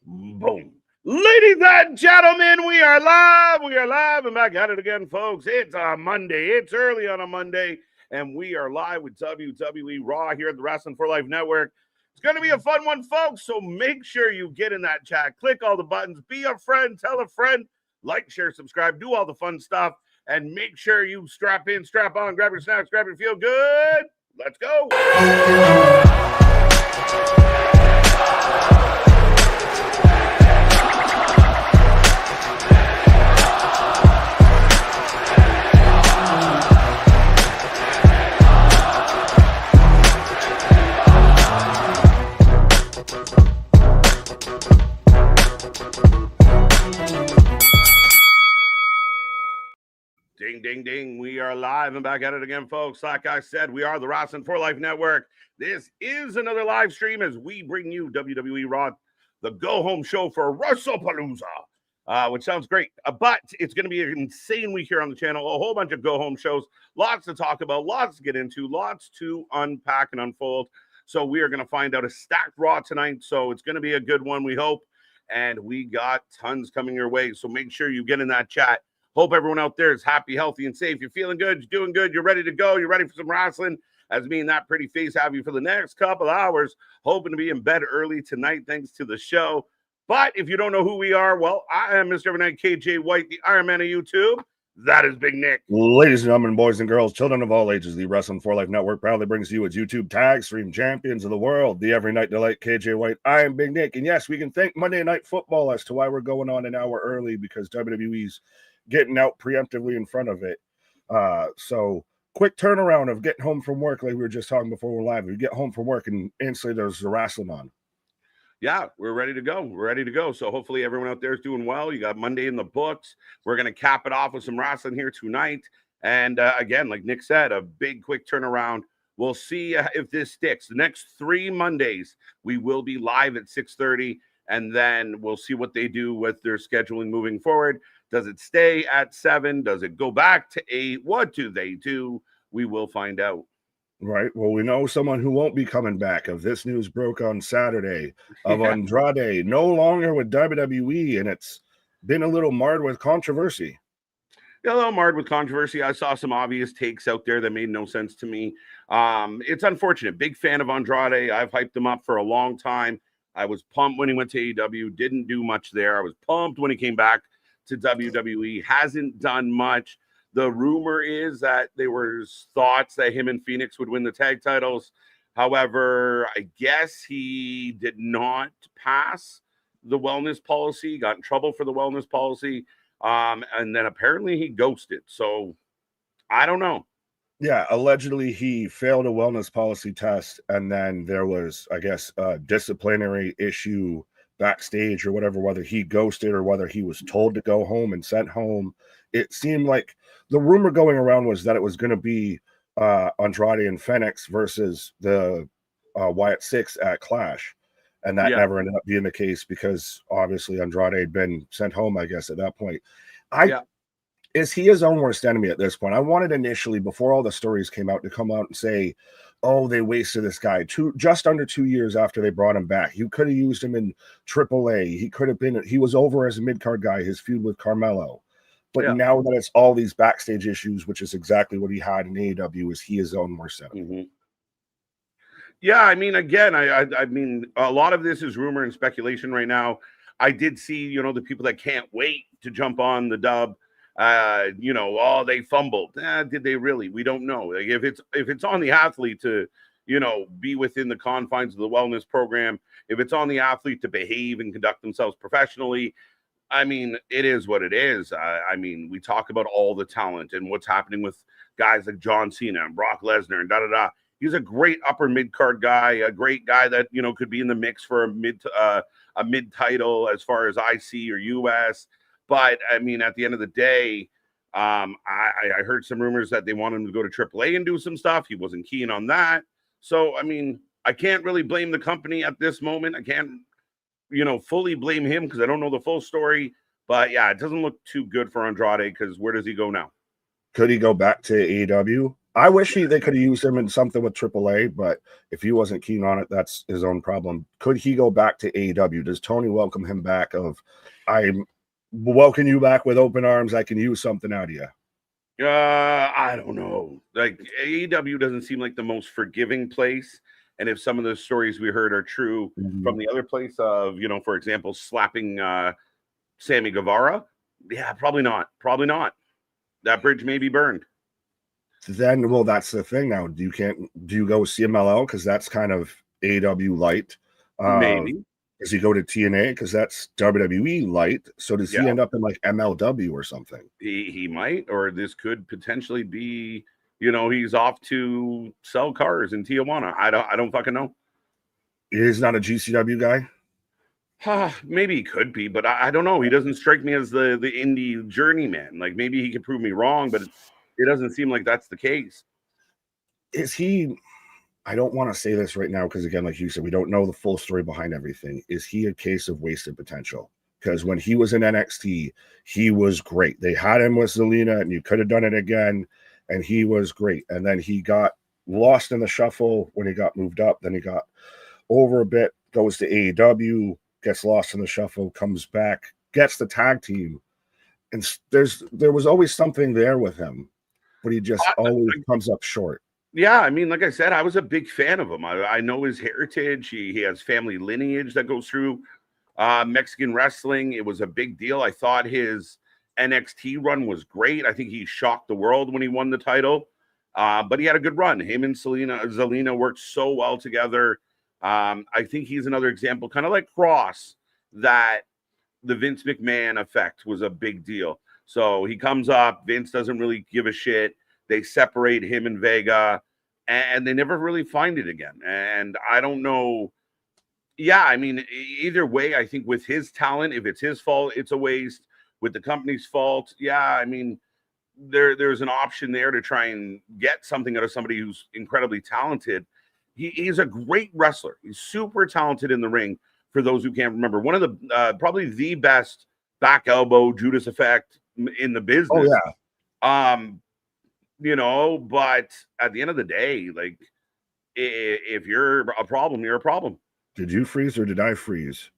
Boom. Ladies and gentlemen, we are live. We are live and back at it again, folks. It's a Monday. It's early on a Monday, and we are live with WWE RAW here at the Wrestling for Life Network. It's going to be a fun one, folks, so make sure you get in that chat. Click all the buttons. Be a friend. Tell a friend. Like, share, subscribe. Do all the fun stuff, and make sure you strap in, strap on, grab your snacks, grab your feel good. Let's go. Ding, ding, ding. We are live and back at it again, folks. Like I said, we are the Roxanne for Life Network. This is another live stream as we bring you WWE RAW, the go-home show for WrestlePalooza, which sounds great. But it's going to be an insane week here on the channel. A whole bunch of go-home shows, lots to talk about, lots to get into, lots to unpack and unfold. So we are going to find out a stacked Raw tonight. So it's going to be a good one, we hope. And we got tons coming your way. So make sure you get in that chat. Hope everyone out there is happy, healthy, and safe. You're feeling good. You're doing good. You're ready to go. You're ready for some wrestling. As me and that pretty face have you for the next couple hours. Hoping to be in bed early tonight thanks to the show. But if you don't know who we are, well, I am Mr. Evernight KJ White, the Iron Man of YouTube. That is Big Nick. Ladies and gentlemen, boys and girls, children of all ages, the Wrestling for Life Network proudly brings you its YouTube tag stream champions of the world, the Every Night Delight KJ White. I am Big Nick. And yes, we can thank Monday Night Football as to why we're going on an hour early because WWE's getting out preemptively in front of it. So quick turnaround of getting home from work, like we were just talking before we're live. We get home from work and instantly there's the wrestling on. Yeah, we're ready to go. We're ready to go. So hopefully everyone out there is doing well. You got Monday in the books. We're going to cap it off with some wrestling here tonight. And again, like Nick said, a big quick turnaround. We'll see if this sticks. The next 3 Mondays, we will be live at 6:30. And then we'll see what they do with their scheduling moving forward. Does it stay at 7? Does it go back to 8? What do they do? We will find out. Right. Well, we know someone who won't be coming back. Of this news broke on Saturday of Andrade no longer with WWE, and it's been a little marred with controversy. Yeah, a little marred with controversy. I saw some obvious takes out there that made no sense to me. It's unfortunate. Big fan of Andrade. I've hyped him up for a long time. I was pumped when he went to AEW. Didn't do much there. I was pumped when he came back to WWE. Hasn't done much. The rumor is that there was thoughts that him and Phoenix would win the tag titles. However, I guess he did not pass the wellness policy, got in trouble for the wellness policy, and then apparently he ghosted. So I don't know. Yeah, allegedly he failed a wellness policy test, and then there was, I guess, a disciplinary issue backstage or whatever, whether he ghosted or whether he was told to go home and sent home. It seemed like the rumor going around was that it was going to be Andrade and Phoenix versus the Wyatt Six at Clash. And that never ended up being the case because obviously Andrade had been sent home, I guess, at that point. Is he his own worst enemy at this point? I wanted initially, before all the stories came out, to come out and say, oh, they wasted this guy just under 2 years after they brought him back. You could have used him in AAA. He was over as a mid-card guy, his feud with Carmelo. But now that it's all these backstage issues, which is exactly what he had in AEW, is he his own worst enemy? Mm-hmm. Yeah, I mean, again, I mean, a lot of this is rumor and speculation right now. I did see, the people that can't wait to jump on the dub. They fumbled. Did they really? We don't know. Like if it's on the athlete to, be within the confines of the wellness program, if it's on the athlete to behave and conduct themselves professionally, I mean, it is what it is. I mean, we talk about all the talent and what's happening with guys like John Cena and Brock Lesnar and da-da-da. He's a great upper mid-card guy, a great guy that, could be in the mix for a mid-title as far as IC or US. But, I mean, at the end of the day, I heard some rumors that they want him to go to AAA and do some stuff. He wasn't keen on that. So, I mean, I can't really blame the company at this moment. I can't, fully blame him because I don't know the full story. But, yeah, it doesn't look too good for Andrade because where does he go now? Could he go back to AEW? I wish they could have used him in something with AAA, but if he wasn't keen on it, that's his own problem. Could he go back to AEW? Does Tony welcome him back? I welcome you back with open arms. I can use something out of you. I don't know. Like AEW doesn't seem like the most forgiving place. And if some of the stories we heard are true from the other place of, for example, slapping Sammy Guevara, yeah, probably not. Probably not. That bridge may be burned. Then, well, that's the thing now. Do you go CMLL because that's kind of AEW light? Maybe. Does he go to TNA because that's WWE light? So does he end up in like MLW or something? He might, or this could potentially be, he's off to sell cars in Tijuana. I don't fucking know. He's not a GCW guy. Maybe he could be, but I don't know. He doesn't strike me as the indie journeyman. Like maybe he could prove me wrong, but it doesn't seem like that's the case. Is he? I don't want to say this right now because, again, like you said, we don't know the full story behind everything. Is he a case of wasted potential? Because when he was in NXT, he was great. They had him with Zelina, and you could have done it again, and he was great. And then he got lost in the shuffle when he got moved up. Then he got over a bit, goes to AEW, gets lost in the shuffle, comes back, gets the tag team. And there was always something there with him, but he just always comes up short. Yeah, I mean, like I said, I was a big fan of him. I know his heritage. He has family lineage that goes through Mexican wrestling. It was a big deal. I thought his NXT run was great. I think he shocked the world when he won the title. But he had a good run. Him and Zelina worked so well together. I think he's another example, kind of like Cross, that the Vince McMahon effect was a big deal. So he comes up, Vince doesn't really give a shit. They separate him and Vega, and they never really find it again. And I don't know. Yeah, I mean, either way, I think with his talent, if it's his fault, it's a waste. With the company's fault, yeah, I mean, there's an option there to try and get something out of somebody who's incredibly talented. He's a great wrestler. He's super talented in the ring. For those who can't remember, one of the probably the best back elbow Judas effect in the business. Oh yeah. But at the end of the day, like if you're a problem, you're a problem. Did you freeze or did I freeze?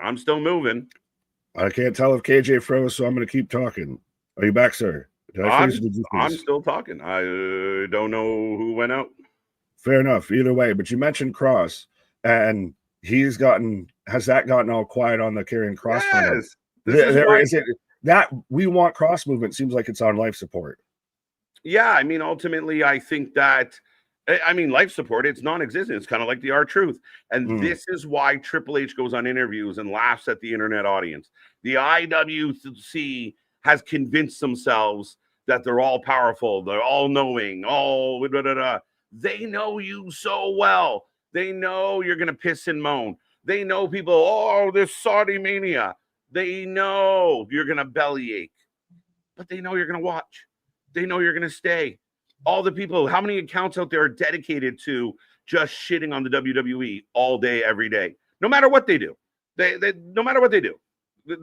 I'm still moving. I can't tell if KJ froze, so I'm going to keep talking. Are you back, sir? Did I freeze or did you freeze? I'm still talking. I don't know who went out. Fair enough. Either way, but you mentioned Cross, and has that gotten all quiet on the Karrion Kross? Yes. Is it that we want Cross movement? Seems like it's on life support. Yeah, I mean, ultimately, I think that, life support, it's non-existent. It's kind of like the R-Truth. And this is why Triple H goes on interviews and laughs at the internet audience. The IWC has convinced themselves that they're all powerful, they're all knowing, They know you so well. They know you're going to piss and moan. They know people, this Saudi mania. They know you're going to bellyache. But they know you're going to watch. They know you're going to stay. All the people, how many accounts out there are dedicated to just shitting on the WWE all day, every day? No matter what they do. No matter what they do.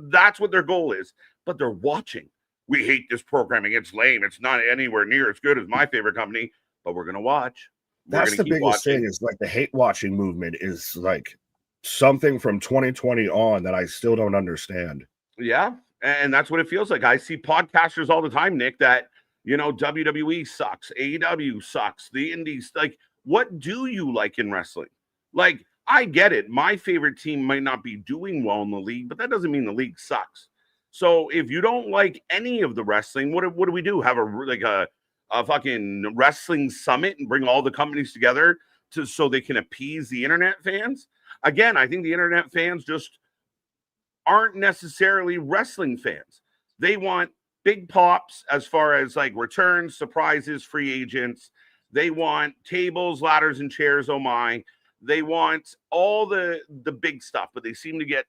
That's what their goal is. But they're watching. We hate this programming. It's lame. It's not anywhere near as good as my favorite company. But we're going to watch. That's the biggest thing is like the hate watching movement is like something from 2020 on that I still don't understand. Yeah. And that's what it feels like. I see podcasters all the time, Nick, that, WWE sucks. AEW sucks. The indies, like, what do you like in wrestling? Like, I get it. My favorite team might not be doing well in the league, but that doesn't mean the league sucks. So if you don't like any of the wrestling, what do we do? Have a fucking wrestling summit and bring all the companies together so they can appease the internet fans? Again, I think the internet fans just aren't necessarily wrestling fans. They want big pops as far as like returns, surprises, free agents. They want tables, ladders, and chairs. Oh my. They want all the big stuff, but they seem to get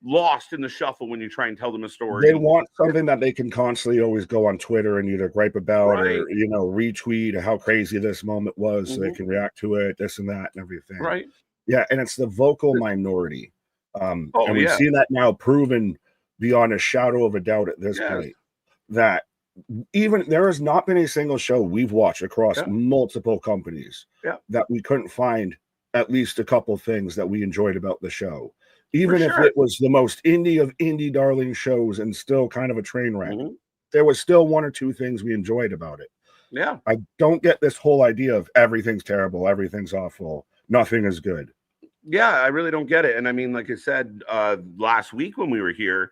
lost in the shuffle when you try and tell them a story. They want something that they can constantly always go on Twitter and either gripe about or retweet how crazy this moment was so they can react to it, this and that and everything. Right. Yeah, and it's the vocal minority. And we've seen that now proven beyond a shadow of a doubt at this point, that even there has not been a single show we've watched across multiple companies that we couldn't find at least a couple things that we enjoyed about the show. Even if it was the most indie of indie darling shows and still kind of a train wreck, there was still one or two things we enjoyed about it. Yeah. I don't get this whole idea of everything's terrible, everything's awful, nothing is good. Yeah, I really don't get it. And I mean, like I said, last week when we were here,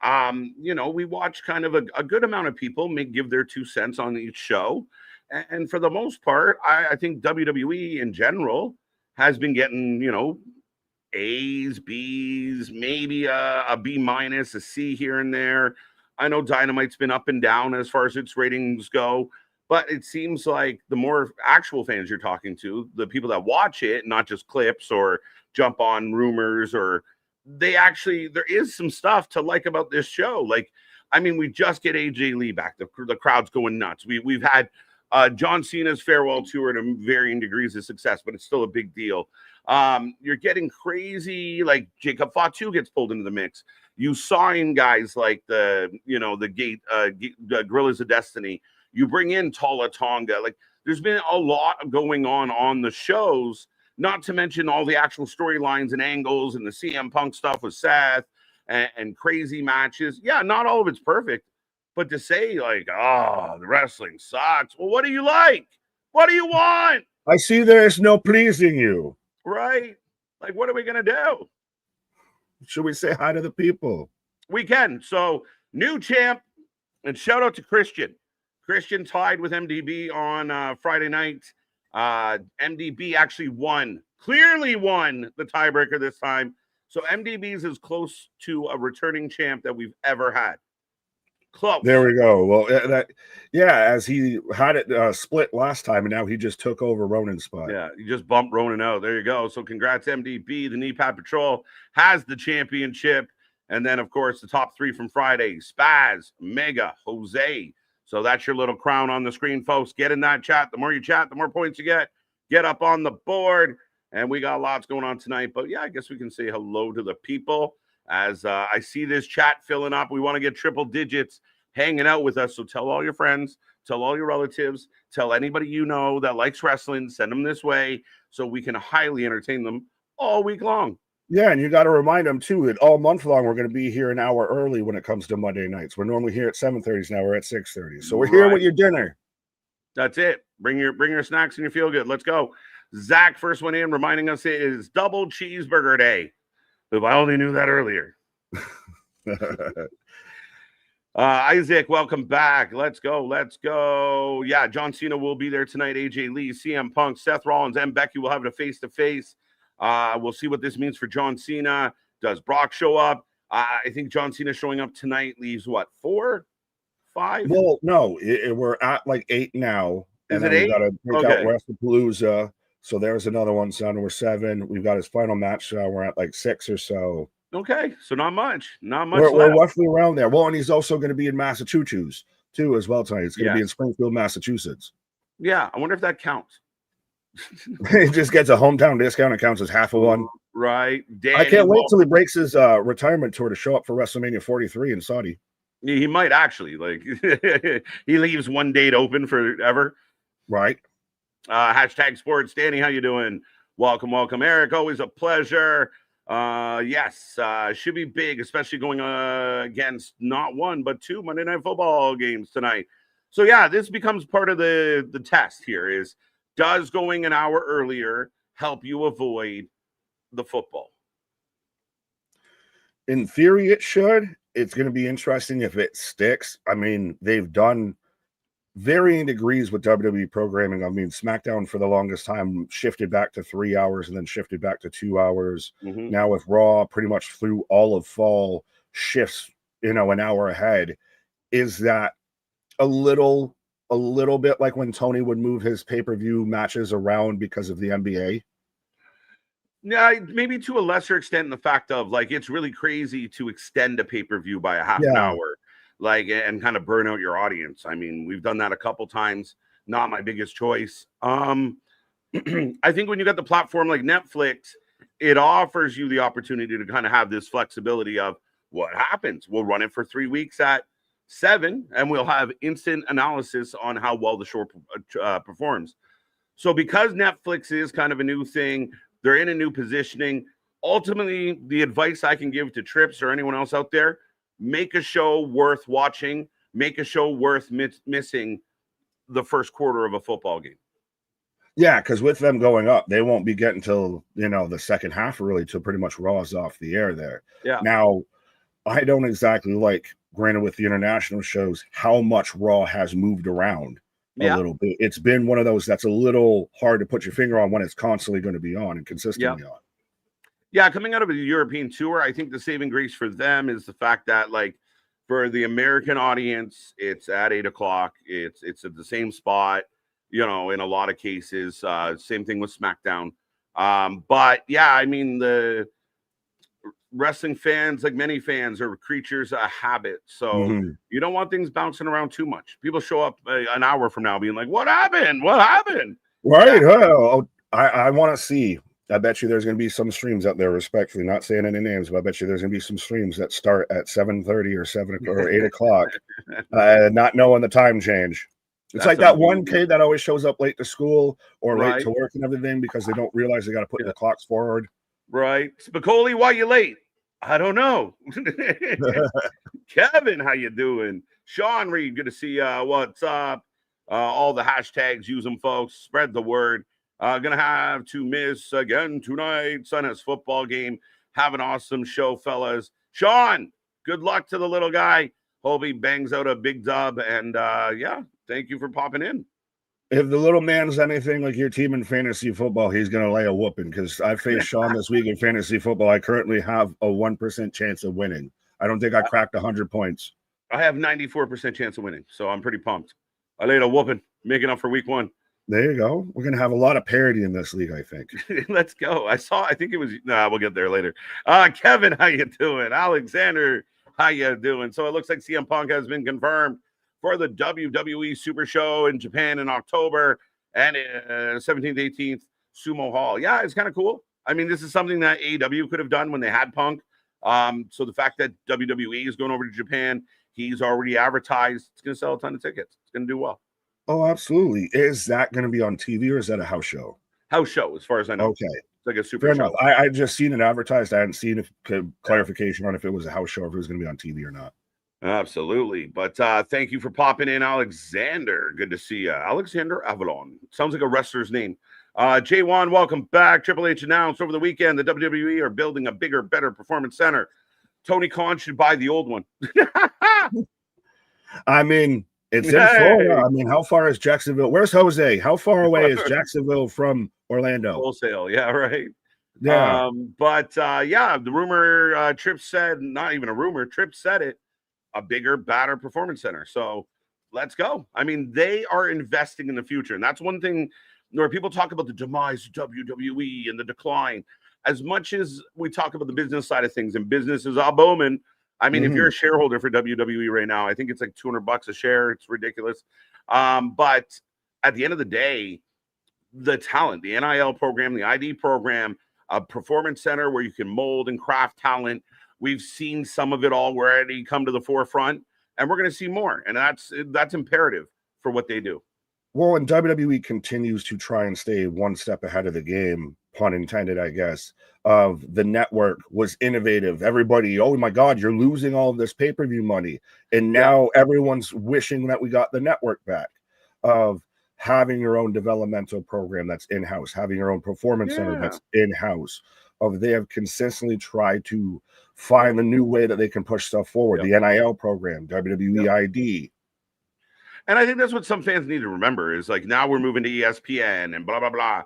you know, we watched kind of a good amount of people give their 2 cents on each show. And for the most part, I think WWE in general has been getting, you know, A's, B's, maybe a B minus, a C here and there. I know Dynamite's been up and down as far as its ratings go, but it seems like the more actual fans you're talking to, the people that watch it, not just clips or jump on rumors, or there is some stuff to like about this show. Like, I mean, we just get AJ Lee back. The crowd's going nuts. We've had John Cena's farewell tour to varying degrees of success, but it's still a big deal. You're getting crazy, like Jacob Fatu gets pulled into the mix. You sign guys like the Gorillas of Destiny. You bring in Tala Tonga. Like, there's been a lot going on the shows, not to mention all the actual storylines and angles and the CM Punk stuff with Seth and crazy matches. Yeah, not all of it's perfect, but to say like, oh, the wrestling sucks. Well, what do you like? What do you want? I see there's no pleasing you. Right? Like, what are we going to do? Should we say hi to the people? We can. So, new champ, and shout out to Christian. Christian tied with MDB on Friday night. MDB actually clearly won the tiebreaker this time. So MDB is as close to a returning champ that we've ever had. Close. There we go. Well, as he had it split last time, and now he just took over Ronan's spot. Yeah, you just bumped Ronan out. There you go. So congrats, MDB. The Knee Pad Patrol has the championship. And then, of course, the top 3 from Friday, Spaz, Mega, Jose. So that's your little crown on the screen, folks. Get in that chat. The more you chat, the more points you get. Get up on the board. And we got lots going on tonight. But, yeah, I guess we can say hello to the people as I see this chat filling up. We want to get triple digits hanging out with us. So tell all your friends, tell all your relatives, tell anybody you know that likes wrestling, send them this way so we can highly entertain them all week long. Yeah, and you got to remind them, too, that all month long we're going to be here an hour early when it comes to Monday nights. We're normally here at 7:30, now we're at 6:30. So we're here with your dinner. That's it. Bring your snacks and your feel good. Let's go. Zach, first one in, reminding us it is double cheeseburger day. If I only knew that earlier. Isaac, welcome back. Let's go. Yeah, John Cena will be there tonight. AJ Lee, CM Punk, Seth Rollins, and Becky will have it a face-to-face. We'll see what this means for John Cena. Does Brock show up? I think John Cena showing up tonight leaves what, 4, 5? Well, no, we're at like 8 now. Is it 8? We got to take out WrestlePalooza. So there's another one, son. We're 7. We've got his final match. We're at like 6 or so. Okay, so not much. We're roughly around there. Well, and he's also going to be in Massachusetts too as well tonight. It's going to be in Springfield, Massachusetts. Yeah, I wonder if that counts. He just gets a hometown discount. It counts as half of one. Right. I can't wait till he breaks his retirement tour to show up for WrestleMania 43 in Saudi. He might actually. Like, he leaves one date open forever. Right. Hashtag sports. Danny, how you doing? Welcome. Eric, always a pleasure. Yes, should be big, especially going against not 1, but 2 Monday Night Football games tonight. So, yeah, this becomes part of the test here is, does going an hour earlier help you avoid the football? In theory, it should. It's going to be interesting if it sticks. I mean, they've done varying degrees with WWE programming. I mean, SmackDown for the longest time shifted back to 3 hours and then shifted back to 2 hours. Mm-hmm. Now with Raw, pretty much through all of fall, shifts, an hour ahead. Is that a little bit like when Tony would move his pay-per-view matches around because of the NBA? Yeah, maybe to a lesser extent in the fact of, like, it's really crazy to extend a pay-per-view by a half an hour, like, and kind of burn out your audience. I mean, we've done that a couple times. Not my biggest choice. I think when you got the platform like Netflix, it offers you the opportunity to kind of have this flexibility of what happens. We'll run it for 3 weeks at 7, and we'll have instant analysis on how well the show performs. So because Netflix is kind of a new thing, they're in a new positioning. Ultimately, the advice I can give to Trips or anyone else out there, make a show worth watching, make a show worth missing the first quarter of a football game. Yeah, because with them going up, they won't be getting till, the second half really till pretty much Raw's off the air there. Yeah. Now, I don't exactly like, granted with the international shows, how much Raw has moved around a little bit. It's been one of those that's a little hard to put your finger on when it's constantly going to be on and consistently on. Yeah, coming out of the European tour, I think the saving grace for them is the fact that, like, for the American audience, it's at 8 o'clock. It's at the same spot, in a lot of cases. Same thing with SmackDown. But yeah, I mean, the wrestling fans, like many fans, are creatures of habit. So you don't want things bouncing around too much. People show up an hour from now being like, what happened? What happened? Right. Well, I want to see. I bet you there's going to be some streams out there, respectfully, not saying any names, but I bet you there's going to be some streams that start at 7:30 or 7 or 8 o'clock, not knowing the time change. It's like that one kid that always shows up late to school or late to work and everything because they don't realize they got to put the clocks forward. Right. Spicoli, why you late? I don't know. Kevin, how you doing? Sean Reed, good to see you. What's up? All the hashtags, use them, folks. Spread the word. Gonna have to miss again tonight. Sun's football game. Have an awesome show, fellas. Sean, good luck to the little guy. Hope he bangs out a big dub. And thank you for popping in. If the little man's anything like your team in fantasy football, he's gonna lay a whooping because I faced Sean this week in fantasy football. I currently have a 1% chance of winning. I don't think I cracked 100 points. I have 94% chance of winning, so I'm pretty pumped. I laid a whooping, making up for week 1. There you go. We're going to have a lot of parity in this league, I think. Let's go. I think it was, we'll get there later. Kevin, how you doing? Alexander, how you doing? So it looks like CM Punk has been confirmed for the WWE Super Show in Japan in October and 17th, 18th, Sumo Hall. Yeah, it's kind of cool. I mean, this is something that AEW could have done when they had Punk. So the fact that WWE is going over to Japan, he's already advertised. It's going to sell a ton of tickets. It's going to do well. Oh, absolutely. Is that going to be on TV or is that a house show? House show, as far as I know. Okay. It's like a super show. I just seen it advertised. I hadn't seen a clarification on if it was a house show or if it was going to be on TV or not. Absolutely. But thank you for popping in, Alexander. Good to see you. Alexander Avalon. Sounds like a wrestler's name. J1, welcome back. Triple H announced over the weekend the WWE are building a bigger, better performance center. Tony Khan should buy the old one. I mean, it's in Florida. I mean, how far is Jacksonville? Where's Jose? How far away is Jacksonville from Orlando? Wholesale. Yeah, right. Yeah. The rumor Tripp said, not even a rumor, Tripp said it, a bigger, badder performance center. So let's go. I mean, they are investing in the future. And that's one thing where people talk about the demise of WWE and the decline. As much as we talk about the business side of things, and business is all booming. I mean, if you're a shareholder for WWE right now, I think it's like $200 a share. It's ridiculous. But at the end of the day, the talent, the NIL program, the ID program, a performance center where you can mold and craft talent. We've seen some of it already come to the forefront, and we're going to see more. And that's imperative for what they do. Well, and WWE continues to try and stay one step ahead of the game, pun intended, I guess, of the network was innovative. Everybody, oh my God, you're losing all of this pay-per-view money. And now everyone's wishing that we got the network back, of having your own developmental program that's in-house, having your own performance center that's in-house. Of they have consistently tried to find a new way that they can push stuff forward. The NIL program, WWE ID. And I think that's what some fans need to remember is like now we're moving to ESPN and blah, blah, blah.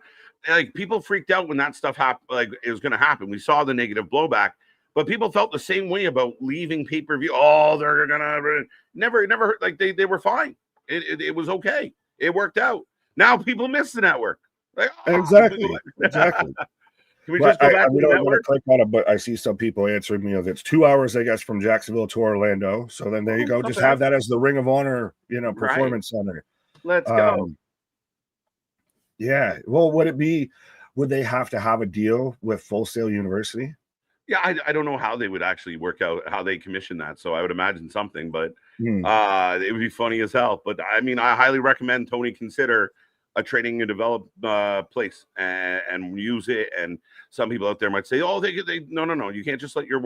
Like people freaked out when that stuff happened, like it was going to happen. We saw the negative blowback, but people felt the same way about leaving pay-per-view. Oh, they're going to never like they were fine. It was okay. It worked out. Now people miss the network. Like, exactly. Can we just go back to the network? Want to click on it, but I see some people answering me of it's 2 hours, I guess, from Jacksonville to Orlando. So then there you go. Just have that as the Ring of Honor, performance center. Let's go. Yeah. Well, would they have to have a deal with Full Sail University? Yeah, I don't know how they would actually work out how they commission that. So I would imagine something, but it would be funny as hell. But I mean, I highly recommend Tony consider a training and develop place and use it. And some people out there might say, "Oh, they no. You can't just let your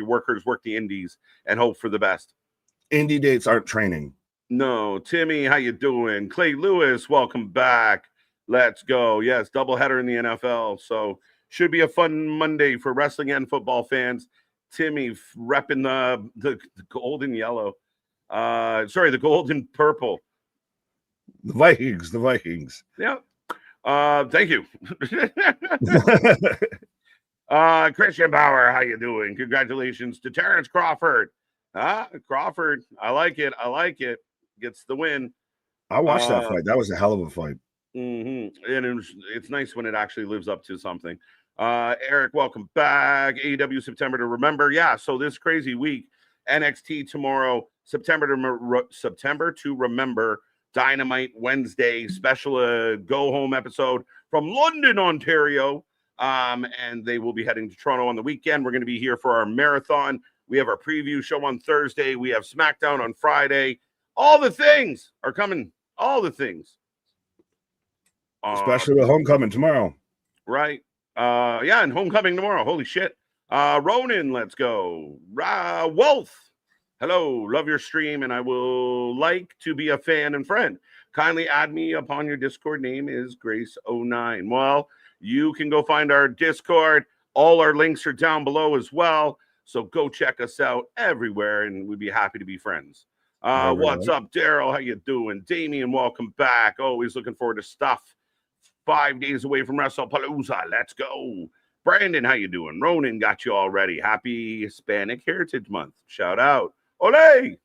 workers work the indies and hope for the best." Indie dates aren't training. No, Timmy, how you doing? Clay Lewis, welcome back. Let's go. Yes, doubleheader in the NFL. So should be a fun Monday for wrestling and football fans. Timmy repping the gold and yellow. Sorry, the gold and purple. The Vikings. Yeah. Thank you. Christian Bauer, how you doing? Congratulations to Terrence Crawford. Crawford, I like it. Gets the win. I watched that fight. That was a hell of a fight. And it's nice when it actually lives up to something. Eric, welcome back. AEW September to remember. Yeah, so this crazy week, NXT tomorrow, September to remember. Dynamite Wednesday, special go home episode from London, Ontario. And they will be heading to Toronto on the weekend. We're going to be here for our marathon. We have our preview show on Thursday. We have SmackDown on Friday. All the things are coming. All the things. Especially with Homecoming tomorrow. Right. Yeah, and Homecoming tomorrow. Holy shit. Ronan, let's go. Wolf. Hello, love your stream, and I will like to be a fan and friend. Kindly add me upon your Discord. Name is Grace09. Well, you can go find our Discord. All our links are down below as well. So go check us out everywhere, and we'd be happy to be friends. What's up, Daryl? How you doing? Damien, welcome back. Always looking forward to stuff. 5 days away from WrestlePalooza. Let's go. Brandon, how you doing? Ronan got you already. Happy Hispanic Heritage Month. Shout out. Ole!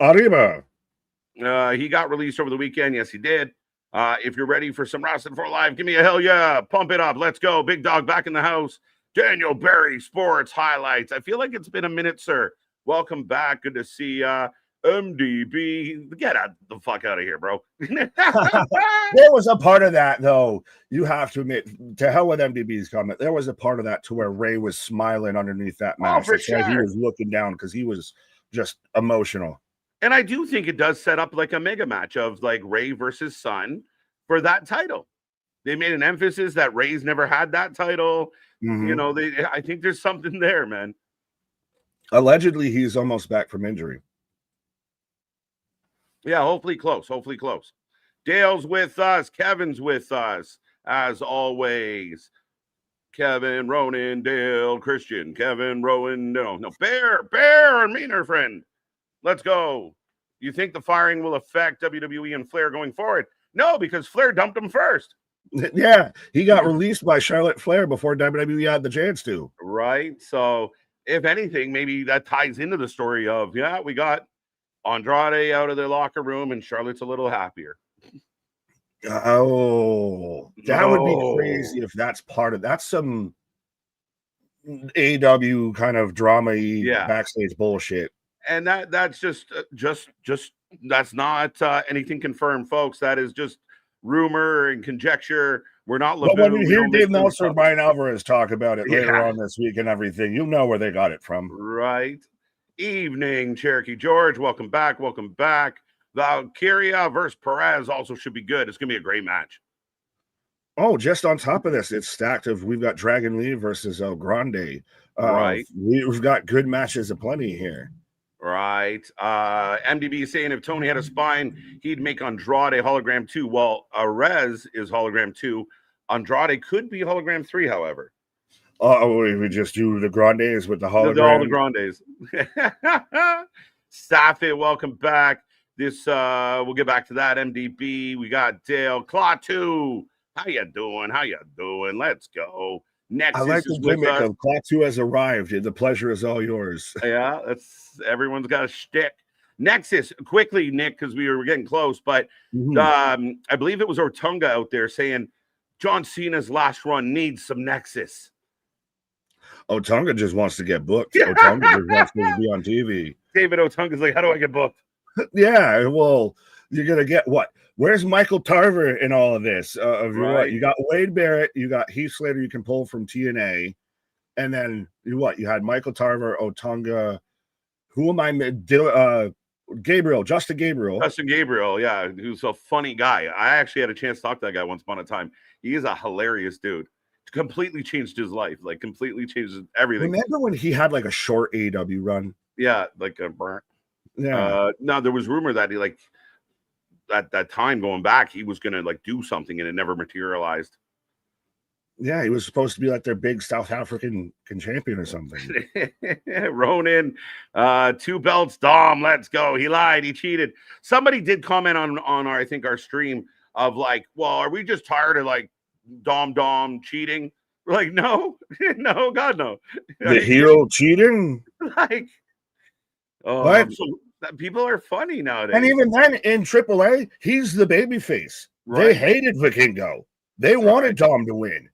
Arriba. He got released over the weekend. Yes, he did. If you're ready for some Wrestling for Live, give me a hell yeah. Pump it up. Let's go. Big Dog back in the house. Daniel Berry, Sports Highlights. I feel like it's been a minute, sir. Welcome back. Good to see MDB. Get the fuck out of here, bro. There was a part of that, though. You have to admit, to hell with MDB's comment. There was a part of that to where Ray was smiling underneath that mask. Oh, for sure. He was looking down because he was just emotional. And I do think it does set up like a mega match of like Ray versus Sun for that title. They made an emphasis that Ray's never had that title. You know, I think there's something there, man. Allegedly, he's almost back from injury. Yeah, hopefully close. Hopefully close. Dale's with us. Kevin's with us, as always. Kevin, Ronan, Dale, Christian. Kevin, Rowan, no. Bear, and Meaner friend. Let's go. You think the firing will affect WWE and Flair going forward? No, because Flair dumped him first. Yeah, he got released by Charlotte Flair before WWE had the chance to. Right. So, if anything, maybe that ties into the story of, yeah, we got Andrade out of the locker room and Charlotte's a little happier. Oh, that would be crazy if that's part of that's some AW kind of drama-y backstage bullshit. And that's just that's not anything confirmed, folks. That is just rumor and conjecture. We're not looking. But when you hear Dave Meltzer and Brian Alvarez talk about it later on this week and everything, you know where they got it from. Right. Evening, Cherokee George. Welcome back. Welcome back. Valkyria versus Perez also should be good. It's going to be a great match. Oh, just on top of this, it's stacked of we've got Dragon Lee versus El Grande. Right. We've got good matches aplenty here. Right. MDB saying if Tony had a spine, he'd make Andrade hologram 2. Well, Arez is hologram 2. Andrade could be hologram 3, however. We just do the Grandes with the hologram. All the Grandes. Saffit, welcome back. This we'll get back to that. MDB. We got Dale. Klaatu. How you doing? Let's go. Nexus. I like the gimmick of Klaatu has arrived. The pleasure is all yours. Yeah, everyone's got a shtick. Nexus, quickly, Nick, because we were getting close, but I believe it was Ortunga out there saying John Cena's last run needs some Nexus. Otunga just wants to get booked. Otunga just wants to be on TV. David Otunga's like, how do I get booked? Yeah, well, you're going to get what? Where's Michael Tarver in all of this? Right. You got Wade Barrett, you got Heath Slater you can pull from TNA. And then you had Michael Tarver, Otunga. Who am I? Gabriel, Justin Gabriel. Justin Gabriel, yeah, who's a funny guy. I actually had a chance to talk to that guy once upon a time. He is a hilarious dude. Completely changed his life, like completely changed everything. Remember when he had like a short AEW run? Yeah, like a yeah. No, there was rumor that he like at that time going back, he was gonna like do something and it never materialized. Yeah, he was supposed to be like their big South African champion or something. Ronan, 2 belts, Dom, let's go. He lied, he cheated. Somebody did comment on our, I think, our stream of like, well, are we just tired of like Dom cheating? We're like, no, no, God, no. The heel cheating? Like, so people are funny nowadays. And even then in AAA, he's the baby face. Right. They hated Vikingo. They wanted Dom to win.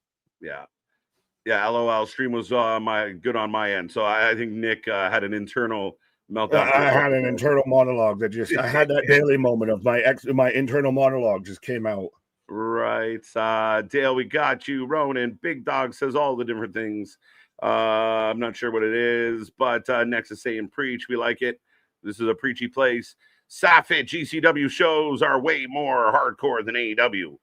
Yeah, LOL. Stream was good on my end. So I think Nick had an internal meltdown. I had an internal monologue that I had that daily moment of my internal monologue just came out. Right. Dale, we got you. Ronan, Big Dog says all the different things. I'm not sure what it is, but next is saying preach. We like it. This is a preachy place. Safit GCW shows are way more hardcore than AEW.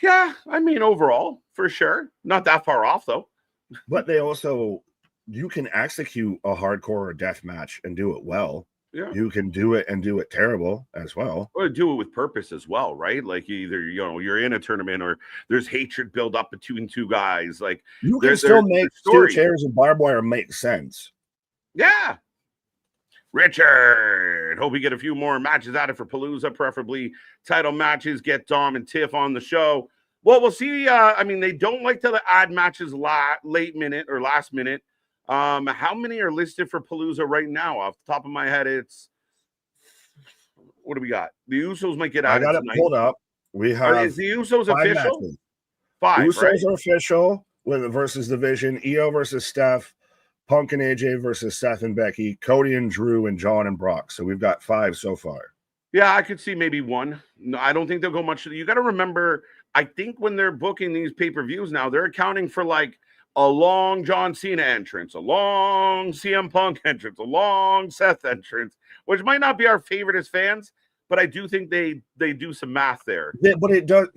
Yeah, I mean, overall, for sure. Not that far off, though. But they also, you can execute a hardcore death match and do it well. Yeah. You can do it and do it terrible as well. Or do it with purpose as well, right? Like either, you're in a tournament or there's hatred build up between two guys. Like you can still make steel chairs and barbed wire make sense. Yeah. Richard, hope we get a few more matches out of for Palooza, preferably title matches. Get Dom and Tiff on the show. Well, we'll see. I mean, they don't like to add matches late minute or last minute. How many are listed for Palooza right now? Off the top of my head, it's what do we got? The Usos might get added. I got it pulled up. We have is the Usos official? Matches. 5. Usos right? are official versus Division. Io versus Steph. Punk and AJ versus Seth and Becky, Cody and Drew, and John and Brock. So we've got 5 so far. Yeah, I could see maybe 1. No, I don't think they'll go much. You got to remember, I think when they're booking these pay-per-views now, they're accounting for like a long John Cena entrance, a long CM Punk entrance, a long Seth entrance, which might not be our favorite as fans, but I do think they do some math there. Yeah, but it does.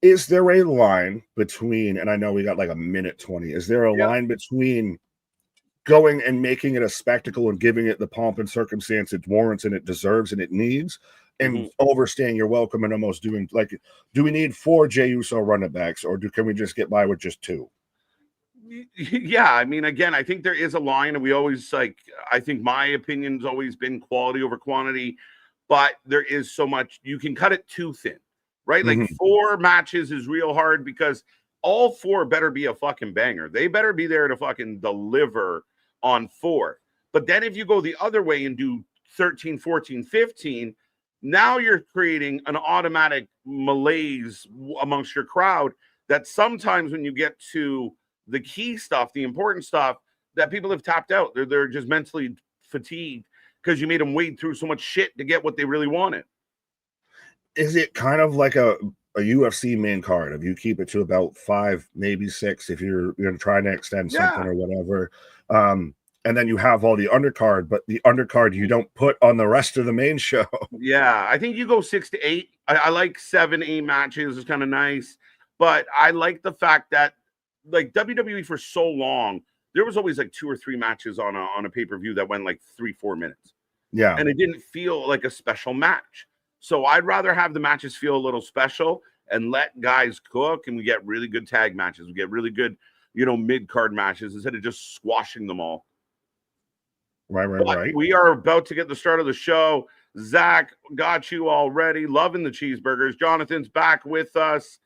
Is there a line between, and I know we got like a minute 20, is there a line between going and making it a spectacle and giving it the pomp and circumstance it warrants and it deserves and it needs, and overstaying your welcome and almost doing like, do we need 4 Jey Uso running backs, or can we just get by with just 2? Yeah, I mean, again, I think there is a line, and we always I think my opinion's always been quality over quantity, but there is so much, you can cut it too thin, right? Like 4 matches is real hard because all 4 better be a fucking banger. They better be there to fucking deliver on 4. But then if you go the other way and do 13, 14, 15, now you're creating an automatic malaise amongst your crowd that sometimes when you get to the key stuff, the important stuff, that people have tapped out. They're just mentally fatigued because you made them wade through so much shit to get what they really wanted. Is it kind of like a UFC main card? If you keep it to about 5, maybe 6, if you're going to try to extend something or whatever. And then you have all the undercard, but the undercard you don't put on the rest of the main show. Yeah, I think you go 6 to 8. I like 7, 8 matches. It's kind of nice. But I like the fact that like WWE for so long, there was always like 2 or 3 matches on a pay-per-view that went like 3-4 minutes. Yeah. And it didn't feel like a special match. So I'd rather have the matches feel a little special and let guys cook, and we get really good tag matches. We get really good, mid-card matches instead of just squashing them all. Right. We are about to get the start of the show. Zach got you already. Loving the cheeseburgers. Jonathan's back with us.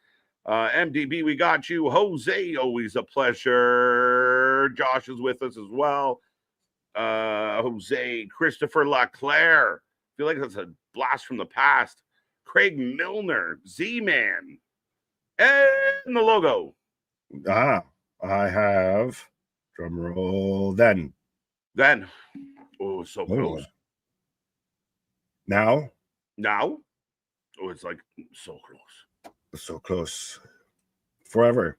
MDB, we got you. Jose, always a pleasure. Josh is with us as well. Jose, Christopher LaClaire. I feel like that's a blast from the past. Craig Milner, Z-Man, and the logo. I have, drum roll, then. Oh, so close. Now? Oh, it's like so close. So close. Forever.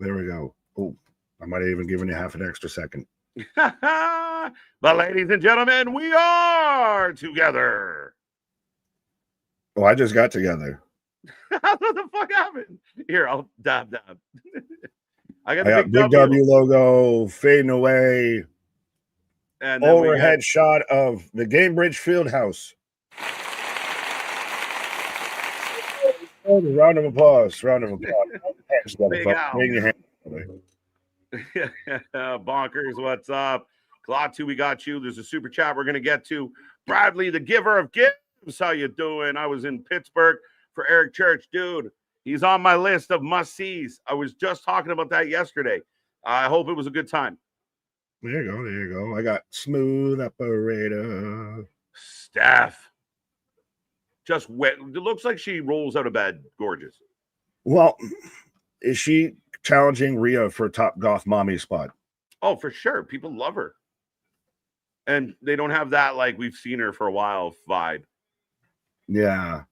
There we go. Oh, I might have even given you half an extra second. But ladies and gentlemen, we are together. Oh, I just got together. What the fuck happened? Here, I'll dab. I got the big W logo fading away. And overhead shot of the Gamebridge Fieldhouse. Round of applause. Big Al. Bonkers, what's up? Klaatu, we got you. There's a super chat we're going to get to. Bradley, the giver of gifts. How you doing? I was in Pittsburgh for Eric Church. Dude, he's on my list of must-sees. I was just talking about that yesterday. I hope it was a good time. There you go. I got Smooth Operator. Steph. Just wet. It looks like she rolls out of bed. Gorgeous. Well, is she challenging Rhea for top goth mommy spot? Oh, for sure. People love her. And they don't have that, like, we've seen her for a while vibe. Yeah.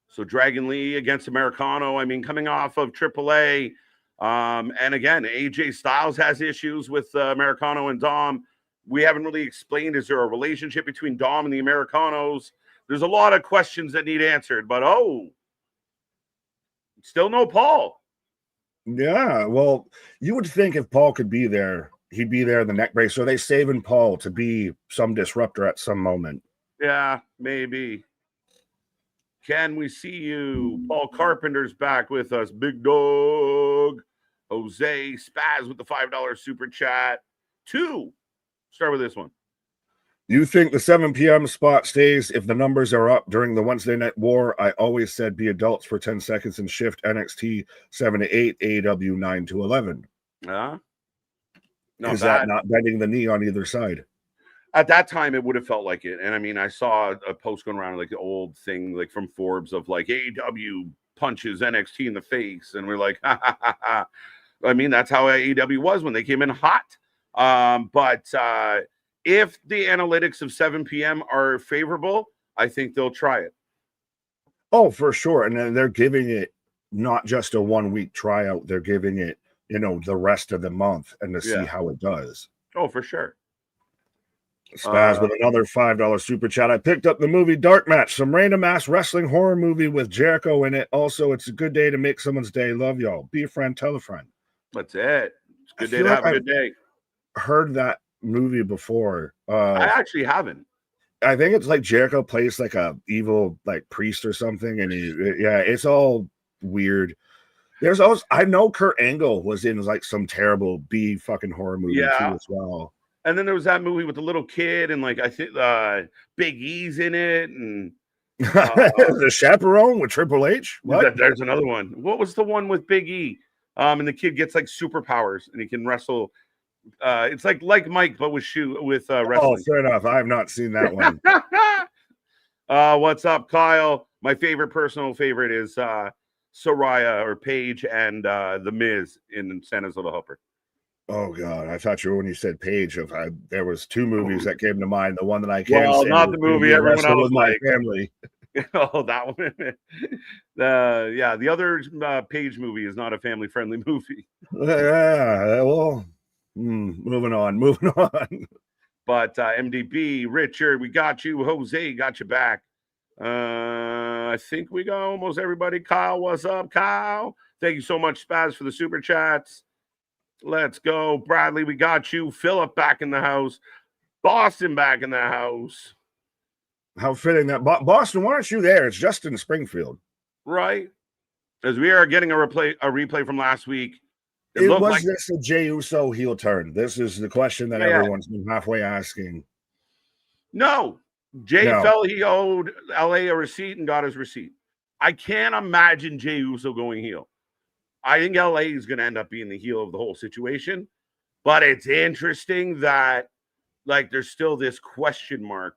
So Dragon Lee against Americano. I mean, coming off of AAA. And again, AJ Styles has issues with Americano and Dom. We haven't really explained, is there a relationship between Dom and the Americanos? There's a lot of questions that need answered, but still no Paul. Yeah, well, you would think if Paul could be there, he'd be there in the neck brace. So are they saving Paul to be some disruptor at some moment? Yeah, maybe. Can we see you? Paul Carpenter's back with us. Big dog. Jose Spaz with the $5 super chat. 2. Start with this one. You think the 7 p.m. spot stays if the numbers are up during the Wednesday Night War? I always said be adults for 10 seconds and shift NXT 7 to 8, AEW 9 to 11. Is that not bending the knee on either side? At that time, it would have felt like it. And I mean, I saw a post going around, like the old thing, like from Forbes of like AEW punches NXT in the face. And we're like, ha, ha, ha, ha. I mean, that's how AEW was when they came in hot. But if the analytics of 7 p.m. are favorable, I think they'll try it. Oh, for sure. And then they're giving it not just a 1-week tryout. They're giving it, the rest of the month and to see how it does. Oh, for sure. Spaz with another $5 super chat. I picked up the movie Dark Match, some random ass wrestling horror movie with Jericho in it. Also, it's a good day to make someone's day. Love y'all. Be a friend, tell a friend. That's it. It's a good day to have a good day. Heard that movie before. I actually haven't. I think it's like Jericho plays like a evil like priest or something, and it's all weird. There's also, I know Kurt Angle was in like some terrible B fucking horror movie too as well. And then there was that movie with the little kid, and like I think Big E's in it, and the Chaperone with Triple H. What? There's another one. What was the one with Big E? And the kid gets like superpowers, and he can wrestle. It's like Mike, but with wrestling. Oh, fair enough. I have not seen that one. What's up, Kyle? My personal favorite is Soraya or Paige and the Miz in Santa's Little Helper. Oh God, I thought when you said Paige, there was 2 movies that came to mind. The one that I can't say not the movie everyone else with my family. Oh, that one. The other Paige movie is not a family-friendly movie. Yeah, well, moving on. But MDB, Richard, we got you. Jose, got you back. I think we got almost everybody. Kyle, what's up, Kyle? Thank you so much, Spaz, for the super chats. Let's go. Bradley, we got you. Philip back in the house. Boston back in the house. How fitting that Boston, why aren't you there? It's just in Springfield. Right. As we are getting a replay from last week. This a Jey Uso heel turn? This is the question that everyone's been halfway asking. No. Jey felt he owed LA a receipt and got his receipt. I can't imagine Jey Uso going heel. I think LA is going to end up being the heel of the whole situation. But it's interesting that like there's still this question mark.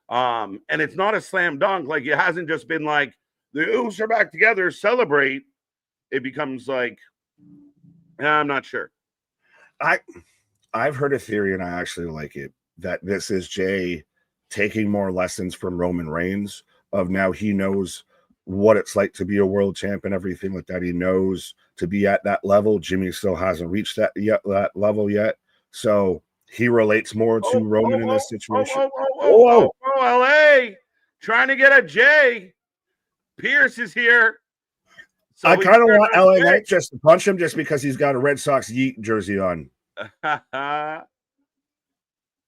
And it's not a slam dunk. Like it hasn't just been like the Usos are back together, celebrate. It becomes like, I'm not sure. I've heard a theory, and I actually like it, that this is Jey taking more lessons from Roman Reigns of now he knows what it's like to be a world champ and everything like that. He knows to be at that level. Jimmy still hasn't reached that level yet. So he relates more to Roman in this situation. LA trying to get a Jay. Pierce is here. So I kind of want LA Knight just to punch him just because he's got a Red Sox Yeet jersey on.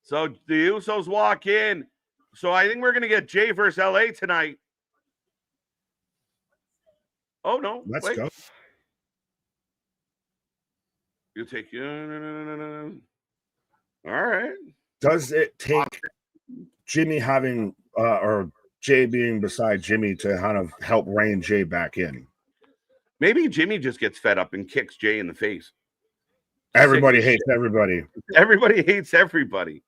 So the Usos walk in. So I think we're going to get Jay versus LA tonight. Oh, no. Let's go. You take you. All right. Does it take Jimmy having or Jay being beside Jimmy to kind of help rein Jay back in? Maybe Jimmy just gets fed up and kicks Jay in the face. Everybody hates everybody. Everybody hates everybody.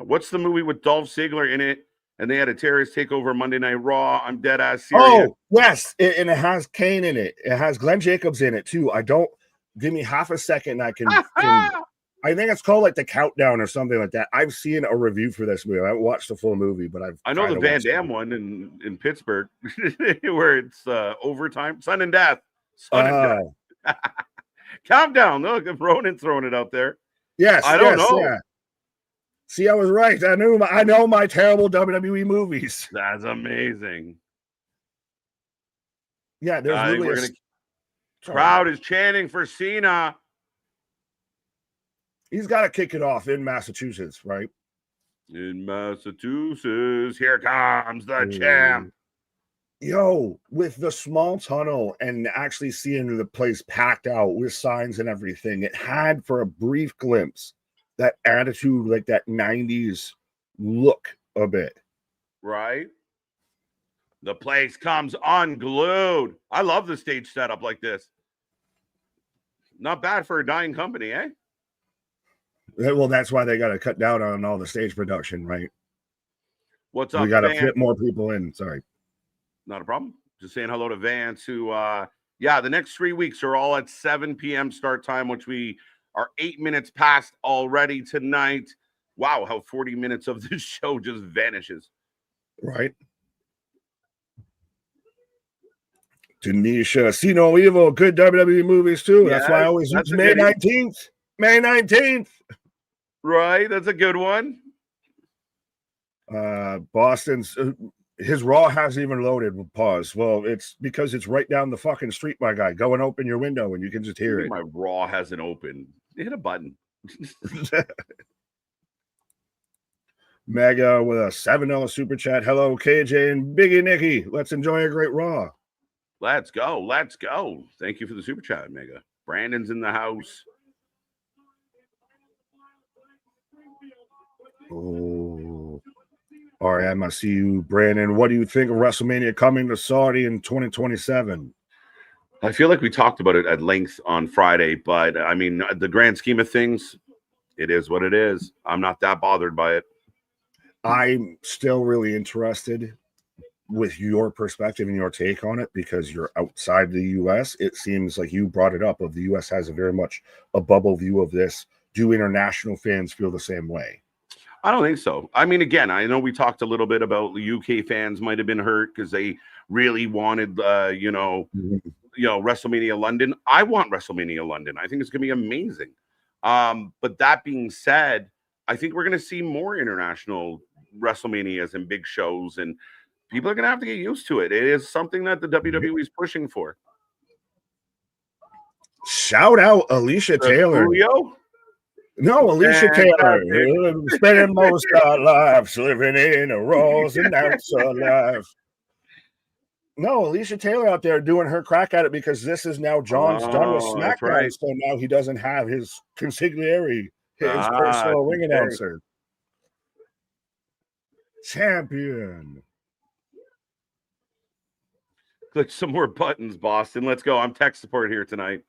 What's the movie with Dolph Ziggler in it? And they had a terrorist takeover Monday Night Raw. I'm dead ass serious. Oh, yes. And it has Kane in it. It has Glenn Jacobs in it, too. Give me half a second. I think it's called like The Countdown or something like that. I've seen a review for this movie. I haven't watched the full movie, but I know the Van Damme one in Pittsburgh where it's overtime. Son and Death. Countdown. Look, Ronan throwing it out there. Yes. I don't know. Yeah. See, I was right. I know my terrible WWE movies. That's amazing. Yeah, there's really crowd is chanting for Cena. He's got to kick it off in Massachusetts, right? In Massachusetts, here comes the champ. Yo, with the small tunnel and actually seeing the place packed out with signs and everything, it had for a brief glimpse that attitude, like that 90s look a bit. Right? The place comes unglued. I love the stage setup like this. Not bad for a dying company, eh? Well, that's why they got to cut down on all the stage production, right? What's up, we got to fit more people in. Sorry. Not a problem. Just saying hello to Vance, who, the next 3 weeks are all at 7 p.m. start time, which we are 8 minutes past already tonight. Wow, how 40 minutes of this show just vanishes. Right. Tanisha, See No Evil, good WWE movies too. Yes, that's why I always use May 19th. May 19th. Right, that's a good one. Boston's his Raw hasn't even loaded. Pause. Well, it's because it's right down the fucking street, my guy. Go and open your window and you can just hear it. My Raw hasn't opened. Hit a button. Mega with a $7 super chat. Hello, KJ and Biggie Nicky. Let's enjoy a great Raw. Let's go. Let's go. Thank you for the super chat, Mega. Brandon's in the house. Oh, RM, I see you, Brandon. What do you think of WrestleMania coming to Saudi in 2027? I feel like we talked about it at length on Friday, but I mean, the grand scheme of things, it is what it is. I'm not that bothered by it. I'm still really interested with your perspective and your take on it because you're outside the U.S. It seems like you brought it up of the U.S. has a very much a bubble view of this. Do international fans feel the same way? I don't think so. I mean, again, I know we talked a little bit about the UK fans might have been hurt because they really wanted, WrestleMania London. I want WrestleMania London. I think it's going to be amazing. But that being said, I think we're going to see more international WrestleManias and big shows, and people are going to have to get used to it. It is something that the WWE is pushing for. Shout out Alicia Taylor. Julio? No, Alicia Taylor. Spending most of our lives living in a Raw's announcer life. No, Alicia Taylor out there doing her crack at it because this is now John's done with SmackDown. Right. So now he doesn't have his consigliere, his personal ring announcer. Champion. Click some more buttons, Boston. Let's go. I'm tech support here tonight.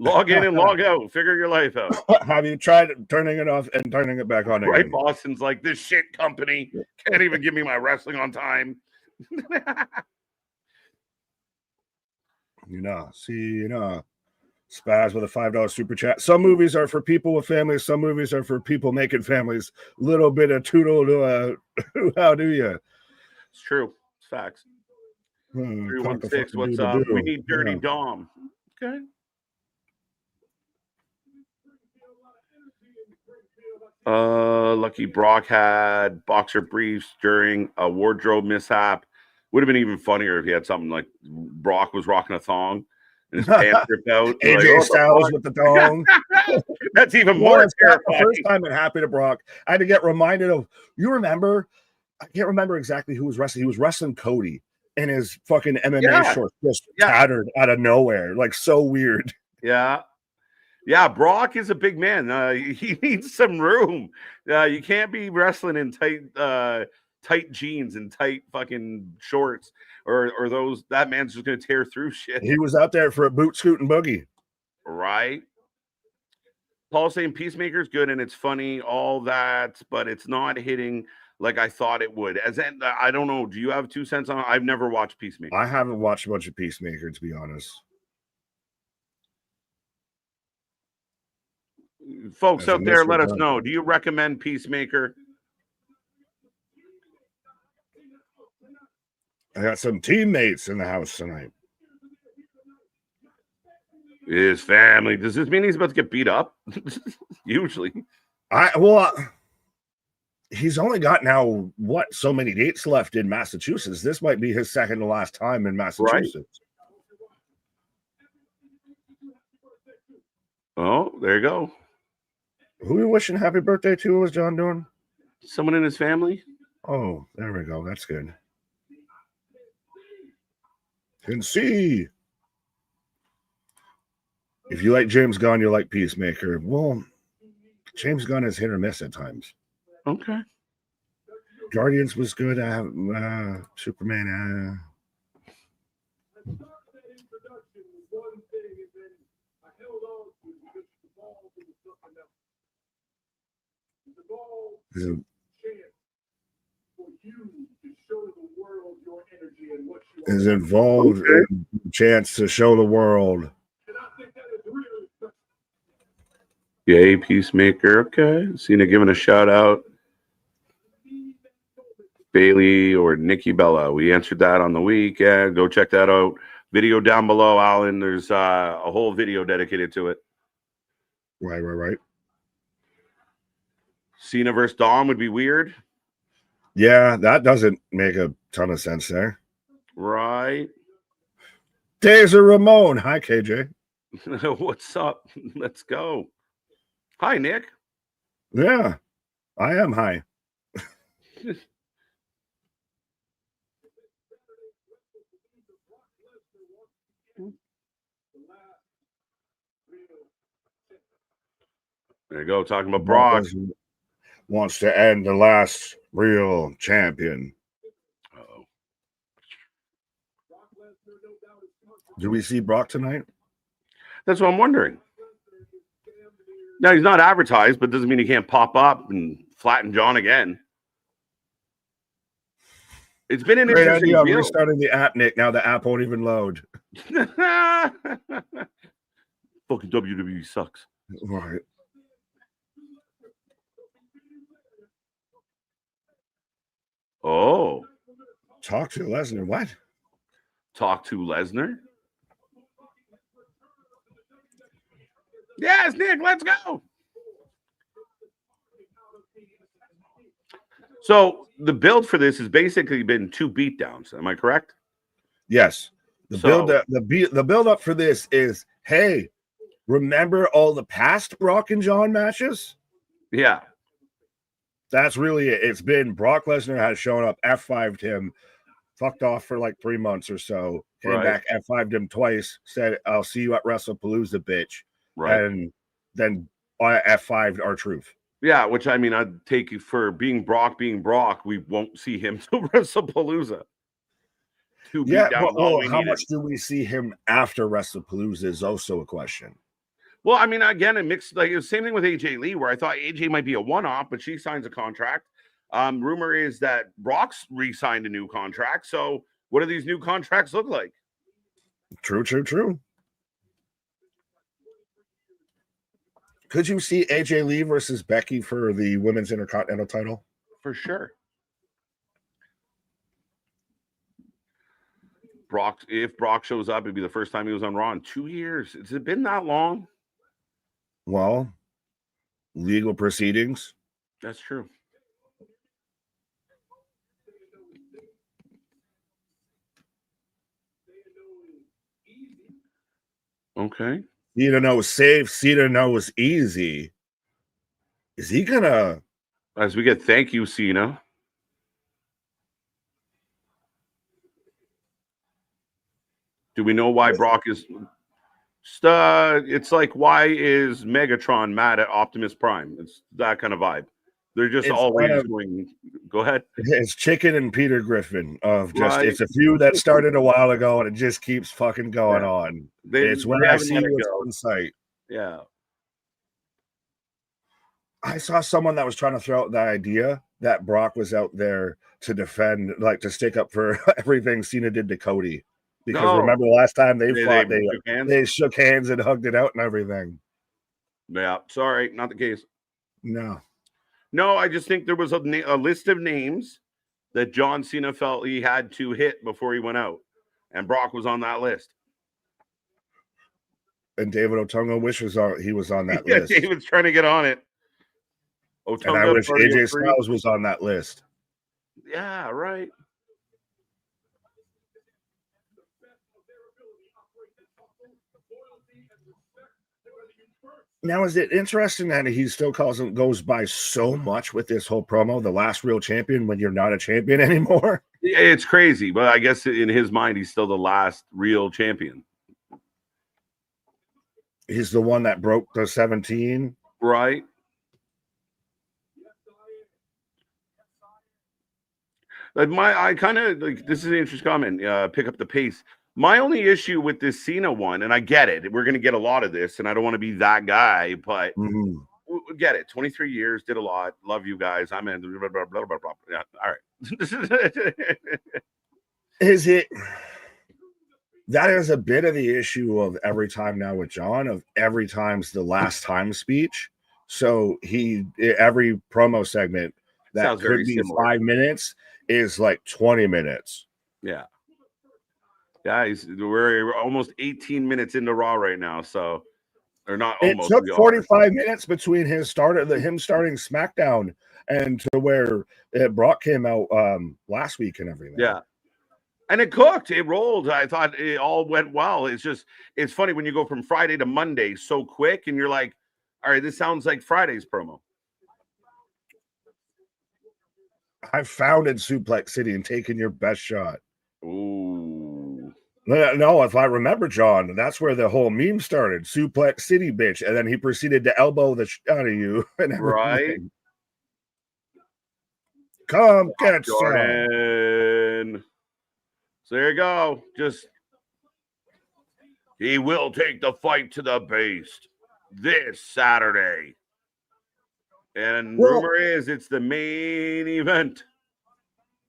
Log in and log out. Figure your life out. Have you tried turning it off and turning it back on again? Right, Boston's like, this shit company can't even give me my wrestling on time. Spaz with a $5 super chat. Some movies are for people with families. Some movies are for people making families. Little bit of toodle to how do you? It's true. It's facts. Caught the 316, fucking what's up? We doodle-doo. need Dirty Yeah. Dom. Okay. Lucky Brock had boxer briefs during a wardrobe mishap. Would have been even funnier if he had something like Brock was rocking a thong and his pants ripped out. AJ Like, Styles with the dong. That's even Well, more it's not the terrifying. first time it happened to Brock. I had to get reminded of, you remember, I can't remember exactly who was wrestling. He was wrestling Cody in his fucking MMA shorts just tattered out of nowhere. Like, so weird. Yeah. Yeah, Brock is a big man. He needs some room. You can't be wrestling in tight jeans and tight fucking shorts, or those. That man's just gonna tear through shit. He was out there for a boot scoot and boogie, right? Paul saying Peacemaker's good and it's funny, all that, but it's not hitting like I thought it would. I don't know. Do you have 2 cents on it? I've never watched Peacemaker. I haven't watched a bunch of Peacemaker, to be honest. Folks out there, let us know. Do you recommend Peacemaker? I got some teammates in the house tonight. His family. Does this mean he's about to get beat up? Usually. He's only got now, so many dates left in Massachusetts. This might be his second to last time in Massachusetts. Right. Oh, there you go. Who are you wishing happy birthday to? Was John doing? Someone in his family. Oh, there we go. That's good. Can see. If you like James Gunn, you like Peacemaker. Well, James Gunn is hit or miss at times. Okay. Guardians was good. Superman. Is involved in a chance to show the world. Yay, Peacemaker. Okay. Cena giving a shout out. Bayley or Nikki Bella. We answered that on the week. Yeah, go check that out. Video down below, Alan. There's a whole video dedicated to it. Right. Cena versus Dom would be weird. Yeah, that doesn't make a ton of sense there. Right. Taser Ramon. Hi, KJ. What's up? Let's go. Hi, Nick. Yeah, I am high. There you go. Talking about Brock. Wants to end the last real champion. Uh-oh. Do we see Brock tonight? That's what I'm wondering. Now, he's not advertised, but doesn't mean he can't pop up and flatten John again. It's been an interesting idea. I'm restarting the app, Nick. Now the app won't even load. Fucking WWE sucks. Right. Oh. Talk to Lesnar. What? Talk to Lesnar? Yes, Nick, let's go. So the build for this has basically been 2 beatdowns. Am I correct? Yes. The build up for this is, hey, remember all the past Brock and John matches? Yeah. That's really it. It's been Brock Lesnar has shown up, F5'd him, fucked off for like 3 months or so, came back, F5'd him twice, said, I'll see you at WrestlePalooza, bitch. Right. And then I F5'd R-Truth. Yeah, which I mean, I'd take you for being Brock. We won't see him till WrestlePalooza. How much do we see him after WrestlePalooza is also a question. Well, I mean, again, it mixed like the same thing with AJ Lee, where I thought AJ might be a one-off, but she signs a contract. Rumor is that Brock's re-signed a new contract. So, what do these new contracts look like? True. Could you see AJ Lee versus Becky for the women's Intercontinental title? For sure. Brock, if Brock shows up, it'd be the first time he was on Raw in 2 years. Has it been that long? Well, legal proceedings. That's true. Okay. Cena knows safe. Cena knows easy. Is he gonna? As we get thank you, Cena. Do we know why Brock is? It's like, why is Megatron mad at Optimus Prime? It's that kind of vibe. They're just always going. Go ahead. It's Chicken and Peter Griffin of just. Right. It's a feud that started a while ago and it just keeps fucking going on. It's when I see you on site. Yeah. I saw someone that was trying to throw out the idea that Brock was out there to defend, like to stick up for everything Cena did to Cody. Because remember last time they fought, they shook hands and hugged it out and everything. Yeah, sorry, not the case. No, I just think there was a list of names that John Cena felt he had to hit before he went out, and Brock was on that list. And David Otunga wishes he was on that yeah, list. David's trying to get on it. Otunga, and I wish AJ Styles was on that list. Yeah, right. Now, is it interesting that he still goes by so much with this whole promo, the last real champion, when you're not a champion anymore? Yeah, it's crazy, but I guess in his mind, he's still the last real champion. He's the one that broke the 17. Right. Like I kind of like, this is an interesting comment. Pick up the pace. My only issue with this Cena one, and I get it, we're going to get a lot of this, and I don't want to be that guy, but we get it. 23 years, did a lot. Love you guys. I'm in. Blah, blah, blah, blah, blah. Yeah, all right. Is it? That is a bit of the issue of every time now with John, of every time's the last time speech. So every promo segment that sounds could be similar. 5 minutes is like 20 minutes. Yeah. Guys, we're almost 18 minutes into Raw right now, so or not almost. It took 45 minutes between him starting SmackDown and to where Brock came out last week and everything. Yeah. And it cooked, it rolled. I thought it all went well. It's funny when you go from Friday to Monday so quick, and you're like, all right, this sounds like Friday's promo. I founded Suplex City and taken your best shot. Ooh. No, if I remember, John, that's where the whole meme started. Suplex City, bitch. And then he proceeded to elbow the shit out of you. And right. Come get Jordan. Some. So there you go. He will take the fight to the base this Saturday. And rumor is it's the main event.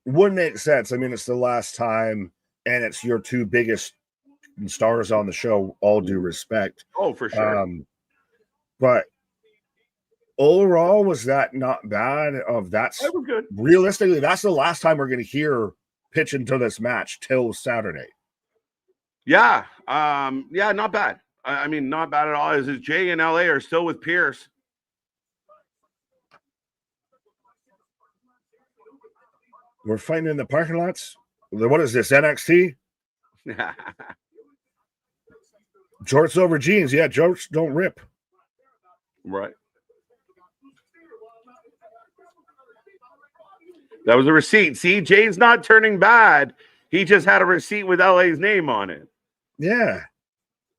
Would make sense. I mean, it's the last time, and it's your two biggest stars on the show, all due respect. Oh, for sure. But overall, was that not bad? That was good. Realistically, that's the last time we're going to hear pitching to this match till Saturday. Yeah. Not bad. I mean, not bad at all. Is Jey and LA are still with Pierce. We're fighting in the parking lots. What is this, NXT? Jorts over jeans. Yeah, jorts don't rip. Right. That was a receipt. See, Jay's not turning bad. He just had a receipt with LA's name on it. Yeah.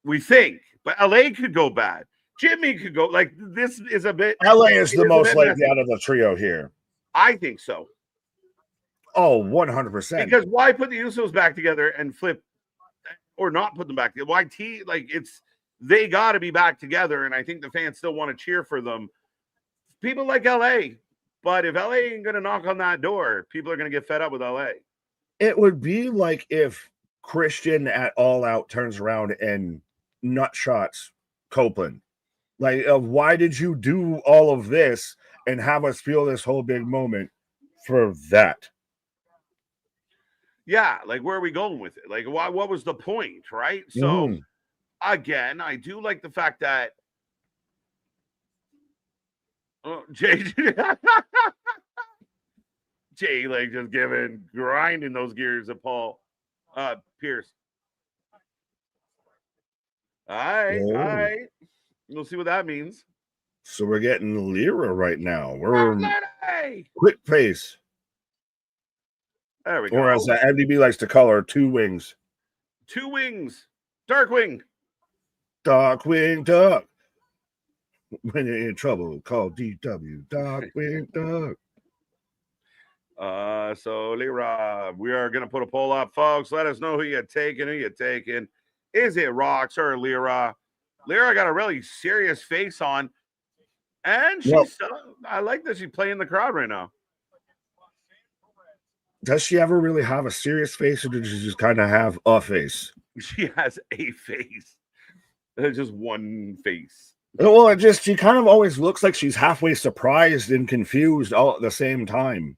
We think. But LA could go bad. Jimmy could go. Like, this is a bit. LA is the most likely out of the trio here. I think so. Oh, 100%. Because why put the Usos back together and flip or not put them back together? Why they got to be back together, and I think the fans still want to cheer for them. People like LA, but if LA ain't going to knock on that door, people are going to get fed up with LA. It would be like if Christian at All Out turns around and nut shots Copeland. Like, why did you do all of this and have us feel this whole big moment for that? Yeah, like where are we going with it? Like, what was the point, right? So again, I do like the fact that Jey, Jey, like just grinding those gears at Paul Pierce. All right. We'll see what that means. So we're getting Lyra right now. We're quick pace. There we go. Or as the MDB likes to call her, 2 wings. 2 wings. Darkwing. Darkwing Duck. When you're in trouble, call DW. Darkwing Duck. So Lyra, we are gonna put a poll up, folks. Let us know who you're taking. Is it Rox or Lyra? Lyra got a really serious face on, and she's I like that she's playing the crowd right now. Does she ever really have a serious face, or does she just kind of have a face? She has a face. There's just one face. Well, she kind of always looks like she's halfway surprised and confused all at the same time.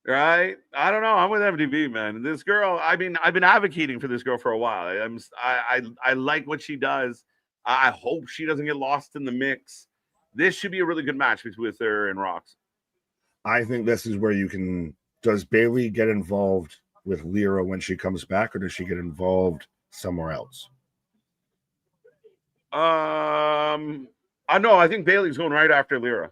Right? I don't know. I'm with MDB, man. This girl, I mean, I've been advocating for this girl for a while. I like what she does. I hope she doesn't get lost in the mix. This should be a really good match with her and Rox. I think this is where you can. Does Bayley get involved with Lyra when she comes back, or does she get involved somewhere else? I know. I think Bayley's going right after Lyra.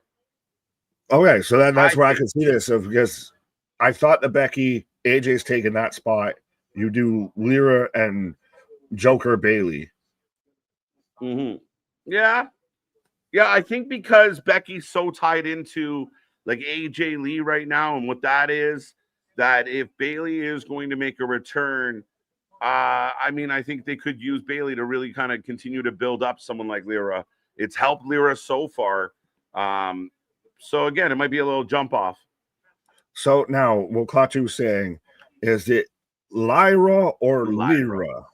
Okay, so that's where I can see this, because I thought that Becky, AJ's taking that spot. You do Lyra and Joker Bayley. Yeah. I think because Becky's so tied into like AJ Lee right now, and what that is, that if Bayley is going to make a return, I mean, I think they could use Bayley to really kind of continue to build up someone like Lyra. It's helped Lyra so far. So again, it might be a little jump off. So now, Wokatu's saying, is it Lyra or Lyra?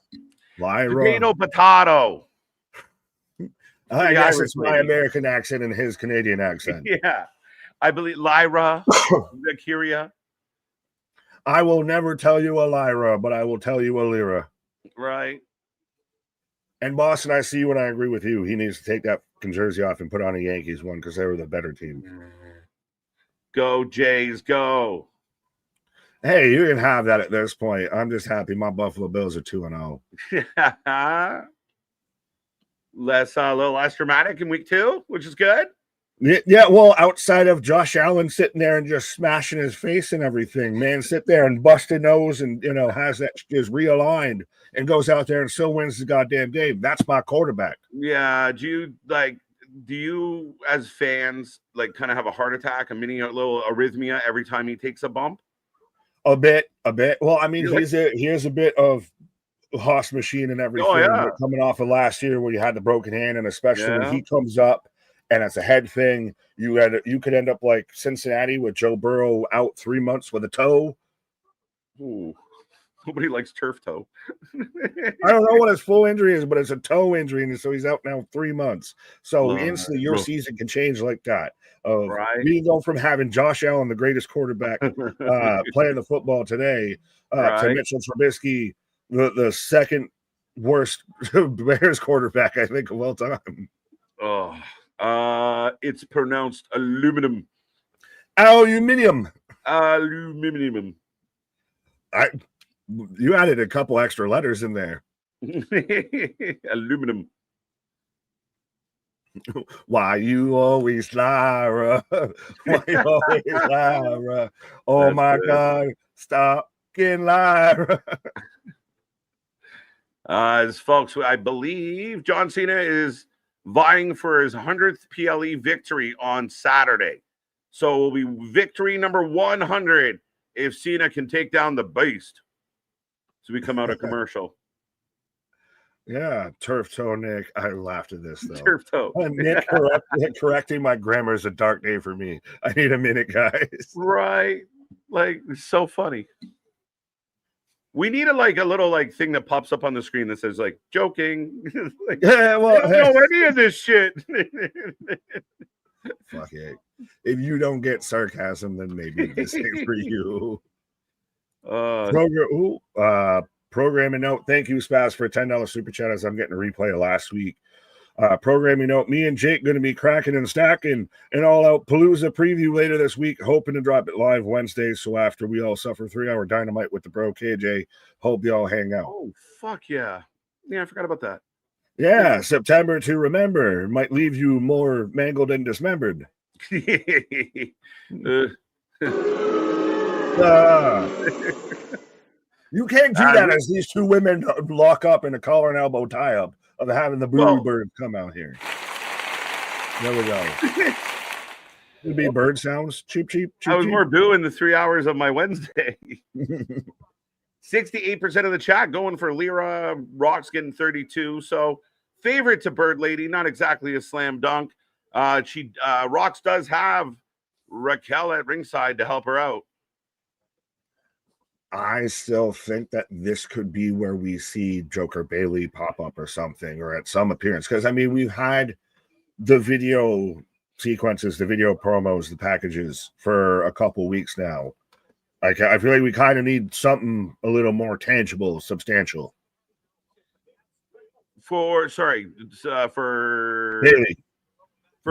Lyra. Potato. I guess it's my American accent and his Canadian accent. Yeah. I believe Lyra, Valkyria. I will never tell you a Lyra, but I will tell you a Lyra. Right. And Boston, I see you and I agree with you. He needs to take that jersey off and put on a Yankees one, because they were the better team. Go Jays, go. Hey, you can have that at this point. I'm just happy my Buffalo Bills are 2-0. A little less dramatic in week 2, which is good. Yeah, well, outside of Josh Allen sitting there and just smashing his face and everything, man, sit there and bust a nose and, has that is realigned and goes out there and still wins the goddamn game. That's my quarterback. Yeah. Do you as fans like kind of have a heart attack, a little arrhythmia every time he takes a bump? A bit. Well, I mean, he has a bit of Haas machine and everything. Oh, yeah. Coming off of last year where you had the broken hand, and especially when he comes up and it's a head thing, you could end up like Cincinnati with Joe Burrow out 3 months with a toe. Ooh. Nobody likes turf toe. I don't know what his full injury is, but it's a toe injury, and so he's out now 3 months. So instantly your season can change like that. Right. We go from having Josh Allen, the greatest quarterback playing the football today, to Mitchell Trubisky, the second worst Bears quarterback, I think, of all time. It's pronounced aluminum. Aluminium. You added a couple extra letters in there. Aluminum. Why you always Lyra? Why you always Lyra? Oh, that's my good. God. Stop getting Lyra. Folks, I believe John Cena is vying for his 100th PLE victory on Saturday. So it will be victory number 100 if Cena can take down the Beast. So we come out a commercial. Yeah, turf toe, Nick. I laughed at this, though. Turf toe. Nick correcting my grammar is a dark day for me. I need a minute, guys. Right. Like, it's so funny. We need a little thing that pops up on the screen that says like joking. Yeah, well, I don't know any of this shit. Fuck it. If you don't get sarcasm, then maybe this ain't for you. Programming note. Thank you, Spaz, for a $10 super chat as I'm getting a replay of last week. Programming note, me and Jake going to be cracking and stacking an all-out Palooza preview later this week, hoping to drop it live Wednesday, so after we all suffer 3-hour dynamite with the bro KJ, hope you all hang out. Oh, fuck yeah. Yeah, I forgot about that. Yeah, September to remember. Might leave you more mangled and dismembered. You can't do that as these two women lock up in a collar and elbow tie-up of having the booty bird come out here. There we go. It'd be bird sounds. Cheap, cheap, cheap. I was cheap. more booing the 3 hours of my Wednesday. 68% of the chat going for Lyra. Rock's getting 32. So favorite to Bird Lady, not exactly a slam dunk. Rox does have Raquel at ringside to help her out. I still think that this could be where we see Joker Bayley pop up or something, or at some appearance. Because, I mean, we've had the video sequences, the video promos, the packages for a couple weeks now. I feel like we kind of need something a little more tangible, substantial. For Bayley.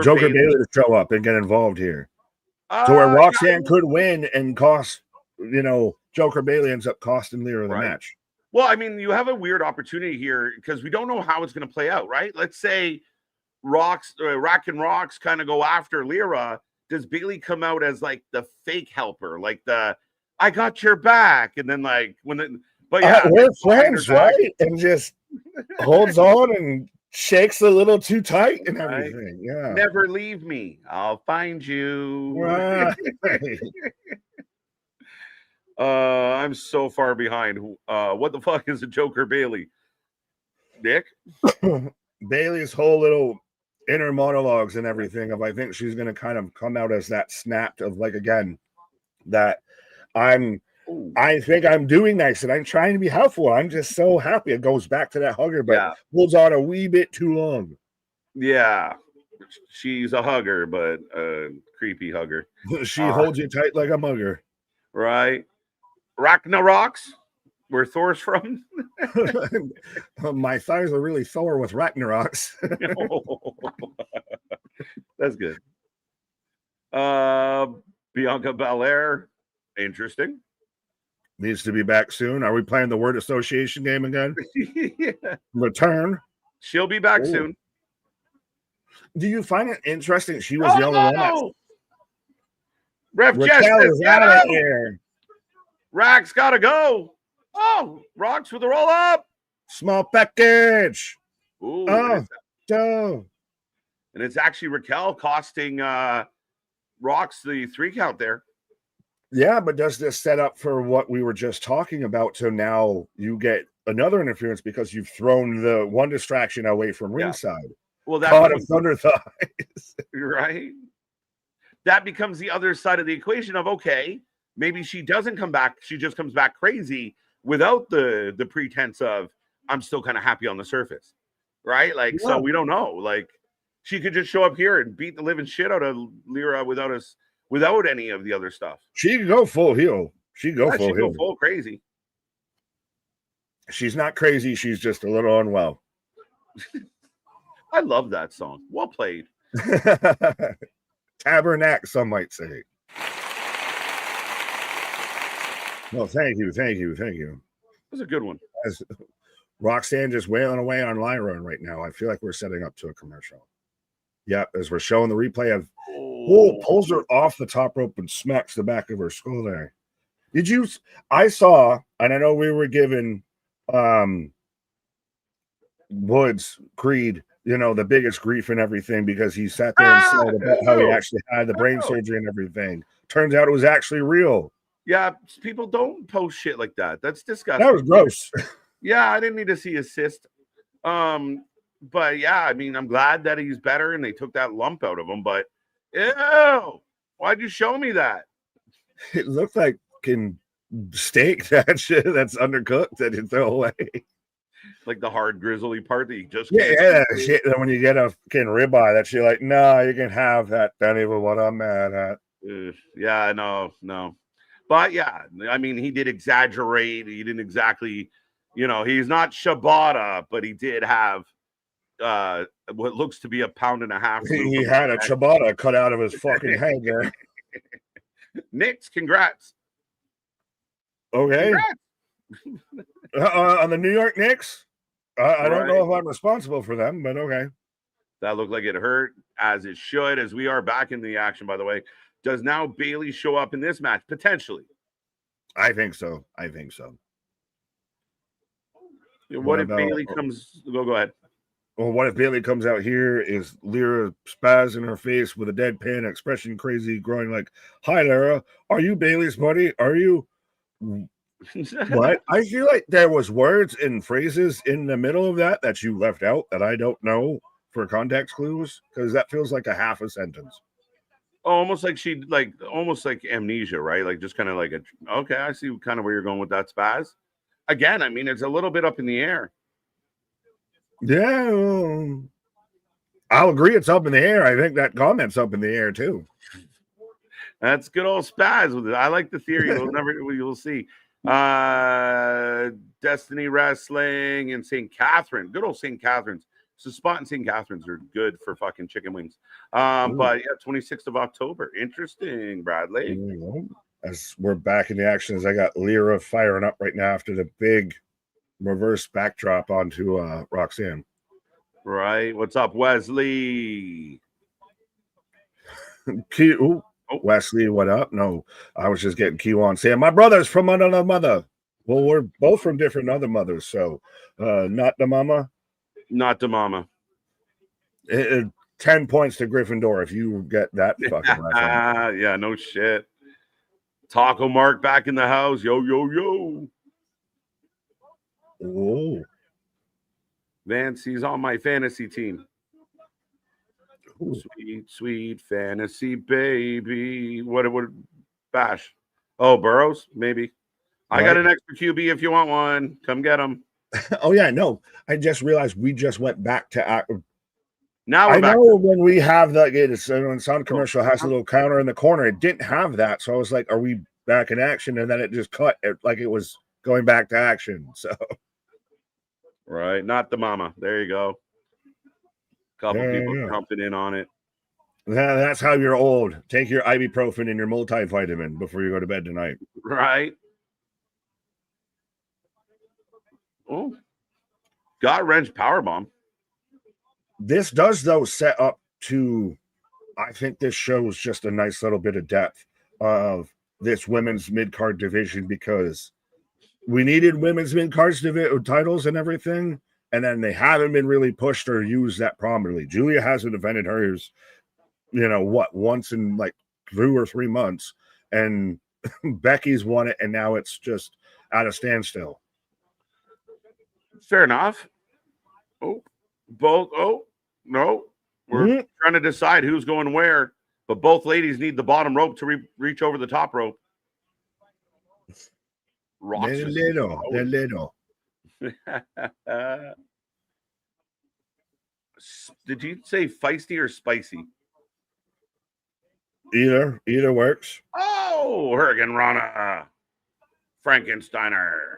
Joker Bayley to show up and get involved here. So where Roxanne could win and cost, Joker Bayley ends up costing Lyra the match. Well, I mean, you have a weird opportunity here because we don't know how it's going to play out, right? Let's say Rack and Rox kind of go after Lyra. Does Bayley come out as like the fake helper, like the I got your back, and then like we're friends, right? And just holds on and shakes a little too tight and everything. Yeah, never leave me. I'll find you. Right. I'm so far behind. What the fuck is a Joker Bayley? Nick? Bayley's whole little inner monologues and everything of I think she's going to kind of come out as that snapped of like, again, that I think I'm doing nice and I'm trying to be helpful. I'm just so happy. It goes back to that hugger, but holds on a wee bit too long. Yeah. She's a hugger, but a creepy hugger. She holds you tight like a mugger. Right. Ragnaroks, where Thor's from. My thighs are really sore with Ragnaroks. That's good. Bianca Belair, interesting. Needs to be back soon. Are we playing the word association game again? Yeah. Return. She'll be back soon. Do you find it interesting? She was the only one. Ref Justice, get out here. Rack's gotta go. Oh, Rocks with a roll up. Small package. Ooh, and it's actually Raquel costing Rocks the 3 count there. Yeah, but does this set up for what we were just talking about? So now you get another interference because you've thrown the one distraction away from ringside. Well, that's God of thunder thighs. Right. That becomes the other side of the equation of, okay, maybe she doesn't come back. She just comes back crazy without the pretense of, I'm still kind of happy on the surface. Right. Like, so we don't know. Like, she could just show up here and beat the living shit out of Lyra without any of the other stuff. She could go full heel. She'd go full crazy. She's not crazy. She's just a little unwell. I love that song. Well played. Tabernacle, some might say. Well, thank you. It was a good one. As Roxanne just wailing away on Lyra right now. I feel like we're setting up to a commercial. Yep, as we're showing the replay of pulls her off the top rope and smacks the back of her skull there. I saw, and I know we were given Woods, Creed, the biggest grief and everything because he sat there and said about how he actually had the brain surgery and everything. Turns out it was actually real. Yeah, people don't post shit like that. That's disgusting. That was gross. Yeah, I didn't need to see his cyst. But yeah, I mean, I'm glad that he's better and they took that lump out of him. But ew, why'd you show me that? It looked like steak that shit that's undercooked that you throw away. Like the hard grizzly part that you just shit. When you get a fucking ribeye, that shit like, no, you can have that. Not even what I'm mad at. Yeah, no. But yeah, I mean, he did exaggerate. He didn't exactly, he's not Shibata, but he did have what looks to be a pound and a half loop. He had a ciabatta cut out of his fucking head there. Knicks, congrats. Okay. Congrats. On the New York Knicks, I don't know if I'm responsible for them, but okay. That looked like it hurt, as it should, as we are back in the action, by the way. Does now Bayley show up in this match? Potentially. I think so. What if Bayley comes? Go ahead. Well, what if Bayley comes out here, is Lyra spaz in her face with a deadpan expression, crazy, growing like, "Hi, Lyra. Are you Bayley's buddy? Are you?" What? I feel like there was words and phrases in the middle of that you left out that I don't know for context clues, because that feels like a half a sentence. Almost like amnesia, right? Like just kind of like okay, I see kind of where you're going with that, spaz. Again, I mean, it's a little bit up in the air. Yeah, I'll agree it's up in the air. I think that comment's up in the air too. That's good old spaz with it. I like the theory. You'll see. Destiny Wrestling in St. Catherine. Good old St. Catherine's. So spot in St. Catherine's are good for fucking chicken wings. But yeah, 26th of October. Interesting, Bradley. As we're back in the action, as I got Lyra firing up right now after the big reverse backdrop onto Roxanne. Right. What's up, Wesley? Wesley, what up? No, I was just getting Q on saying my brother's from another mother. Well, we're both from different other mothers, so not the mama. Not the mama. 10 points to Gryffindor if you get that fucking reference. Yeah, no shit. Taco Mark back in the house. Yo, yo, yo. Whoa. Vance, he's on my fantasy team. Ooh. Sweet, sweet fantasy baby. What Bash? Oh, Burrows? Maybe. Right. I got an extra QB if you want one. Come get him. Oh, yeah, no. I just realized we just went back to now I know when we have that, when Sound Commercial has a little counter in the corner, it didn't have that. So I was like, are we back in action? And then it just cut like it was going back to action. So right, not the mama. There you go. Couple people jumping in on it. Yeah, that's how you're old. Take your ibuprofen and your multivitamin before you go to bed tonight. Right. Oh, got wrench powerbomb. This does, though, set up to, I think this shows just a nice little bit of depth of this women's mid-card division, because we needed women's mid-card titles and everything, and then they haven't been really pushed or used that prominently. Julia hasn't defended hers, once in like 2 or 3 months, and Becky's won it, and now it's just at a standstill. Fair enough. Oh, both. Oh, no. We're trying to decide who's going where, but both ladies need the bottom rope to reach over the top rope. They're little. Did you say feisty or spicy? Either works. Oh, Hurricane Rana. Frankensteiner.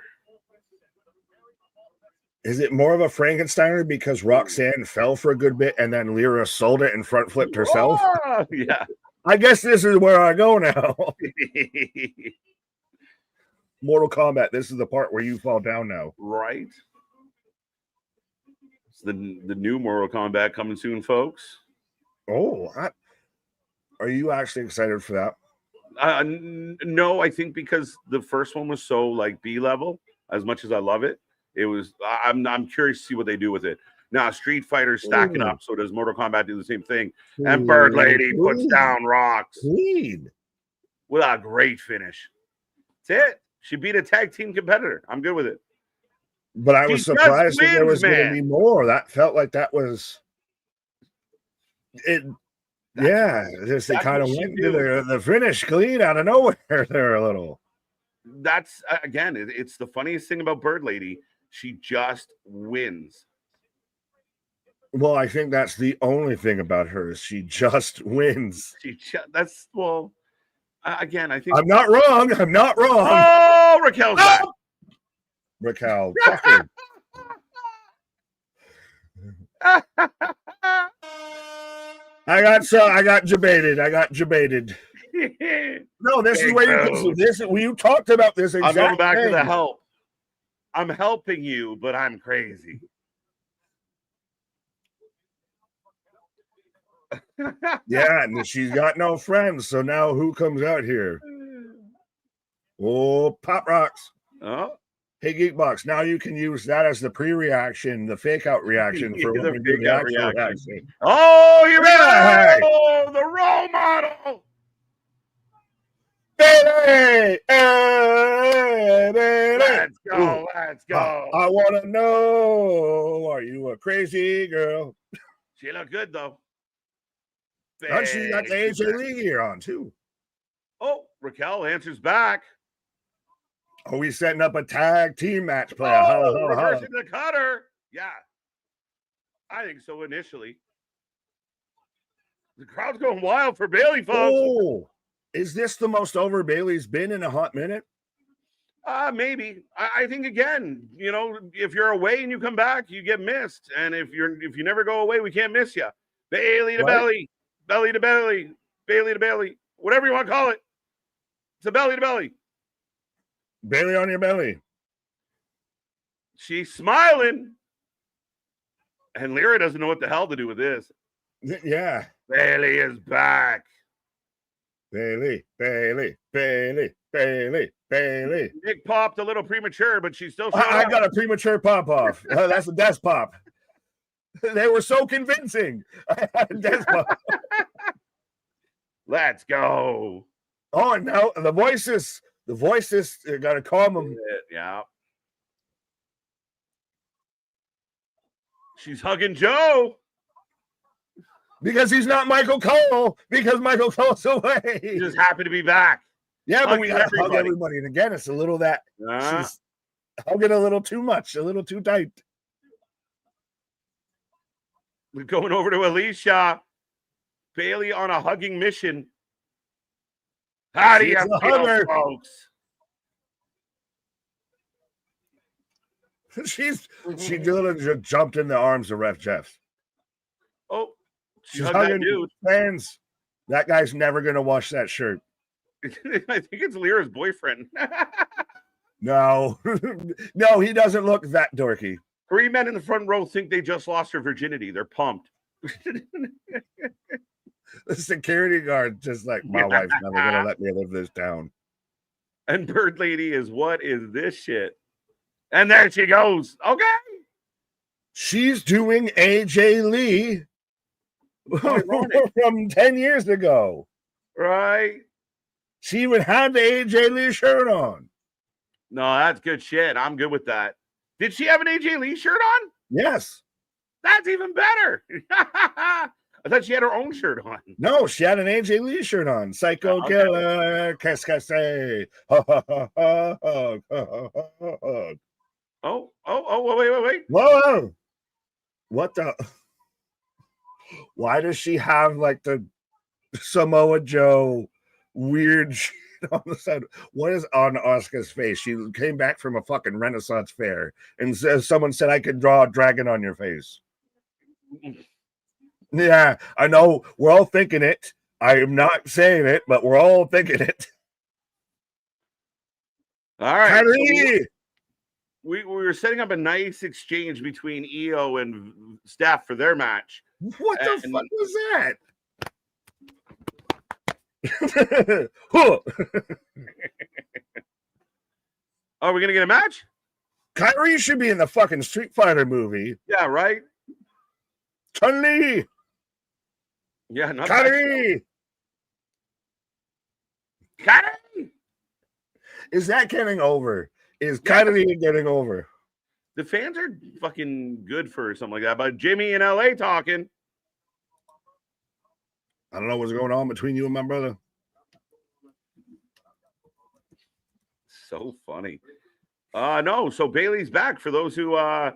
Is it more of a Frankensteiner because Roxanne fell for a good bit and then Lyra sold it and front flipped herself? Oh, yeah. I guess this is where I go now. Mortal Kombat, this is the part where you fall down now. Right. It's the new Mortal Kombat coming soon, folks. Oh, are you actually excited for that? No, I think because the first one was so like B level, as much as I love it. It was. I'm curious to see what they do with it. Now, Street Fighter's stacking up, so does Mortal Kombat do the same thing? And Bird Lady puts down Rocks with a great finish. That's it. She beat a tag team competitor. I'm good with it. But I was surprised that there was going to be more. That felt like that was it. Yeah, just they kind of went to the finish clean out of nowhere there a little. That's again, it's the funniest thing about Bird Lady. She just wins. Well, I think that's the only thing about her. She just wins. Again, I think I'm not wrong. I'm not wrong. Oh, Raquel's back. Raquel, fuck her. I got debated. No, this is where you talked about this exact I'm going back thing. to the help. I'm helping you, but I'm crazy. Yeah, and she's got no friends, so now who comes out here? Oh, Pop Rocks. Oh. Hey, Geekbox, now you can use that as the pre-reaction, the fake-out reaction for when we do the actual reaction. Oh, here we go! The role model! Bayley! Hey, Bayley! Let's go, let's go. I want to know, are you a crazy girl? She looked good, though. And she got the AJ Lee gear on, too. Oh, Raquel answers back. Are we setting up a tag team match play? Reversing the cutter. Yeah. I think so initially. The crowd's going wild for Bayley, folks. Oh, is this the most over Bayley's been in a hot minute? Maybe. I think, again, you know, if you're away and you come back, you get missed. And if you never go away, we can't miss you. Bayley to belly. Belly to belly. Bayley to belly. Whatever you want to call it. It's a belly to belly. Bayley on your belly. She's smiling. And Lyra doesn't know what the hell to do with this. Yeah. Bayley is back. Bayley. Nick popped a little premature, but she's still I got a premature pop off. That's a death pop. They were so convincing. Death pop. Let's go. Oh, and now the voices got to calm them. Yeah. She's hugging Joe. Because he's not Michael Cole. Because Michael Cole's away. He's just happy to be back. Yeah, but we got to hug everybody. And again, it's a little that she's hugging a little too much, a little too tight. We're going over to Alicia. Bayley on a hugging mission. How do you feel, folks? She literally just jumped in the arms of Ref Jeff. Oh, she's hugging fans. That guy's never going to wash that shirt. I think it's Lyra's boyfriend. No, no, he doesn't look that dorky. 3 men in the front row think they just lost their virginity. They're pumped. The security guard just like, my wife's never going to let me live this down. And Bird Lady is, what is this shit? And there she goes. Okay. She's doing AJ Lee from 10 years ago. Right. She would have the AJ Lee shirt on. No, that's good shit. I'm good with that. Did she have an AJ Lee shirt on? Yes. That's even better. I thought she had her own shirt on. No, she had an AJ Lee shirt on. Psycho Killer. Cascase. Oh, wait. Whoa. What the? Why does she have like the Samoa Joe weird shit on the side? What is on Oscar's face? She came back from a fucking Renaissance fair and someone said, I could draw a dragon on your face. Yeah, I know. We're all thinking it. I am not saying it, but we're all thinking it. All right. So we were setting up a nice exchange between EO and Steph for their match. What the fuck was that? Are we going to get a match? Kyrie should be in the fucking Street Fighter movie. Yeah, right? Chun-Li. Yeah, not Kyrie. Kyrie. Is that getting over? Is Kyrie getting over? The fans are fucking good for something like that. But Jimmy in LA talking. I don't know what's going on between you and my brother. So funny. No, so Bayley's back. For those who are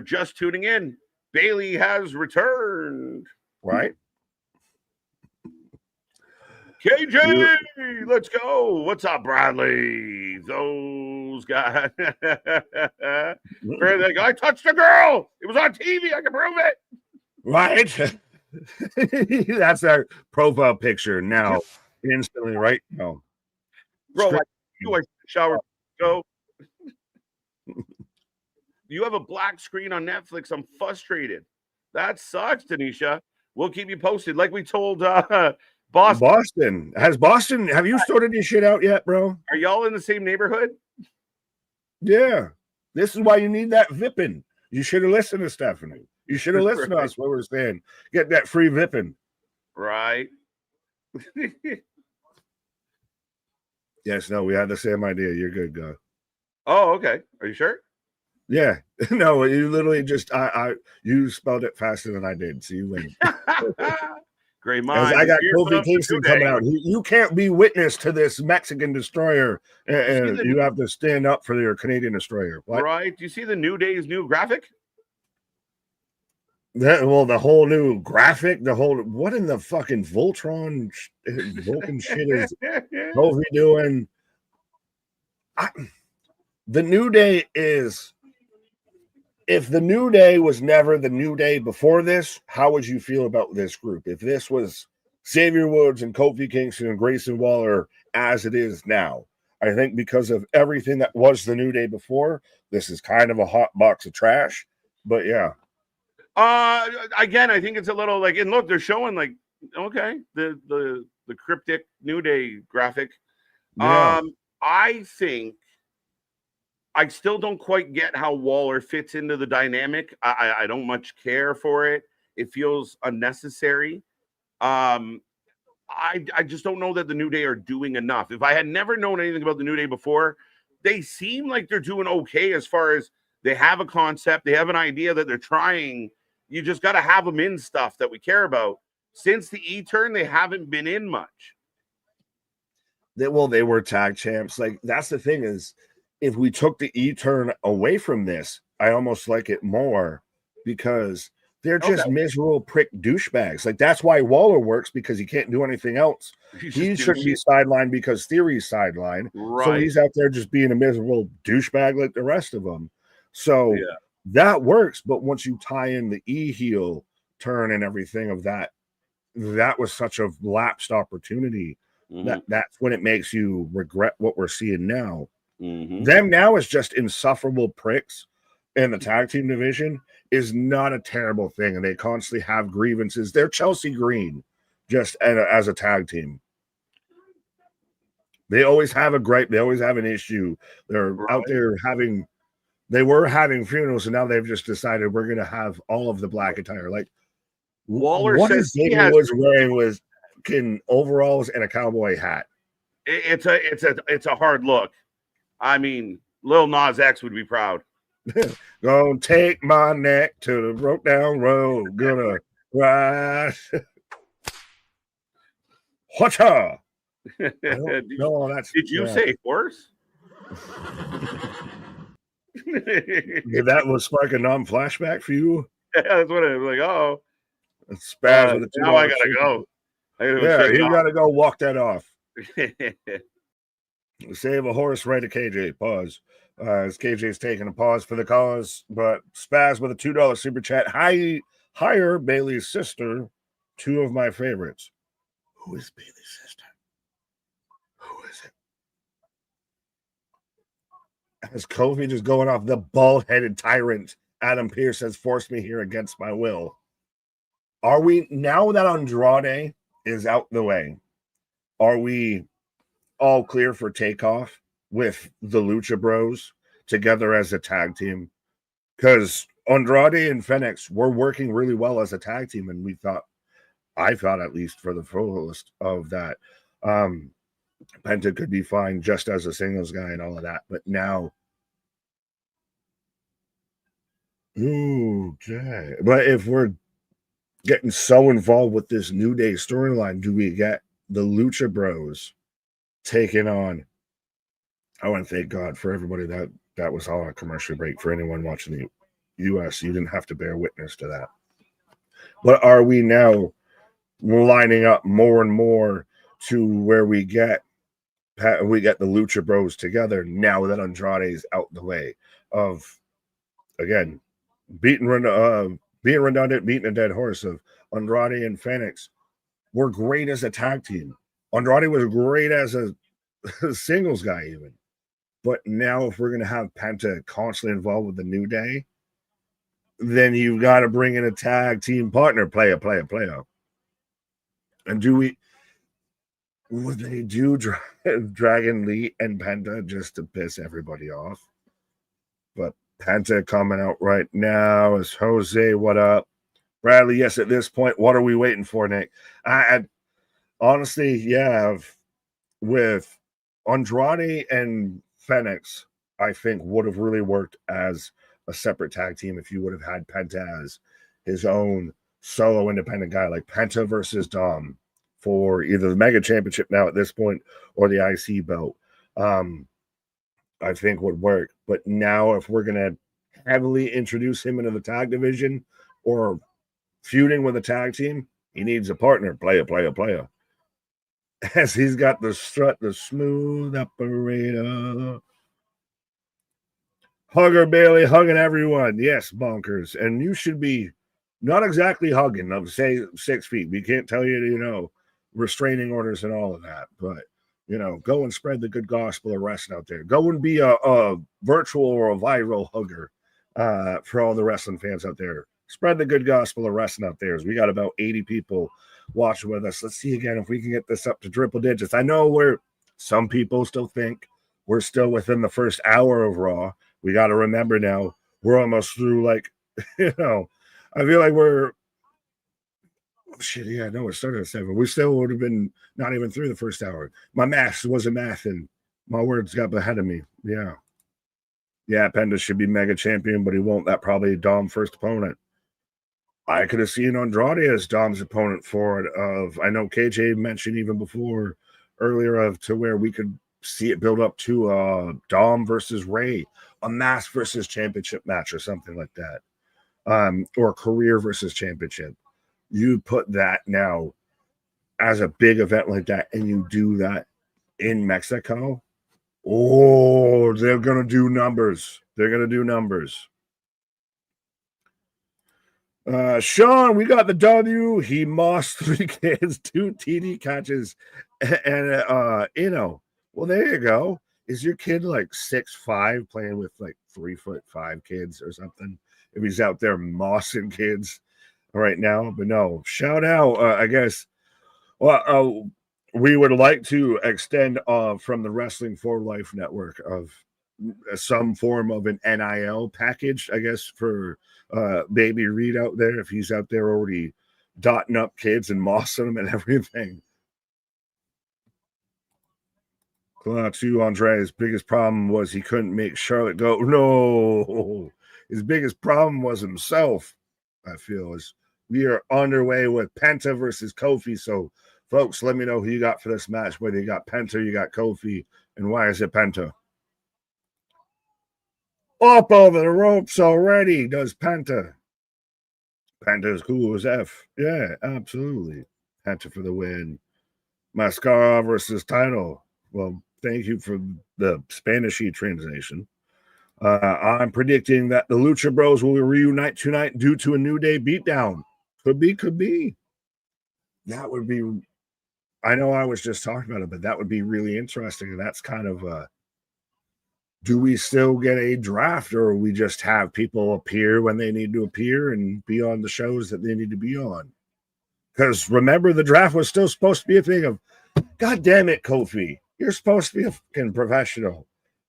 just tuning in, Bayley has returned. Right? KJ, let's go. What's up, Bradley? Those guys. Like, I touched a girl. It was on TV. I can prove it. Right. That's our profile picture now. Instantly, right? No. Bro, I shower. Go. You have a black screen on Netflix. I'm frustrated. That sucks, Tanisha. We'll keep you posted. Like we told Boston. Have you sorted this shit out yet, bro? Are y'all in the same neighborhood? Yeah. This is why you need that Vippin. You should have listened to Stephanie. You should have listened to us what we're saying. Get that free Vippin. Right. Yes, no, we had the same idea. You're good, guy. Oh, okay. Are you sure? Yeah. No, you literally just you spelled it faster than I did, so you win. Great mind. I got Kofi Kingston coming out. You can't be witness to this Mexican destroyer, and you have to stand up for your Canadian destroyer. What? Right. Do you see the New Day's new graphic? The whole new graphic, what in the fucking Vulcan shit is Kofi doing? The New Day is, if the New Day was never the New Day before this, how would you feel about this group? If this was Xavier Woods and Kofi Kingston and Grayson Waller as it is now, I think because of everything that was the New Day before, this is kind of a hot box of trash. But yeah. Again, I think it's a little like, and look, they're showing like, okay, the cryptic New Day graphic. Yeah. I think I still don't quite get how Waller fits into the dynamic. I don't much care for it. It feels unnecessary. I just don't know that the New Day are doing enough. If I had never known anything about the New Day before, they seem like they're doing okay as far as they have a concept, they have an idea that they're trying. You just got to have them in stuff that we care about. Since the E-turn, they haven't been in much. They were tag champs. Like, that's the thing is, if we took the E-turn away from this, I almost like it more because they're just miserable prick douchebags. Like, that's why Waller works, because he can't do anything else. He shouldn't be sidelined because Theory's sidelined. Right. So he's out there just being a miserable douchebag like the rest of them. So that works. But once you tie in the E-heel turn and everything of that was such a lapsed opportunity. That's when it makes you regret what we're seeing now. Them now is just insufferable pricks, and the tag team division is not a terrible thing, and they constantly have grievances. They're Chelsea Green just as a tag team. They always have a gripe. They always have an issue. They're out there they were having funerals, and now they've just decided we're going to have all of the black attire. Like, Waller what says he was wearing was overalls and a cowboy hat. It's a hard look. I mean, Lil Nas X would be proud. Gonna take my neck to the broke down road. Gonna ride. Whatcha? Did you say horse? If that was spark a non-flashback for you? Yeah, that's what it was like. Oh, Spaz with a now I gotta go. You gotta go walk that off. Save a horse, right to KJ. Pause. As KJ's taking a pause for the cause, but Spaz with a $2 super chat. Hire Bayley's sister. Two of my favorites. Who is Bayley's sister? Who is it? As Kofi just going off, the bald-headed tyrant Adam Pearce has forced me here against my will. Are we, now that Andrade is out the way, are we all clear for takeoff with the Lucha Bros together as a tag team? Because Andrade and Fenix were working really well as a tag team, and I thought at least for the fullest of that, Penta could be fine just as a singles guy and all of that. But now, but if we're getting so involved with this New Day storyline, do we get the Lucha Bros taking on? I want to thank God for everybody that was all a commercial break. For anyone watching the US, you didn't have to bear witness to that. But are we now lining up more and more to where we get the Lucha Bros together now that Andrade's out the way of, again, being redundant, beating a dead horse of Andrade and Phoenix were great as a tag team. Andrade was great as a singles guy even. But now if we're going to have Penta constantly involved with the New Day, then you've got to bring in a tag team partner, player. And would they do Dragon Lee and Penta just to piss everybody off? But Penta coming out right now is Jose, what up? Bradley, yes, at this point, what are we waiting for, Nick? I honestly, yeah, with Andrade and Phoenix, I think would have really worked as a separate tag team if you would have had Penta as his own solo independent guy, like Penta versus Dom for either the Mega Championship now at this point or the IC belt. I think would work. But now if we're going to heavily introduce him into the tag division or feuding with a tag team, he needs a partner, player. As he's got the strut, the smooth operator. Hugger Bayley, hugging everyone. Yes, bonkers. And you should be not exactly hugging, of say 6 feet. We can't tell you, restraining orders and all of that. But, go and spread the good gospel of wrestling out there. Go and be a virtual or a viral hugger for all the wrestling fans out there. Spread the good gospel of wrestling out there. We got about 80 people watching with us. Let's see again if we can get this up to triple digits. I know some people still think we're still within the first hour of Raw. We got to remember now, we're almost through, I feel like we're, it started at 7. We still would have been not even through the first hour. My math wasn't math, and my words got ahead of me. Yeah, Penta should be mega champion, but he won't. That probably Dom's first opponent. I could have seen Andrade as Dom's opponent for it. I know KJ mentioned even before earlier to where we could see it build up to Dom versus Ray, a mask versus championship match or something like that, or career versus championship. You put that now as a big event like that, and you do that in Mexico. Oh, they're gonna do numbers. Sean, we got the W. He mossed 3 kids, 2 TD catches, and well, there you go. Is your kid 6'5", playing with 3'5" kids or something? If he's out there mossing kids right now, but no. Shout out, I guess. Well, we would like to extend from the Wrestling for Life Network of some form of an NIL package, I guess, for Baby Reed out there, if he's out there already dotting up kids and mossing them and everything. Too, Andre's biggest problem was he couldn't make Charlotte go. No, his biggest problem was himself, I feel, is we are underway with Penta versus Kofi. So, folks, let me know who you got for this match, whether you got Penta, you got Kofi, and why is it Penta? Up over the ropes already, does Penta. Penta's cool as F. Yeah, absolutely. Penta for the win. Mascara versus title. Well, thank you for the Spanishy translation. I'm predicting that the Lucha Bros will reunite tonight due to a New Day beatdown. Could be. That would be, I know I was just talking about it, but that would be really interesting. And that's kind of do we still get a draft, or we just have people appear when they need to appear and be on the shows that they need to be on? Because remember, the draft was still supposed to be a thing of, God damn it, Kofi, you're supposed to be a fucking professional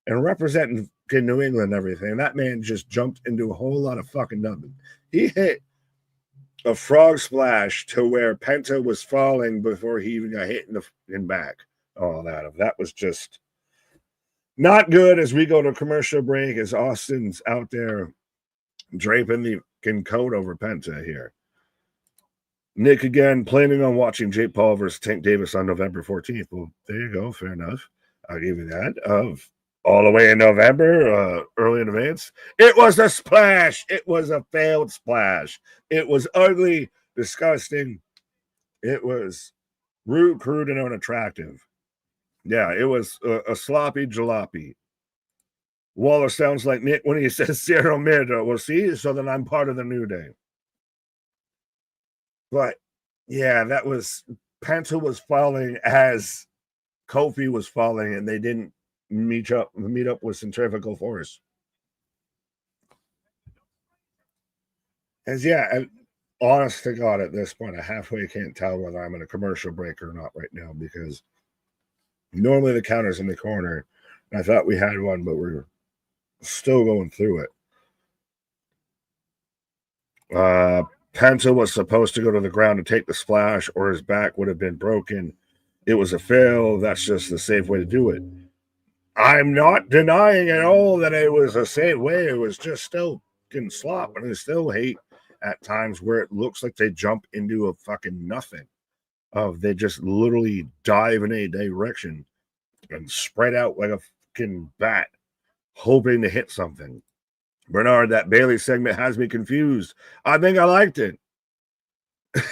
and representing New England and everything. And that man just jumped into a whole lot of fucking nothing. He hit a frog splash to where Penta was falling before he even got hit in back. All that was just not good. As we go to commercial break, as Austin's out there draping the coat over Penta here. Nick again planning on watching Jake Paul versus Tank Davis on November 14th. Well, there you go. Fair enough. I'll give you that. All the way in November, early in advance. It was a splash. It was a failed splash. It was ugly, disgusting. It was Rude, crude, and unattractive. Yeah, it was a sloppy jalopy. Waller sounds like Nick when he says Zero Mid. Well, see, so then I'm part of the New Day. But yeah, that was Penta was falling as Kofi was falling, and they didn't meet up with centrifugal force. As yeah, and honest to God, at this point, I halfway can't tell whether I'm in a commercial break or not right now because normally the counter's in the corner. And I thought we had one, but we're still going through it. Penta was supposed to go to the ground to take the splash, or his back would have been broken. It was a fail. That's just the safe way to do it. I'm not denying at all that it was a safe way. It was just still getting slop, and I still hate at times where it looks like they jump into a fucking nothing. They just literally dive in a direction and spread out like a fucking bat, hoping to hit something. Bernard, that Bayley segment has me confused. I think I liked it.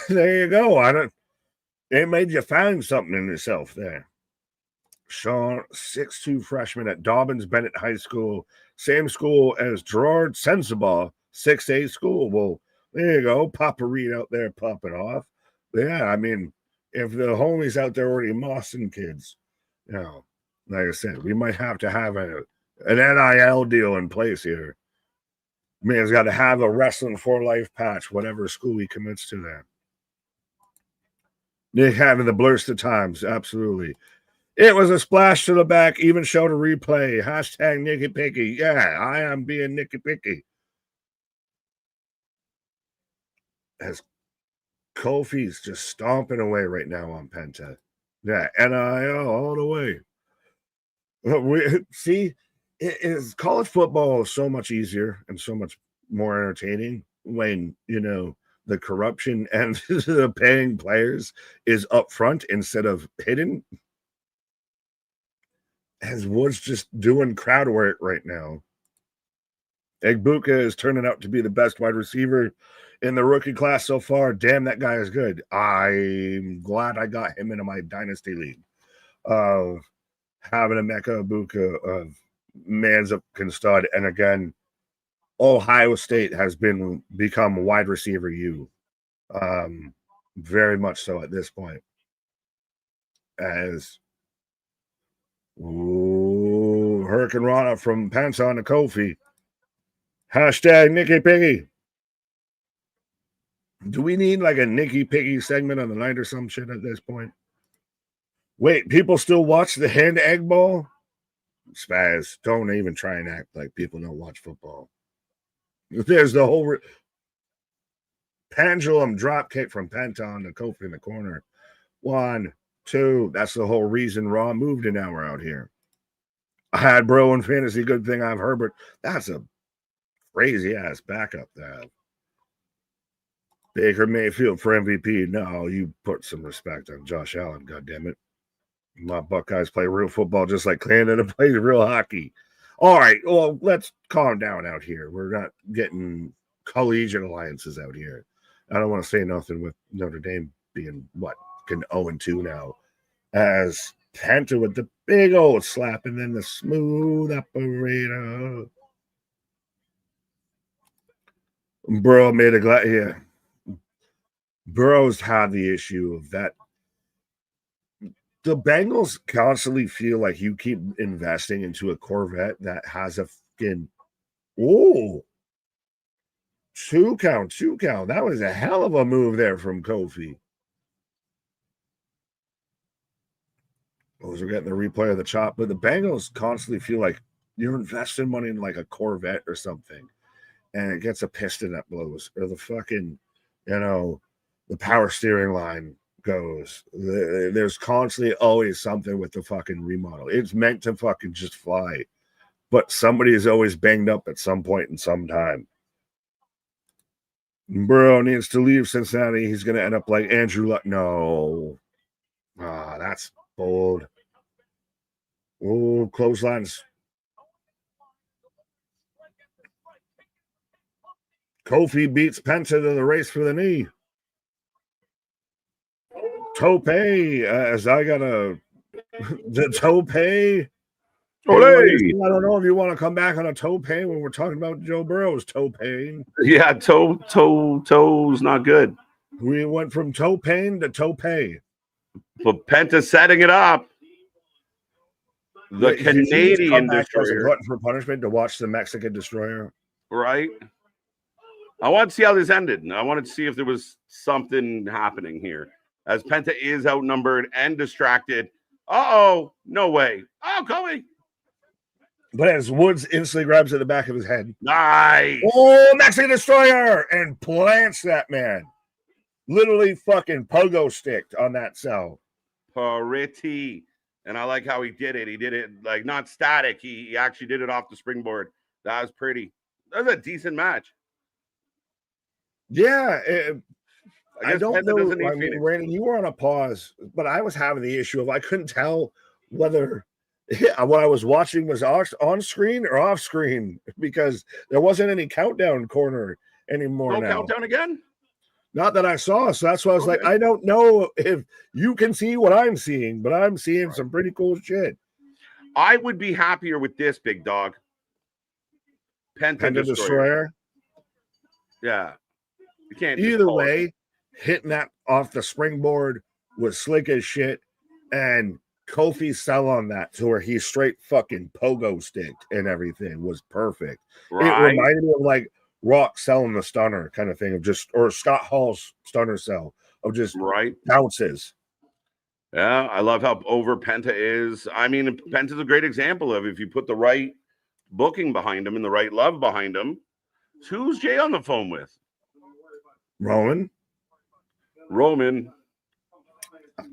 There you go. It made you find something in yourself there. Sean, 6'2" freshman at Dobbins Bennett High School, same school as Gerard Sensabaugh, 6'8" school. Well, there you go. Papa Reed out there popping off. But yeah, I mean, if the homies out there already mossing kids, you know, like I said, we might have to have an NIL deal in place here. Man's got to have a wrestling for life patch, whatever school he commits to there. Nick having the blurst of times, absolutely. It was a splash to the back, even showed a replay. Hashtag Nicky Picky. Yeah, I am being Nicky Picky. As Kofi's just stomping away right now on Penta. Yeah, NIL all the way. See, college football is so much easier and so much more entertaining when, you know, the corruption and the paying players is up front instead of hidden. As Woods just doing crowd work right now. Egbuka is turning out to be the best wide receiver in the rookie class so far. Damn, that guy is good. I'm glad I got him into my dynasty league. Having a Mecca Ibuka of man's up stud. And again, Ohio State has become wide receiver U. Very much so at this point. As Hurricane Rana from Penta to Kofi. Hashtag Nicky Piggy. Do we need like a Nicky Piggy segment on the night or some shit at this point? Wait, people still watch the hand egg ball? Spaz, don't even try and act like people don't watch football. There's the whole pendulum drop kick from Penta to Kofi in the corner. 1, 2. That's the whole reason Raw moved an hour out here. I had bro in fantasy. Good thing I've Herbert. That's a crazy ass backup there. Baker Mayfield for MVP. No, you put some respect on Josh Allen, goddammit. My Buckeyes play real football just like Canada plays real hockey. All right, well, let's calm down out here. We're not getting collegiate alliances out here. I don't want to say nothing with Notre Dame being, 0-2 now. As Penta with the big old slap and then the smooth operator. Burrow made a yeah. Burrow's had the issue of that. The Bengals constantly feel like you keep investing into a Corvette that has a fucking 2 count. That was a hell of a move there from Kofi. We're getting the replay of the chop, but the Bengals constantly feel like you're investing money in like a Corvette or something, and it gets a piston that blows, or the fucking, the power steering line goes. There's constantly always something with the fucking remodel. It's meant to fucking just fly, but somebody is always banged up at some point in some time. Burrow needs to leave Cincinnati. He's going to end up like Andrew Luck. No. That's bold. Oh, clotheslines. Kofi beats Penta to the race for the knee. Tope, as I got the Tope. Hey, Olay! I don't know if you want to come back on a Tope when we're talking about Joe Burrow's Tope. Yeah, toe's not good. We went from Tope to Tope. But Penta setting it up. The Canadian Destroyer. Destroyer. Glutton for punishment to watch the Mexican Destroyer. Right? I want to see how this ended. I wanted to see if there was something happening here. As Penta is outnumbered and distracted. Uh-oh. No way. Oh, Kofi. But as Woods instantly grabs at the back of his head. Nice. Oh, Mexican Destroyer! And plants that man. Literally fucking pogo sticked on that cell. Pretty. And I like how he did it. He did it like not static. He actually did it off the springboard. That was pretty. That was a decent match. Yeah. I don't Penta know. I mean, Randy, you were on a pause, but I was having the issue of I couldn't tell whether what I was watching was on screen or off screen because there wasn't any countdown corner anymore. No now. Countdown again? Not that I saw. So that's why I was like, I don't know if you can see what I'm seeing, but I'm seeing some pretty cool shit. I would be happier with this, big dog. Penta Destroyer. Yeah. You can't. Either way, hitting that off the springboard was slick as shit. And Kofi sell on that to where he straight fucking pogo sticked and everything was perfect. Right. It reminded me of like Rock selling the stunner kind of thing of just, or Scott Hall's stunner cell of just bounces. Yeah, I love how over Penta is. I mean, Penta's a great example of if you put the right booking behind him and the right love behind him. Who's Jey on the phone with? Roman.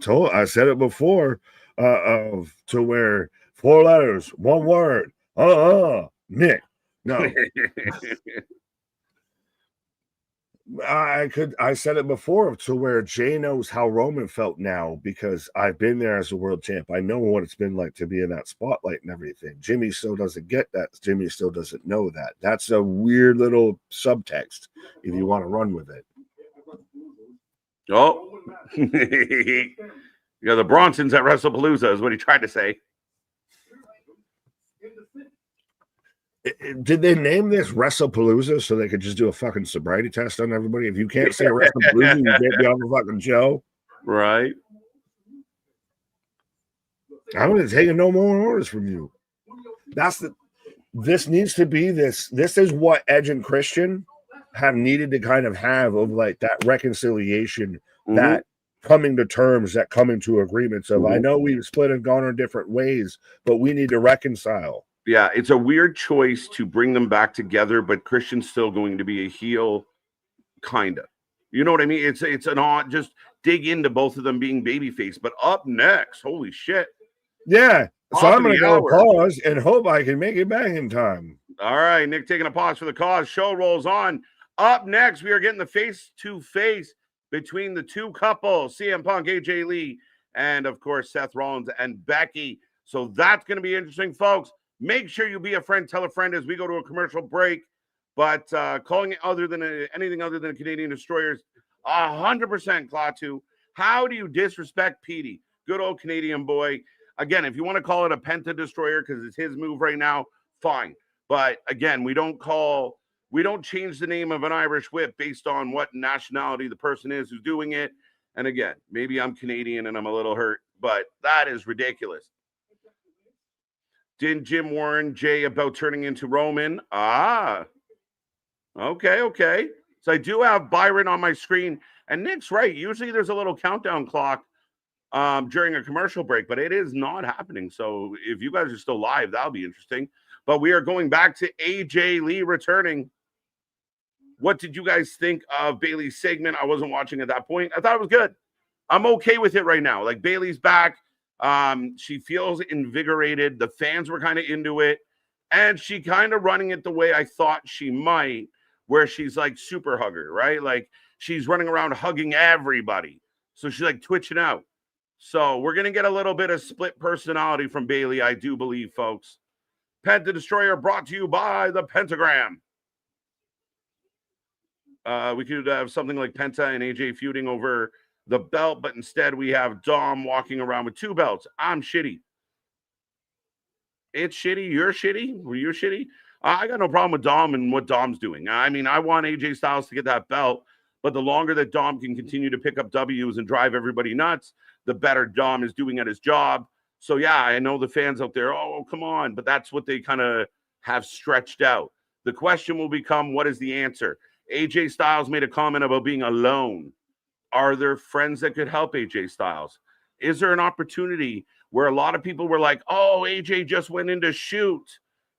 I said it before to where 4 letters, 1 word. Nick. No. I said it before to where Jey knows how Roman felt now because I've been there as a world champ. I know what it's been like to be in that spotlight and everything. Jimmy still doesn't get that. Jimmy still doesn't know that. That's a weird little subtext if you want to run with it. Oh, the Bronsons at WrestlePalooza is what he tried to say. Did they name this WrestlePalooza so they could just do a fucking sobriety test on everybody? If you can't say WrestlePalooza, you can't be on the fucking show. Right. I'm not taking no more orders from you. This needs to be this. This is what Edge and Christian have needed to kind of have of like that reconciliation, that coming to terms, that coming to agreements of I know we've split and gone our different ways, but we need to reconcile. Yeah, it's a weird choice to bring them back together, but Christian's still going to be a heel, kind of. You know what I mean? It's an odd, just dig into both of them being babyface. But up next, holy shit. Yeah, so I'm going to go pause and hope I can make it back in time. All right, Nick taking a pause for the cause. Show rolls on. Up next, we are getting the face-to-face between the two couples, CM Punk, AJ Lee, and, of course, Seth Rollins and Becky. So that's going to be interesting, folks. Make sure you be a friend, tell a friend as we go to a commercial break. But calling it anything other than a Canadian Destroyers, 100% Klaatu. How do you disrespect Petey? Good old Canadian boy. Again, if you want to call it a Penta Destroyer because it's his move right now, fine. But again, we don't change the name of an Irish whip based on what nationality the person is who's doing it. And again, maybe I'm Canadian and I'm a little hurt, but that is ridiculous. Didn't Jim warn Jey about turning into Roman? Okay. So I do have Byron on my screen. And Nick's right. Usually there's a little countdown clock during a commercial break, but it is not happening. So if you guys are still live, that'll be interesting. But we are going back to AJ Lee returning. What did you guys think of Bayley's segment? I wasn't watching at that point. I thought it was good. I'm okay with it right now. Like Bayley's back. She feels invigorated. The fans were kind of into it. And she kind of running it the way I thought she might, where she's like super hugger, right? Like she's running around hugging everybody. So she's like twitching out. So we're going to get a little bit of split personality from Bayley, I do believe, folks. Penta Destroyer brought to you by the Pentagram. We could have something like Penta and AJ feuding over the belt, but instead we have Dom walking around with 2 belts. I'm shitty. It's shitty. You're shitty. You're shitty. I got no problem with Dom and what Dom's doing. I mean, I want AJ Styles to get that belt, but the longer that Dom can continue to pick up W's and drive everybody nuts, the better Dom is doing at his job. So, yeah, I know the fans out there, oh, come on, but that's what they kind of have stretched out. The question will become, what is the answer? AJ Styles made a comment about being alone. Are there friends that could help AJ Styles? Is there an opportunity where a lot of people were like, oh, AJ just went in to shoot?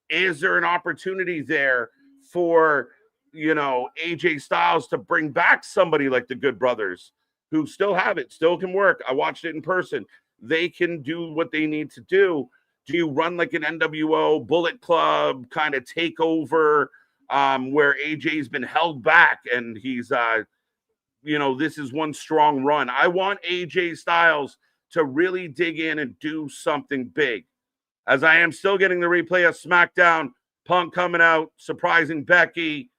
Is there an opportunity there for, AJ Styles to bring back somebody like the Good Brothers who still have it, still can work? I watched it in person. They can do what they need to do. Do you run like an NWO Bullet Club kind of takeover where AJ's been held back and he's, this is one strong run? I want AJ Styles to really dig in and do something big. As I am still getting the replay of SmackDown, Punk coming out, surprising Becky,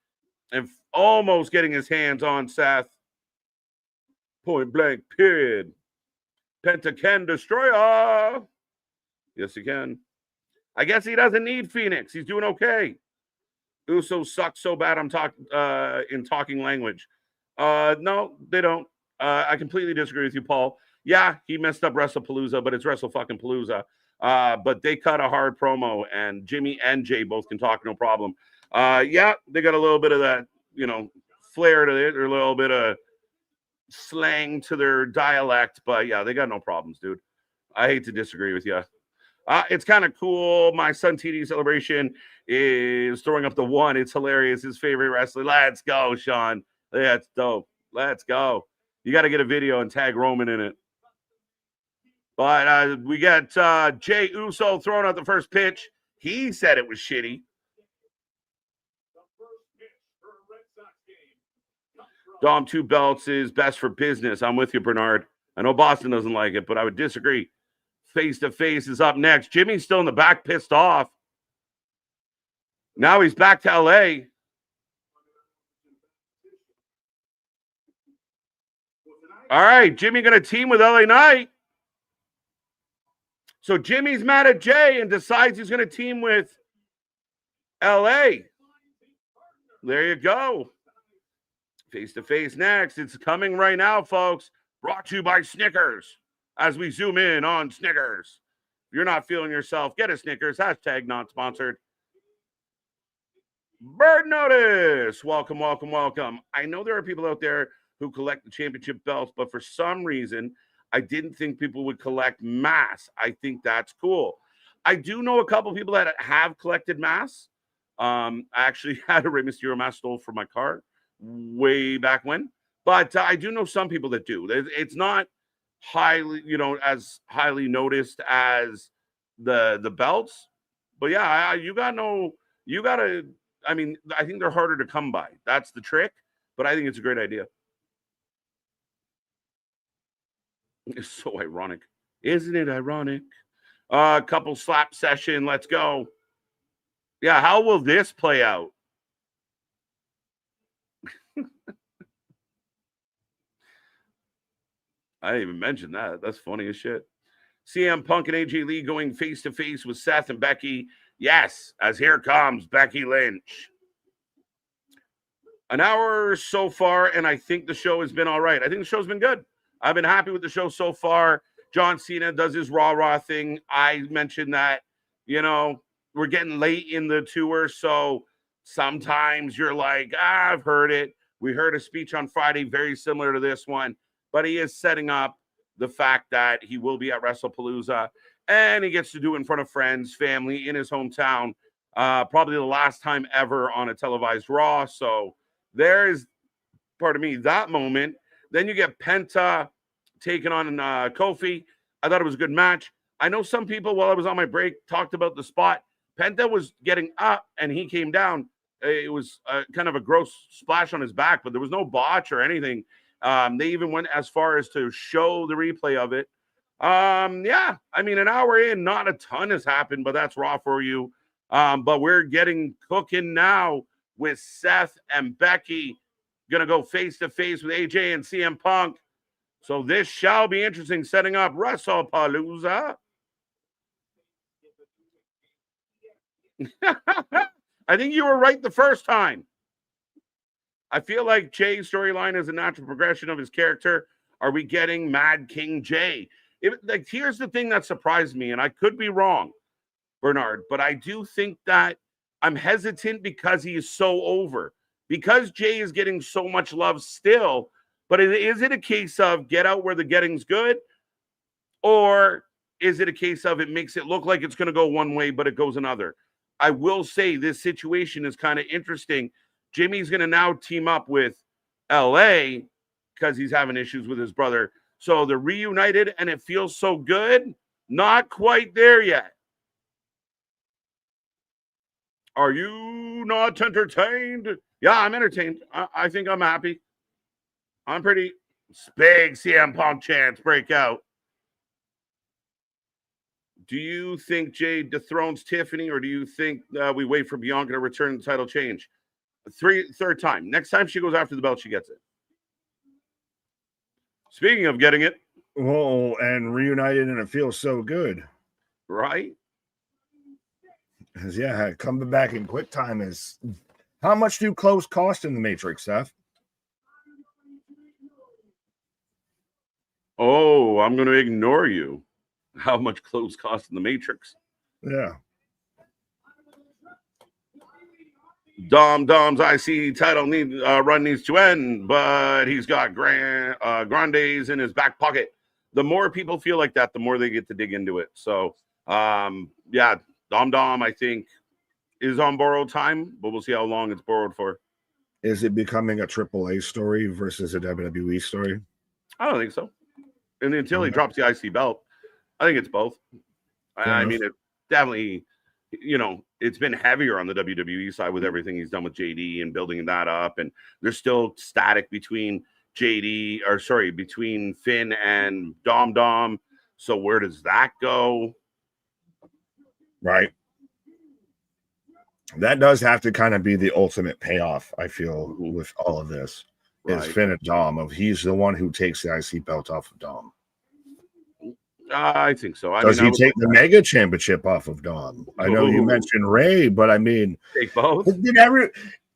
and almost getting his hands on Seth. Point blank, period. Penta can destroy her. Yes, he can. I guess he doesn't need Phoenix. He's doing okay. Usos suck so bad I'm in talking language. No, they don't. I completely disagree with you, Paul. Yeah, he messed up WrestlePalooza, but it's WrestleFucking-Palooza. But they cut a hard promo, and Jimmy and Jey both can talk, no problem. Yeah, they got a little bit of that, flair to it, or a little bit of slang to their dialect, but yeah, they got no problems, dude. I hate to disagree with you. It's kind of cool. My son TD Celebration is throwing up the 1. It's hilarious. His favorite wrestler. Let's go, Sean. That's dope. Let's go. You got to get a video and tag Roman in it. But we got Jey Uso throwing out the first pitch. He said it was shitty. Dom 2 belts is best for business. I'm with you, Bernard. I know Boston doesn't like it, but I would disagree. Face to face is up next. Jimmy's still in the back, pissed off. Now he's back to LA. All right, Jimmy going to team with LA Knight. So Jimmy's mad at Jey and decides he's going to team with LA. There you go. Face to face next. It's coming right now, folks. Brought to you by Snickers. As we zoom in on Snickers. If you're not feeling yourself, get a Snickers. Hashtag not sponsored. Bird Notice. Welcome, welcome, welcome. I know there are people out there who collect the championship belts, but for some reason, I didn't think people would collect mass. I think that's cool. I do know a couple people that have collected mass. I actually had a Rey Mysterio mask stole from my car way back when. But I do know some people that do. It's not highly, as highly noticed as the belts. But yeah, I think they're harder to come by. That's the trick. But I think it's a great idea. It's so ironic. Isn't it ironic? Couple slap session. Let's go. Yeah, how will this play out? I didn't even mention that. That's funny as shit. CM Punk and AJ Lee going face-to-face with Seth and Becky. Yes, as here comes Becky Lynch. An hour so far, and I think the show has been all right. I think the show's been good. I've been happy with the show so far. John Cena does his Raw thing. I mentioned that, we're getting late in the tour, so sometimes you're like, I've heard it. We heard a speech on Friday very similar to this one, but he is setting up the fact that he will be at WrestlePalooza, and he gets to do it in front of friends, family, in his hometown, probably the last time ever on a televised Raw. So there's, that moment. Then you get Penta taking on Kofi. I thought it was a good match. I know some people, while I was on my break, talked about the spot. Penta was getting up, and he came down. It was kind of a gross splash on his back, but there was no botch or anything. They even went as far as to show the replay of it. Yeah, an hour in, not a ton has happened, but that's Raw for you. But we're getting cooking now with Seth and Becky. Going to go face-to-face with AJ and CM Punk. So this shall be interesting, setting up WrestlePalooza. I think you were right the first time. I feel like Jey's storyline is a natural progression of his character. Are we getting Mad King Jey? Here's the thing that surprised me, and I could be wrong, Bernard, but I do think that I'm hesitant because he is so over. Because Jey is getting so much love still, but is it a case of get out where the getting's good? Or is it a case of it makes it look like it's going to go one way, but it goes another? I will say this situation is kind of interesting. Jimmy's going to now team up with LA because he's having issues with his brother. So they're reunited and it feels so good. Not quite there yet. Are you not entertained? Yeah, I'm entertained. I think I'm happy. I'm pretty big CM Punk chance breakout. Do you think Jey dethrones Tiffany, or do you think we wait for Bianca to return the title change? Third time. Next time she goes after the belt, she gets it. Speaking of getting it. Oh, and reunited, and it feels so good. Right? Yeah, coming back in quick time is... How much do clothes cost in the Matrix, Seth? Oh, I'm going to ignore you. How much clothes cost in the Matrix? Yeah. Dom's IC title run needs to end, but he's got Grandes in his back pocket. The more people feel like that, the more they get to dig into it. So, yeah, Dom, I think, is on borrowed time, but we'll see how long it's borrowed for. Is it becoming a AAA story versus a WWE story? I don't think so. And until he drops the IC belt, I think it's both. I mean, it definitely, it's been heavier on the WWE side with everything he's done with JD and building that up. And there's still static between between Finn and Dom. So where does that go? Right. That does have to kind of be the ultimate payoff, I feel, with all of this. Right. Is Finn and Dom. He's the one who takes the IC belt off of Dom. I think so. Does he take the Mega Championship off of Dom? I know you mentioned Ray, but I mean, take both. Did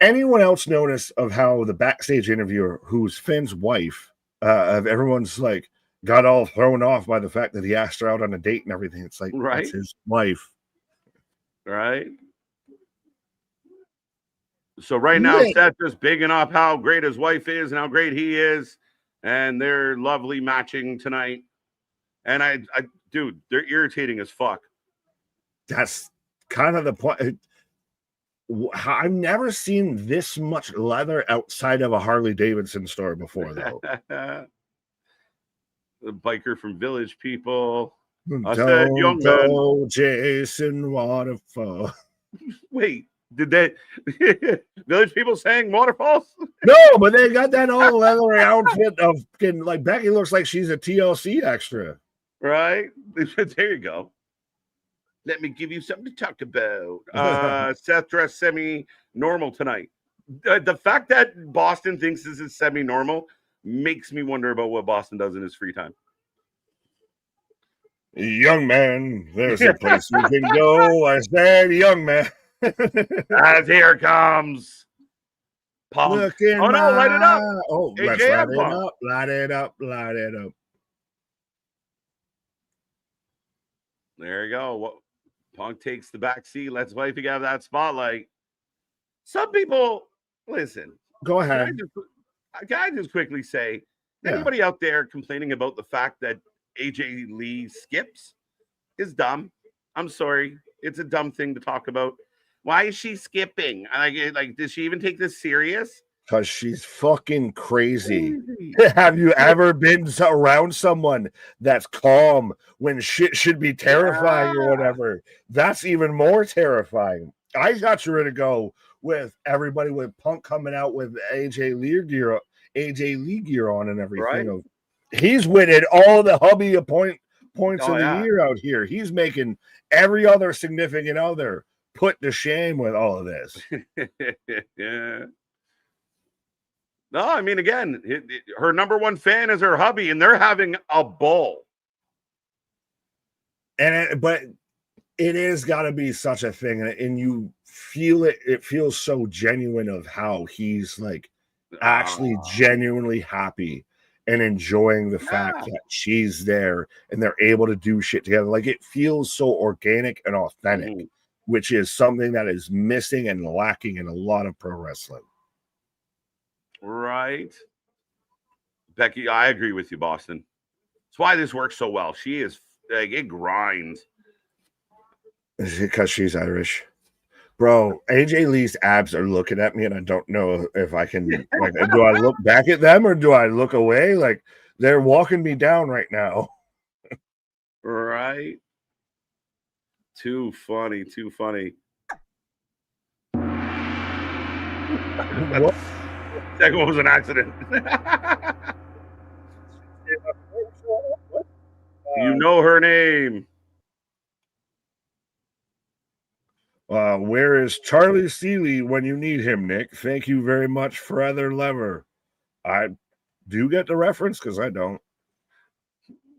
anyone else notice of how the backstage interviewer, who's Finn's wife, of everyone's like got all thrown off by the fact that he asked her out on a date and everything? It's like, right? That's his wife, right? So right now, Seth is bigging up how great his wife is and how great he is, and they're lovely matching tonight. And dude, they're irritating as fuck. That's kind of the point. I've never seen this much leather outside of a Harley Davidson store before, though. The biker from Village People. Don't Jason Waterfall. Wait, did they Village People sang Waterfalls? No, but they got that all leather outfit of like Becky looks like she's a TLC extra. Right? There you go. Let me give you something to talk about. Seth dressed semi-normal tonight. The fact that Boston thinks this is semi-normal makes me wonder about what Boston does in his free time. Young man, there's a place you can go. I said, young man. As here comes Punk. Oh, no, light it up. Oh, let's light it up. Light it up. Light it up. There you go. Punk takes the back seat. Lets wifey have that spotlight. Some people, listen. Go ahead. Can I just quickly say, anybody out there complaining about the fact that AJ Lee skips is dumb. I'm sorry. It's a dumb thing to talk about. Why is she skipping? Like, does she even take this serious? Because she's fucking crazy. Have you ever been around someone that's calm when shit should be terrifying or whatever? That's even more terrifying. I thought you were going to go with everybody with Punk coming out with AJ Lee gear on and everything. Right. He's winning all the hubby points of the year out here. He's making every other significant other put to shame with all of this. Yeah. No, I mean, again, her number one fan is her hubby, and they're having a ball. But it is got to be such a thing, and you feel it. It feels so genuine of how he's like actually genuinely happy and enjoying the fact that she's there and they're able to do shit together. Like, it feels so organic and authentic, which is something that is missing and lacking in a lot of pro wrestling. Right. Becky, I agree with you, Boston. That's why this works so well. She is like, it grinds. Is it because she's Irish? Bro, AJ Lee's abs are looking at me, and I don't know if I can, like, do I look back at them or do I look away? Like, they're walking me down right now. Right. Too funny. What? Second one was an accident. You know her name. Where is Charlie Seeley when you need him, Nick? Thank you very much for other lever. I do get the reference because I don't.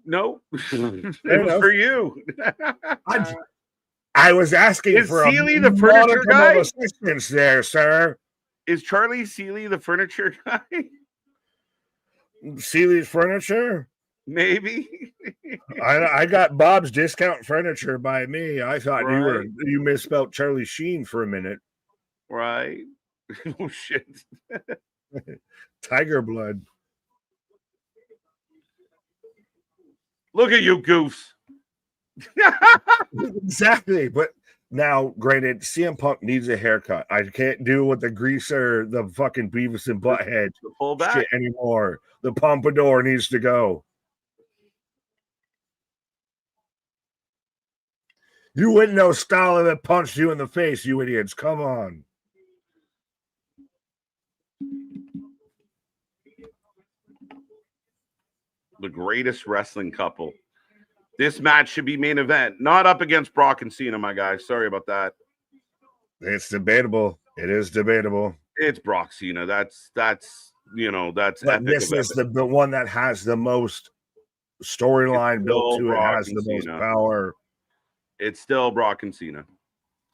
No, it was for you. I was asking is for Seeley the furniture guy? Assistance there, sir. Is Charlie Seeley the furniture guy? Seeley's Furniture? Maybe. I got Bob's Discount Furniture by me. I thought you misspelled Charlie Sheen for a minute. Right. Oh shit. Tiger blood. Look at you, goofs. Exactly. But now, granted, CM Punk needs a haircut. I can't do with the greaser, the fucking Beavis and Butthead shit anymore. The pompadour needs to go. You wouldn't know Stalin that punched you in the face, you idiots. Come on. The greatest wrestling couple. This match should be main event, not up against Brock and Cena, my guy. Sorry about that. It's debatable. It is debatable. It's Brock Cena. That's you know, that's. But this is the one that has the most storyline built to it. Has the most power. It's still Brock and Cena.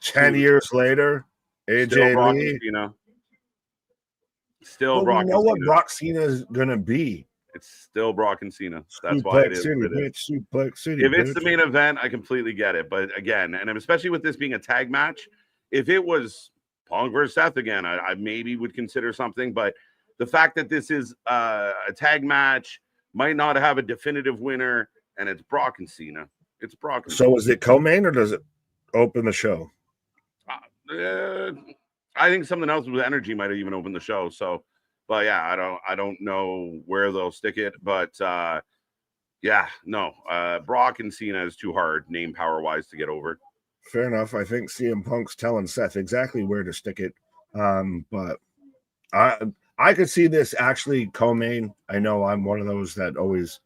10 years later, AJ Lee. Still Brock and Cena. We know what Brock Cena is gonna be. It's still Brock and Cena. That's why it is. Suplex City, if it's the main event, I completely get it. But again, and especially with this being a tag match, if it was Punk versus Seth again, I maybe would consider something. But the fact that this is a tag match might not have a definitive winner, and it's Brock and Cena. It's Brock and Cena. So is it co-main or does it open the show? I think something else with energy might have even opened the show. So. But yeah, I don't know where they'll stick it, but yeah, no, Brock and Cena is too hard name power wise to get over. Fair enough. I think CM Punk's telling Seth exactly where to stick it. But I could see this actually co-main. I know I'm one of those that always,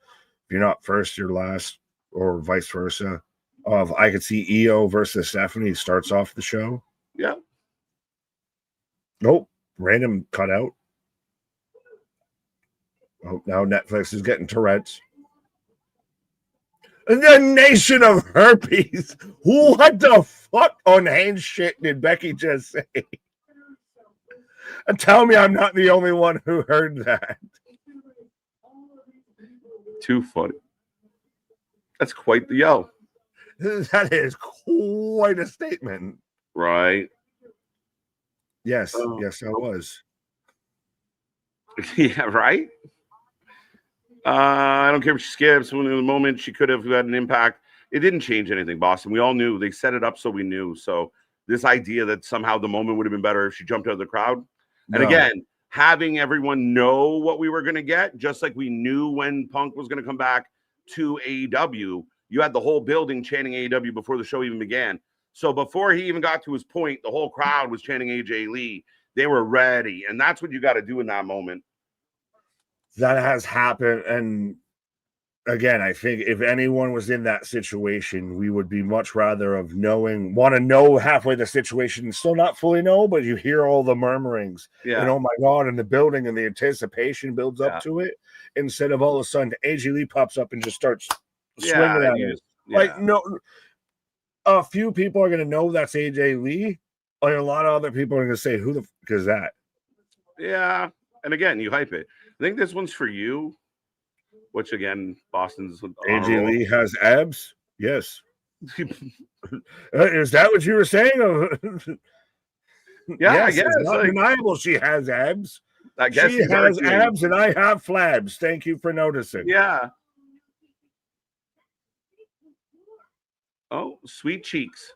if you're not first, you're last, or vice versa. I could see EO versus Stephanie starts off the show. Yeah. Nope. Random cutout. Oh, now Netflix is getting Tourette's. The Nation of Herpes. What the fuck on hand shit did Becky just say? And tell me I'm not the only one who heard that. Too funny. That's quite the yell. That is quite a statement. Right. Yes, yes, I was. Yeah, right? I don't care if she skips. When in the moment she could have had an impact. It didn't change anything, Boston. We all knew. They set it up so we knew. So this idea that somehow the moment would have been better if she jumped out of the crowd. And again, having everyone know what we were going to get, just like we knew when Punk was going to come back to AEW, you had the whole building chanting AEW before the show even began. So before he even got to his point, the whole crowd was chanting AJ Lee. They were ready. And that's what you got to do in that moment. That has happened, and again, I think if anyone was in that situation, we would be much rather of want to know halfway the situation and still not fully know, but you hear all the murmurings and oh my God, in the building and the anticipation builds up to it instead of all of a sudden AJ Lee pops up and just starts swinging at it. Like, no, a few people are going to know that's AJ Lee, and a lot of other people are going to say, who the fuck is that? Yeah. And again, you hype it. I think this one's for you. Which again, Boston's AJ Lee has abs. Yes. Is that what you were saying? Yeah, yes, I guess it's not undeniable. She has abs. I guess she has abs, and I have flabs. Thank you for noticing. Yeah. Oh, sweet cheeks.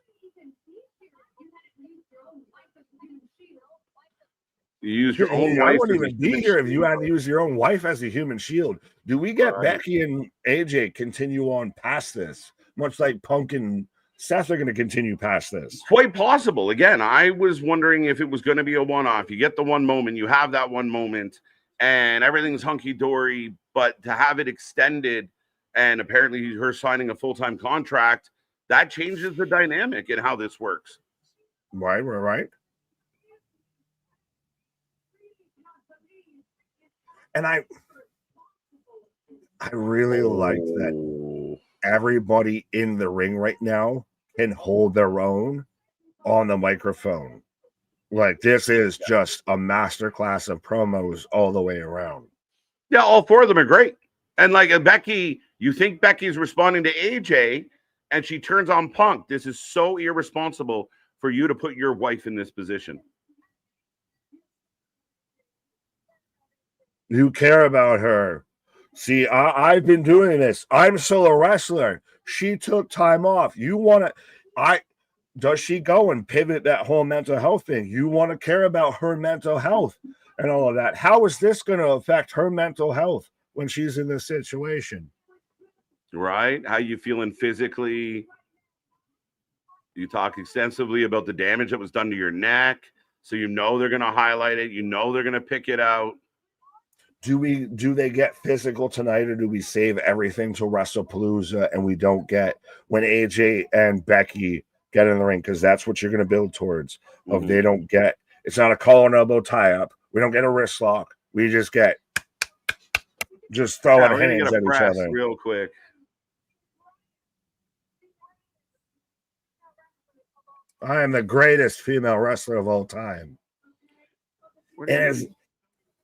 You use your own wife. I wouldn't even be here if you had to use your own wife as a human shield. Do we get Becky and AJ continue on past this? Much like Punk and Seth are going to continue past this. Quite possible. Again, I was wondering if it was going to be a one-off. You get the one moment, you have that one moment, and everything's hunky-dory, but to have it extended and apparently her signing a full-time contract, that changes the dynamic in how this works. Right. And I really like that everybody in the ring right now can hold their own on the microphone. Like, this is just a masterclass of promos all the way around. Yeah, all four of them are great. And like Becky, you think Becky's responding to AJ and she turns on Punk. This is so irresponsible for you to put your wife in this position. You care about her. See, I've been doing this. I'm still a wrestler. She took time off. You want to, does she go and pivot that whole mental health thing? You want to care about her mental health and all of that. How is this going to affect her mental health when she's in this situation? Right? How you feeling physically? You talk extensively about the damage that was done to your neck. So you know they're going to highlight it. You know they're going to pick it out. Do they get physical tonight, or do we save everything to WrestlePalooza and we don't get when AJ and Becky get in the ring? Because that's what you're going to build towards. Of they don't get, it's not a collar and elbow tie up. We don't get a wrist lock. We just get throwing hands at each other real quick. I am the greatest female wrestler of all time. And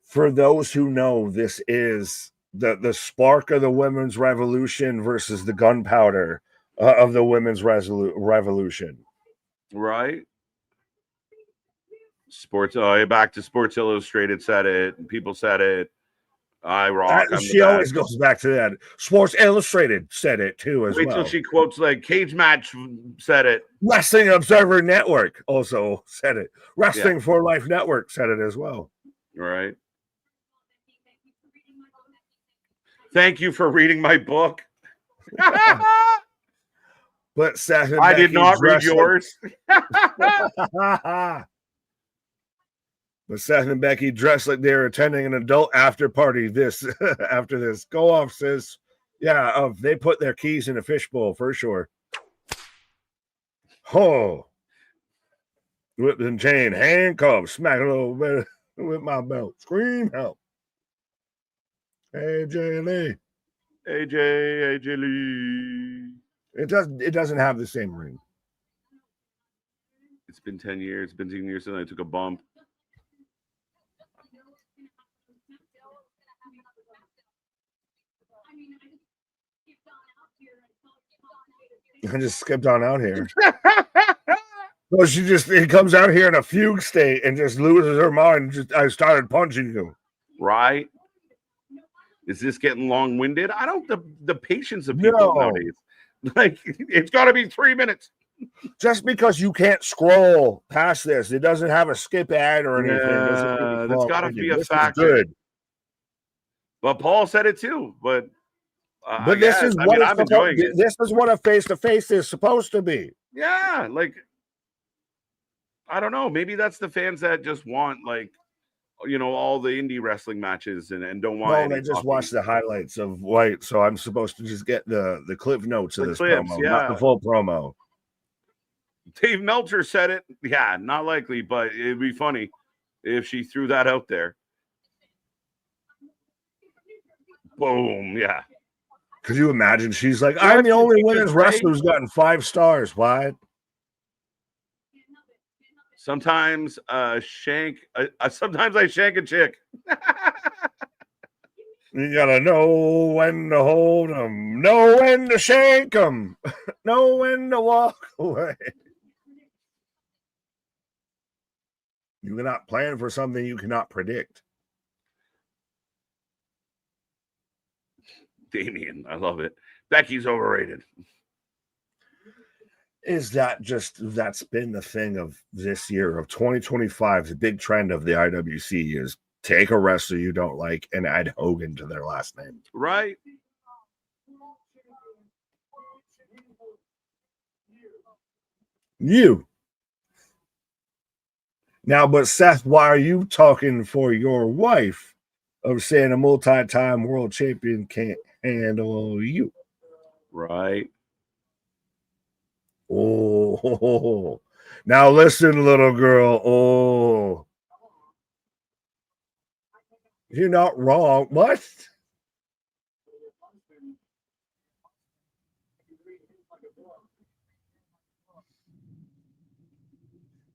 for those who know, this is the spark of the women's revolution versus the gunpowder of the women's revolution. Right. Sports. Oh, back to Sports Illustrated said it. And people said it. I rock. She always goes back to that. Sports Illustrated said it too as well. Wait till she quotes like Cage Match said it. Wrestling Observer Network also said it. Wrestling for Life Network said it as well. Right. Thank you for reading my book. But Seth and I did not read yours. But Seth and Becky dressed like they're attending an adult after party after this. Go off, sis. Yeah, they put their keys in a fishbowl for sure. Oh. Whip and chain, handcuffs, smack a little bit with my belt. Scream help. AJ Lee. AJ Lee. It doesn't have the same ring. It's been 10 years. It's been 10 years since I took a bump. I just skipped on out here. So it comes out here in a fugue state and just loses her mind. I started punching you. Right. Is this getting long-winded? I don't the patience of people nowadays. Like, it's got to be 3 minutes. Just because you can't scroll past this, it doesn't have a skip ad or anything. That's got to be a factor. Good. But Paul said it too. But this is what a face-to-face is supposed to be. Yeah, like I don't know. Maybe that's the fans that just want like all the indie wrestling matches and don't want No, any they just talking. watched the highlights of White, so I'm supposed to just get the clip notes of The this clips, promo, not the yeah. full promo. Dave Meltzer said it. Yeah, not likely, but it'd be funny if she threw that out there. Boom, yeah. Could you imagine? She's like, I'm the only women's wrestler who's gotten 5 stars. What? Sometimes sometimes I shank a chick. You gotta know when to hold them, know when to shank them, know when to walk away. You cannot plan for something you cannot predict. Damien, I love it. Becky's overrated. Is that's been the thing of this year of 2025? The big trend of the IWC is take a wrestler you don't like and add Hogan to their last name. Right. You. Now, but Seth, why are you talking for your wife of saying a multi-time world champion can't handle you? Right. Oh, now listen, little girl. Oh, you're not wrong. What?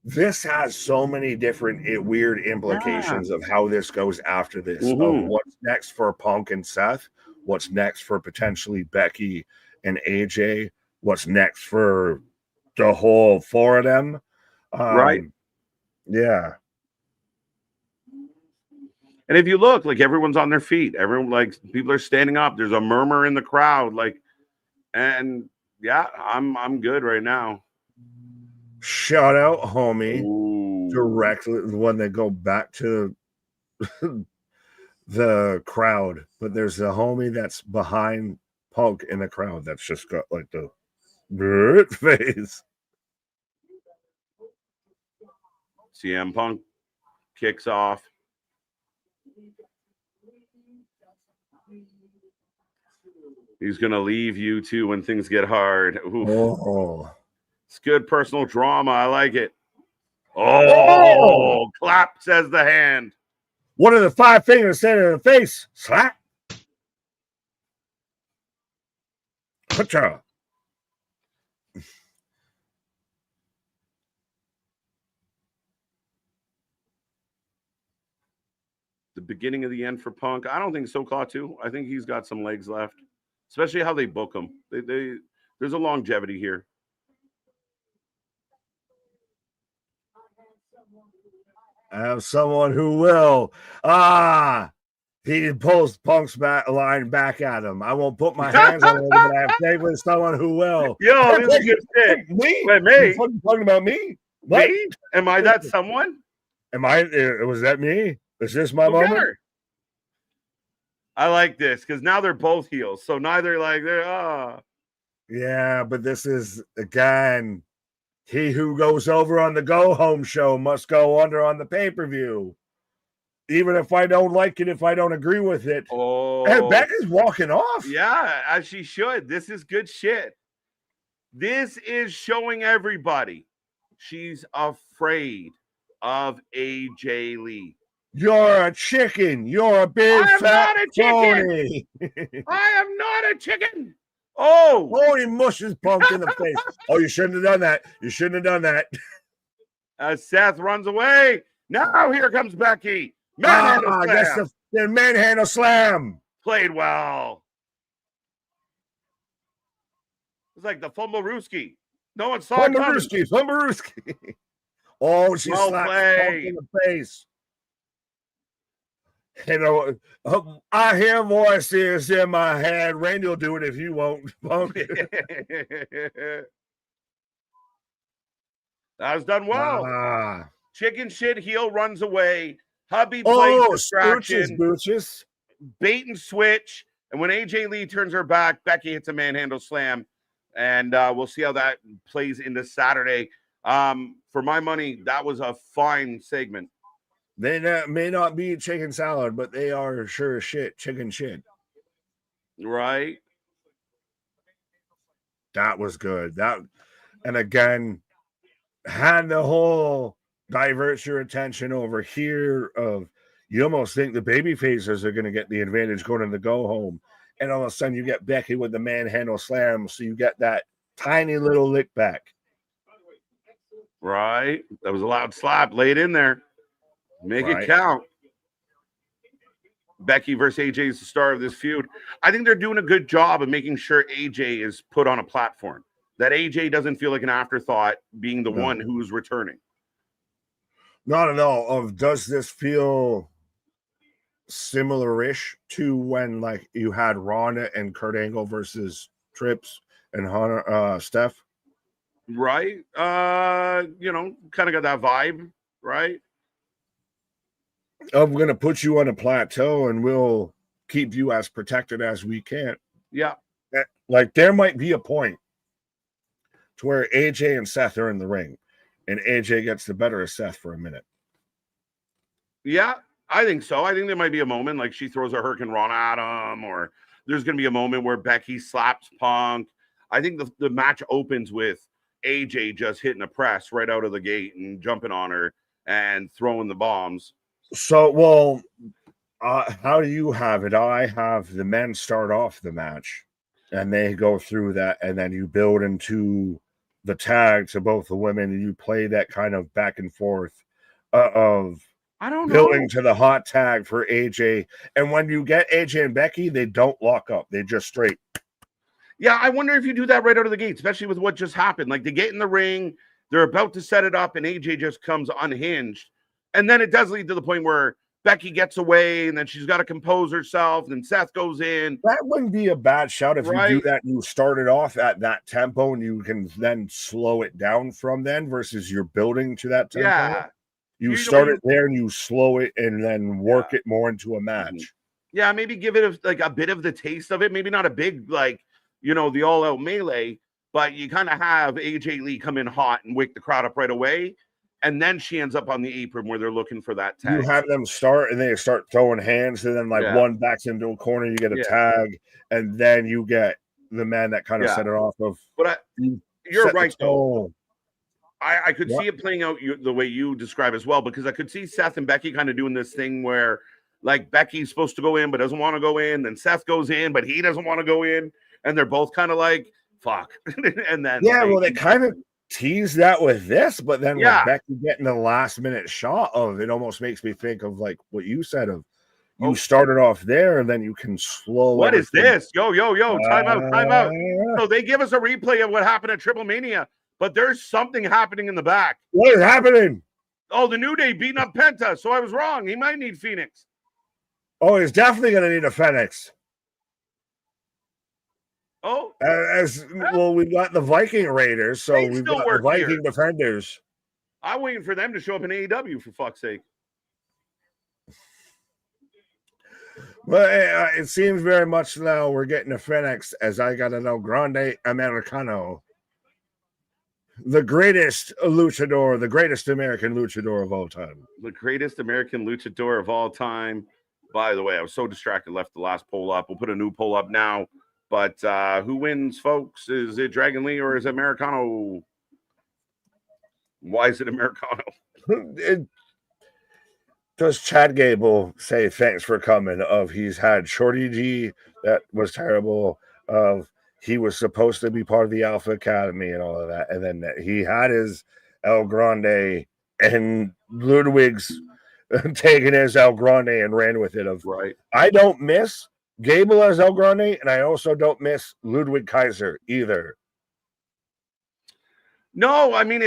This has so many different weird implications of how this goes after this, of what's next for Punk and Seth, what's next for potentially Becky and AJ, what's next for the whole 4 of them. Right. Yeah. And if you look, like, everyone's on their feet. Everyone, like, people are standing up. There's a murmur in the crowd. Like, and yeah, I'm good right now. Shout out, homie. Ooh. Directly when they go back to the crowd, but there's a homie that's behind Punk in the crowd that's just got like the face. CM Punk kicks off. He's gonna leave you too when things get hard. Oof. Oh, it's good personal drama. I like it. Oh, clap, says the hand. One of the 5 fingers said in the face. Slap. Put-cha. The beginning of the end for Punk. I don't think so, too. I think he's got some legs left, especially how they book him. There's a longevity here. I have someone who will. He pulls Punk's line back at him. I won't put my hands on him, but I have faith with someone who will. Yo, this is good shit. Me? Wait, me? You talking about me? What? Me? Am I that someone? Was that me? Is this my moment? I like this because now they're both heels. So neither they're Yeah, but this is again, he who goes over on the go home show must go under on the pay-per-view. Even if I don't like it, if I don't agree with it. Oh, and Becky's walking off. Yeah, as she should. This is good shit. This is showing everybody she's afraid of AJ Lee. You're a chicken. You're a big fat phony. I am not a chicken. Oh, he mushes Punk in the face. Oh, you shouldn't have done that. You shouldn't have done that. As Seth runs away. Now here comes Becky. Manhandle slam. That's the manhandle slam. Played well. It's like the Fumblerooski. No one saw it coming. Fumblerooski. Oh, she slapped Punk in the face. You know, I hear voices in my head. Randy will do it if you won't. That was done well. Chicken shit heel runs away. Hubby plays distraction. Booches. Bait and switch. And when AJ Lee turns her back, Becky hits a manhandle slam. And we'll see how that plays into Saturday. For my money, that was a fine segment. They may not be chicken salad, but they are sure as shit chicken shit. Right. That was good. And again, had the whole divert your attention over here of you almost think the baby faces are going to get the advantage going in the go home. And all of a sudden you get Becky with the manhandle slam. So you get that tiny little lick back. Right. That was a loud slap. Lay it in there. Make it count. Becky versus AJ is the star of this feud. I think they're doing a good job of making sure AJ is put on a platform. That AJ doesn't feel like an afterthought being the one who's returning. Not at all. Does this feel similar-ish to when like you had Ronda and Kurt Angle versus Trips and Hunter, Steph? Right. Kind of got that vibe, right? I'm gonna put you on a plateau and we'll keep you as protected as we can. Yeah. Like there might be a point to where AJ and Seth are in the ring and AJ gets the better of Seth for a minute. Yeah, I think so. I think there might be a moment like she throws a Hurricane Rana at him, or there's going to be a moment where Becky slaps Punk. I think the match opens with AJ just hitting a press right out of the gate and jumping on her and throwing the bombs. So, how do you have it? I have the men start off the match and they go through that, and then you build into the tag to both the women, and you play that kind of back and forth of building to the hot tag for AJ. And when you get AJ and Becky, they don't lock up. They just straight. Yeah, I wonder if you do that right out of the gate, especially with what just happened. Like they get in the ring, they're about to set it up, and AJ just comes unhinged. And then it does lead to the point where Becky gets away, and then she's got to compose herself, and Seth goes in. That wouldn't be a bad shout if you do that. You started off at that tempo, and you can then slow it down from then versus you're building to that tempo. Yeah. You start it there, and you slow it, and then work it more into a match. Yeah, maybe give it a bit of the taste of it. Maybe not a big, the all-out melee, but you kind of have AJ Lee come in hot and wake the crowd up right away. And then she ends up on the apron where they're looking for that tag. You have them start, and they start throwing hands, and then one backs into a corner, you get a tag, and then you get the man that kind of set it off of. But you're right, though. I could see it playing out the way you describe as well, because I could see Seth and Becky kind of doing this thing where, like, Becky's supposed to go in but doesn't want to go in, then Seth goes in but he doesn't want to go in, and they're both kind of like, fuck. And then they kind of tease that with this, but then with Becky getting the last minute shot of it almost makes me think of like what you said of you started off there and then you can slow. What is this? Yo, time out. So they give us a replay of what happened at Triple Mania, but there's something happening in the back. What is happening? Oh, the New Day beating up Penta. So I was wrong. He might need Phoenix. Oh, he's definitely going to need a Phoenix. Oh, we've got the Viking Raiders, so we've got the Viking Defenders. I'm waiting for them to show up in AEW, for fuck's sake. But it seems very much now we're getting a Phoenix, as I got to know Grande Americano, the greatest luchador, the greatest American luchador of all time. The greatest American luchador of all time. By the way, I was so distracted, left the last poll up. We'll put a new poll up now. But who wins, folks? Is it Dragon Lee or is it Americano? Why is it Americano? Does Chad Gable say thanks for coming? He's had Shorty G, that was terrible. He was supposed to be part of the Alpha Academy and all of that. And then he had his El Grande, and Ludwig's taking his El Grande and ran with it. I don't miss Gable as El Grande, and I also don't miss Ludwig Kaiser either. No, I mean,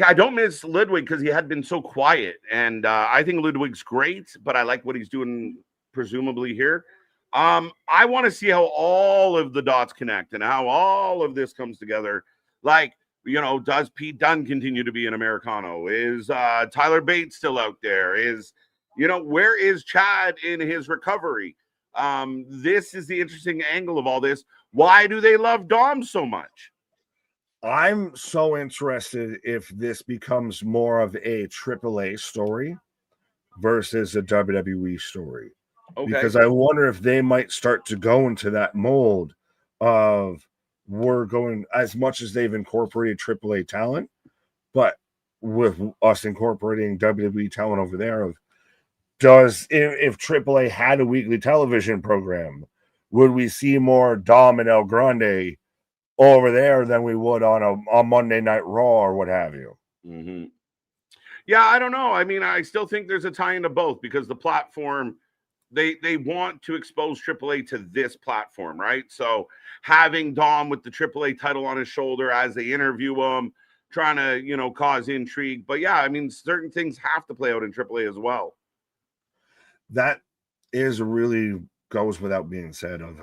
I don't miss Ludwig because he had been so quiet, and I think Ludwig's great, but I like what he's doing presumably here. I want to see how all of the dots connect and how all of this comes together. Like, does Pete Dunne continue to be an Americano? Is Tyler Bates still out there? Where is Chad in his recovery? This is the interesting angle of all this. Why do they love Dom so much? I'm so interested if this becomes more of a AAA story versus a WWE story. Okay. Because I wonder if they might start to go into that mold of we're going, as much as they've incorporated AAA talent, but with us incorporating WWE talent over there, of if AAA had a weekly television program, would we see more Dom and El Grande over there than we would on a Monday Night Raw or what have you? Mm-hmm. Yeah, I don't know. I mean, I still think there's a tie into both because the platform, they want to expose AAA to this platform, right? So having Dom with the AAA title on his shoulder as they interview him, trying to, cause intrigue. But yeah, I mean, certain things have to play out in AAA as well. That is really goes without being said of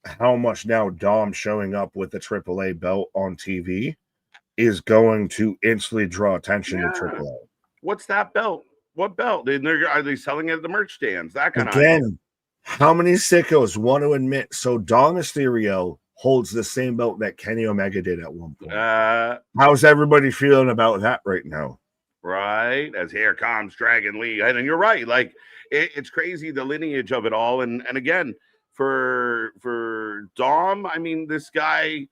how much now Dom showing up with the AAA belt on TV is going to instantly draw attention to AAA. What's that belt? What belt? Are they selling it at the merch stands? That kind of how many sickos want to admit so Dom Mysterio holds the same belt that Kenny Omega did at one point? How's everybody feeling about that right now? Right, as here comes Dragon Lee, and you're right. Like it's crazy the lineage of it all, and again for Dom, I mean this guy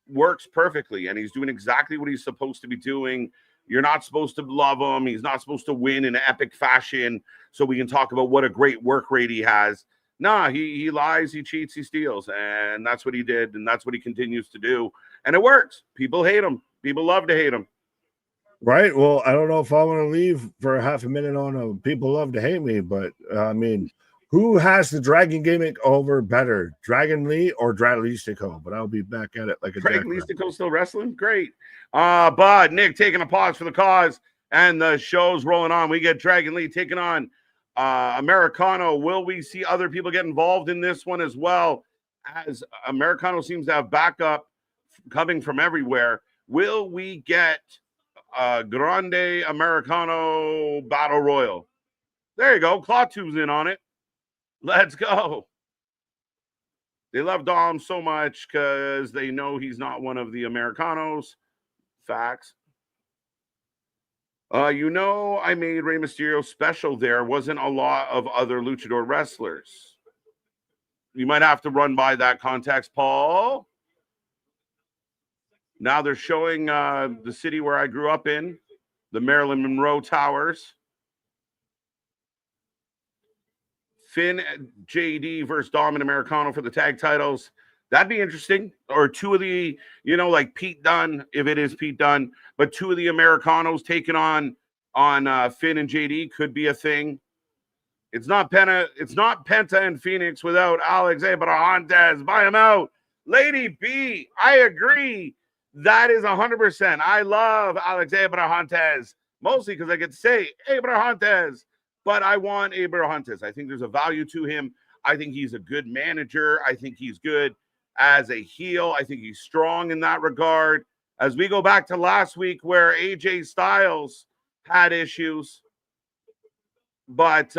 works perfectly, and he's doing exactly what he's supposed to be doing. You're not supposed to love him. He's not supposed to win in epic fashion so we can talk about what a great work rate he has. Nah, he lies, he cheats, he steals, and that's what he did, and that's what he continues to do, and it works. People hate him. People love to hate him. Right. Well, I don't know if I want to leave for half a minute on people love to hate me, but I mean, who has the dragon gimmick over better, Dragon Lee or Dralistico? But I'll be back at it like a Dragon Listico still wrestling? Great. But Nick taking a pause for the cause, and the show's rolling on. We get Dragon Lee taking on Americano. Will we see other people get involved in this one as well? As Americano seems to have backup coming from everywhere. Will we get Grande Americano Battle Royal? There you go. Clawtoo's in on it. Let's go. They love Dom so much because they know he's not one of the Americanos. Facts. I made Rey Mysterio special. There wasn't a lot of other luchador wrestlers. You might have to run by that context, Paul. Now they're showing the city where I grew up in, the Marilyn Monroe Towers. Finn, JD versus Dom and Americano for the tag titles. That'd be interesting. Or two of the, like Pete Dunne, if it is Pete Dunne, but two of the Americanos taking on Finn and JD could be a thing. It's not Penta and Phoenix without Alex Abrahantes. Buy him out. Lady B, I agree. That is 100%. I love Alex Abrahantes, mostly because I get to say Abrahantes. But I want Abrahantes. I think there's a value to him. I think he's a good manager. I think he's good as a heel. I think he's strong in that regard. As we go back to last week where AJ Styles had issues, but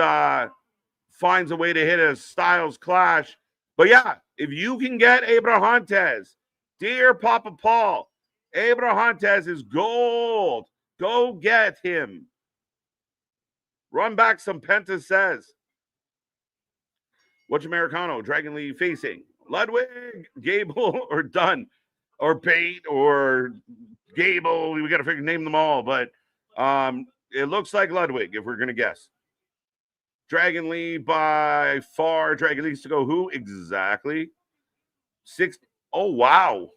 finds a way to hit a Styles clash. But yeah, if you can get Abrahantes, dear Papa Paul, Abrahantes is gold. Go get him. Run back some Penta says. What's Americano? Dragon Lee facing Ludwig, Gable, or Dunn, or Bate, or Gable. We got to name them all, but it looks like Ludwig if we're gonna guess. Dragon Lee by far. Dragon Lee's to go who exactly? 6. Oh wow,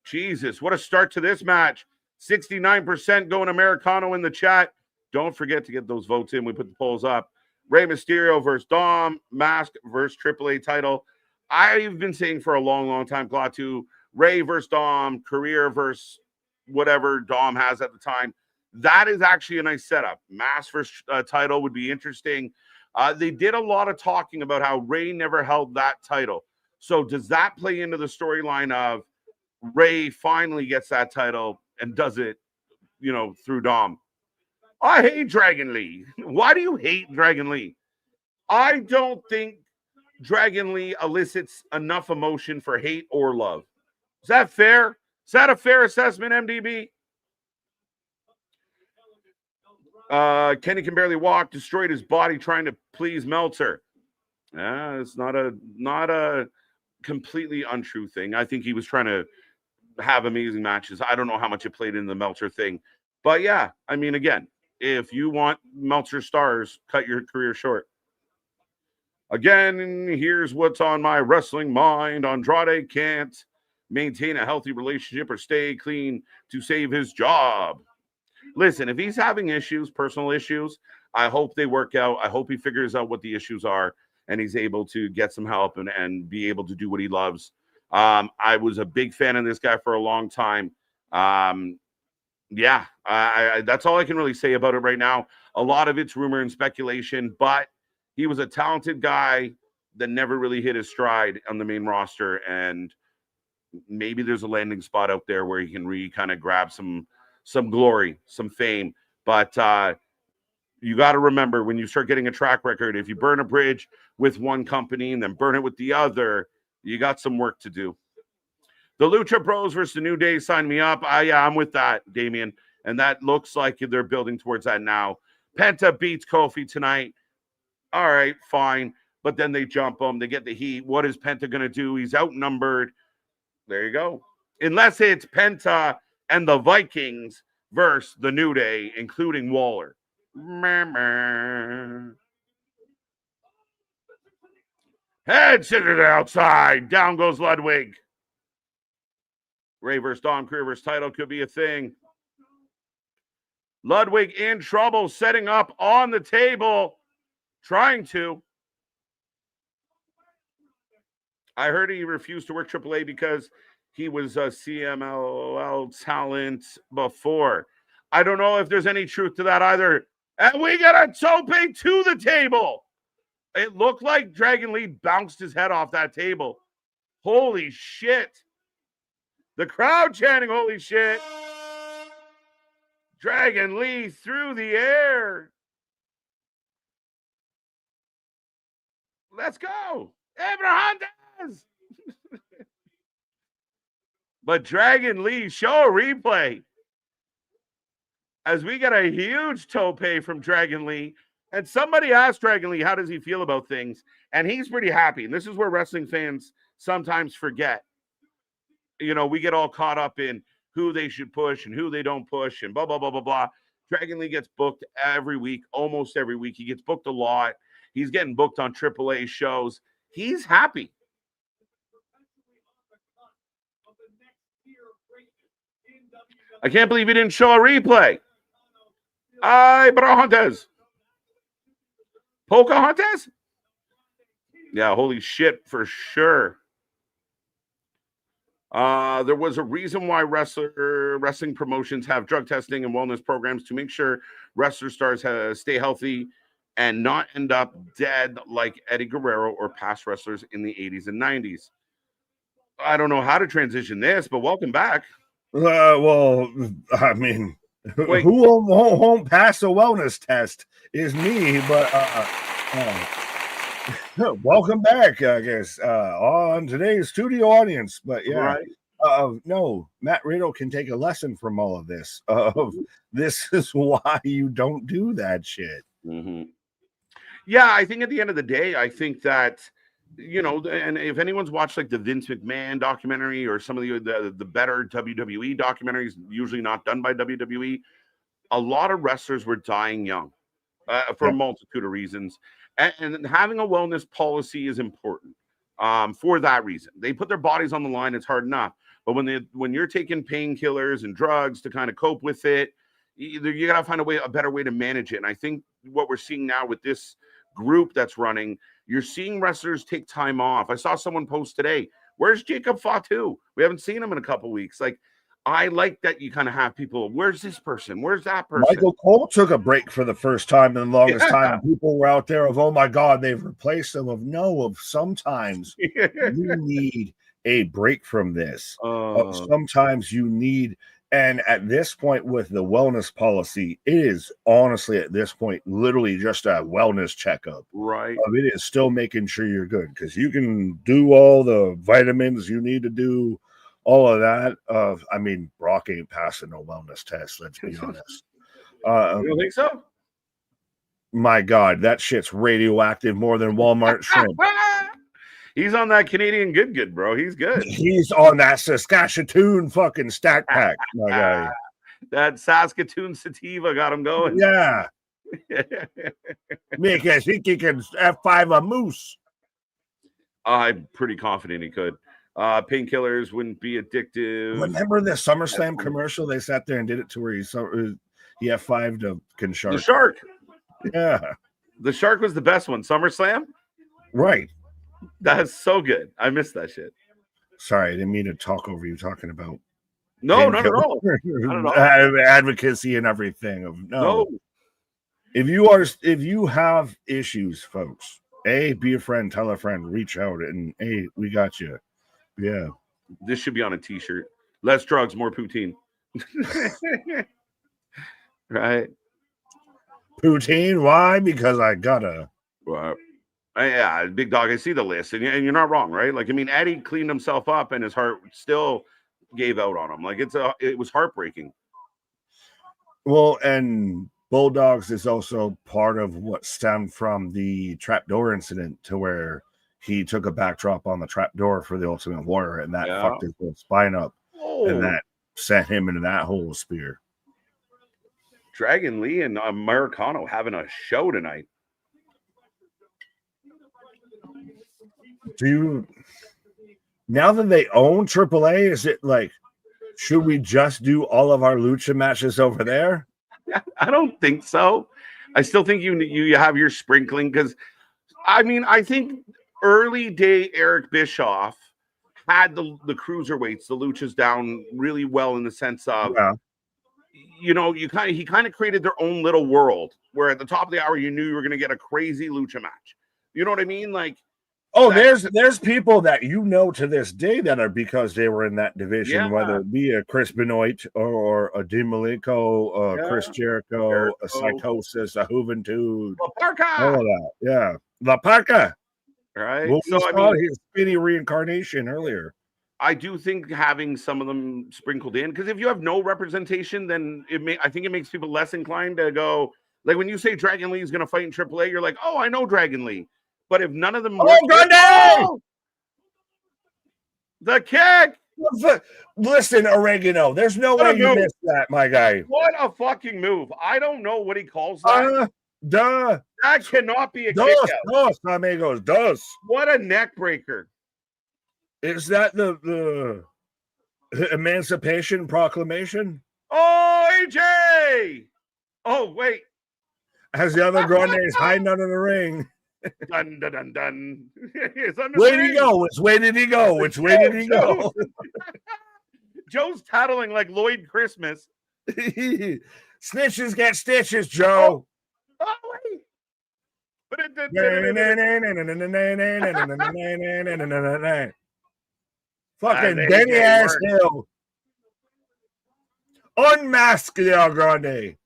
Jesus! What a start to this match. 69% going Americano in the chat. Don't forget to get those votes in. We put the polls up. Rey Mysterio versus Dom. Mask versus AAA title. I've been saying for a long, long time, Klaatu, Rey versus Dom, career versus whatever Dom has at the time. That is actually a nice setup. Mask versus title would be interesting. They did a lot of talking about how Rey never held that title. So does that play into the storyline of Rey finally gets that title and does it, through Dom? I hate Dragon Lee. Why do you hate Dragon Lee? I don't think Dragon Lee elicits enough emotion for hate or love. Is that fair? Is that a fair assessment, MDB? Kenny can barely walk, destroyed his body trying to please Meltzer. It's not a completely untrue thing. I think he was trying to have amazing matches. I don't know how much it played in the Meltzer thing. But yeah, I mean, again, if you want Meltzer stars, cut your career short. Again, here's what's on my wrestling mind. Andrade can't maintain a healthy relationship or stay clean to save his job. Listen, if he's having issues, personal issues, I hope they work out. I hope he figures out what the issues are and he's able to get some help and be able to do what he loves. I was a big fan of this guy for a long time. Yeah, that's all I can really say about it right now. A lot of it's rumor and speculation, but he was a talented guy that never really hit his stride on the main roster. And maybe there's a landing spot out there where he can kind of grab some glory, some fame. But you got to remember, when you start getting a track record, if you burn a bridge with one company and then burn it with the other, you got some work to do. The Lucha Bros versus the New Day, sign me up. Yeah, I'm with that, Damien. And that looks like they're building towards that now. Penta beats Kofi tonight. All right, fine. But then they jump him. They get the heat. What is Penta going to do? He's outnumbered. There you go. Unless it's Penta and the Vikings versus the New Day, including Waller. Head scissors outside. Down goes Ludwig. Ray versus Dom, career versus title could be a thing. Ludwig in trouble, setting up on the table, trying to. I heard he refused to work AAA because he was a CMLL talent before. I don't know if there's any truth to that either. And we got a tope to the table. It looked like Dragon Lee bounced his head off that table. Holy shit. The crowd chanting, holy shit. Dragon Lee through the air. Let's go. Abrahantes. But Dragon Lee, show a replay. As we get a huge tope from Dragon Lee. And somebody asked Dragon Lee, how does he feel about things? And he's pretty happy. And this is where wrestling fans sometimes forget. You know, we get all caught up in who they should push and who they don't push and blah, blah, blah, blah, blah. Dragon Lee gets booked every week, almost every week. He gets booked a lot. He's getting booked on AAA shows. He's happy. I can't believe he didn't show a replay. Abrahantes. Pocahontas? Yeah, holy shit, for sure. There was a reason why wrestling promotions have drug testing and wellness programs to make sure wrestler stars stay healthy and not end up dead like Eddie Guerrero or past wrestlers in the 80s and 90s. I don't know how to transition this, but welcome back. Well, I mean, who won't pass a wellness test is me, but welcome back, I guess, on today's studio audience. But yeah, right. No, Matt Riddle can take a lesson from all of this. This is why you don't do that shit. Mm-hmm. Yeah, I think at the end of the day, I think that, you know, and if anyone's watched like the Vince McMahon documentary or some of the better WWE documentaries, usually not done by WWE, a lot of wrestlers were dying young for a multitude of reasons. And having a wellness policy is important for that reason. They put their bodies on the line. It's hard enough. But when you're taking painkillers and drugs to kind of cope with it, you got to find a better way to manage it. And I think what we're seeing now with this group that's running, you're seeing wrestlers take time off. I saw someone post today, where's Jacob Fatu? We haven't seen him in a couple weeks. Like, I like that you kind of have people, where's this person? Where's that person? Michael Cole took a break for the first time in the longest time. People were out there of, oh my God, they've replaced him. Of sometimes you need a break from this. Sometimes you need, and at this point with the wellness policy, it is honestly at this point literally just a wellness checkup. Right. It is still making sure you're good because you can do all the vitamins you need to do. All of that. I mean, Brock ain't passing no wellness test. Let's be honest. You don't think so? My God, that shit's radioactive more than Walmart shrimp. He's on that Canadian good, bro. He's good. He's on that Saskatchewan fucking stack pack, my guy. That Saskatoon sativa got him going. Yeah. Make I think he can F5 a moose. I'm pretty confident he could. Painkillers wouldn't be addictive. Remember the SummerSlam commercial? They sat there and did it to where he F5'd a shark. The shark. Yeah. The shark was the best one. SummerSlam? Right. That's so good. I missed that shit. Sorry, I didn't mean to talk over you talking about not at all. Advocacy and everything. No. If you have issues, folks, be a friend, tell a friend, reach out, and we got you. Yeah. This should be on a t-shirt. Less drugs, more poutine. Right? Poutine? Why? Because I gotta. Well, yeah, big dog. I see the list, and you're not wrong, right? Like, I mean, Eddie cleaned himself up, and his heart still gave out on him. Like, it was heartbreaking. Well, and Bulldogs is also part of what stemmed from the trapdoor incident, to where he took a backdrop on the trapdoor for the Ultimate Warrior, and that fucked his whole spine up, and that sent him into that whole spear. Dragon Lee and Americano having a show tonight. Now that they own AAA, is it like, should we just do all of our lucha matches over there? I don't think so. I still think you have your sprinkling, because I mean, I think early day Eric Bischoff had the cruiserweights, the luchas down really well, in the sense of, he kind of created their own little world where at the top of the hour you knew you were going to get a crazy lucha match. You know what I mean? Like, there's people that to this day that are because they were in that division, whether it be a Chris Benoit or a Dean Malenko, Chris Jericho, a Psychosis, a Juventud, all of that. Yeah, La Parca. Right. Well, so I mean, his skinny reincarnation earlier. I do think having some of them sprinkled in, because if you have no representation, then I think it makes people less inclined to go. Like, when you say Dragon Lee is going to fight in AAA, you're like, oh, I know Dragon Lee. But if none of them, the kick. Listen, Oregano, there's no way you missed that, my guy. What a fucking move! I don't know what he calls that. That cannot be a kick out. Dos, amigos, dos. What a neck breaker! Is that the Emancipation Proclamation? Oh, AJ! Oh, wait. As the other Grande's hiding under the ring. Dun, dun, dun, dun. Where did he go? Which way did he go? Which way did he go? Joe's tattling like Lloyd Christmas. Snitches get stitches, Joe. Oh wait. Fucking Benny ass Hill. Unmask the El Grande.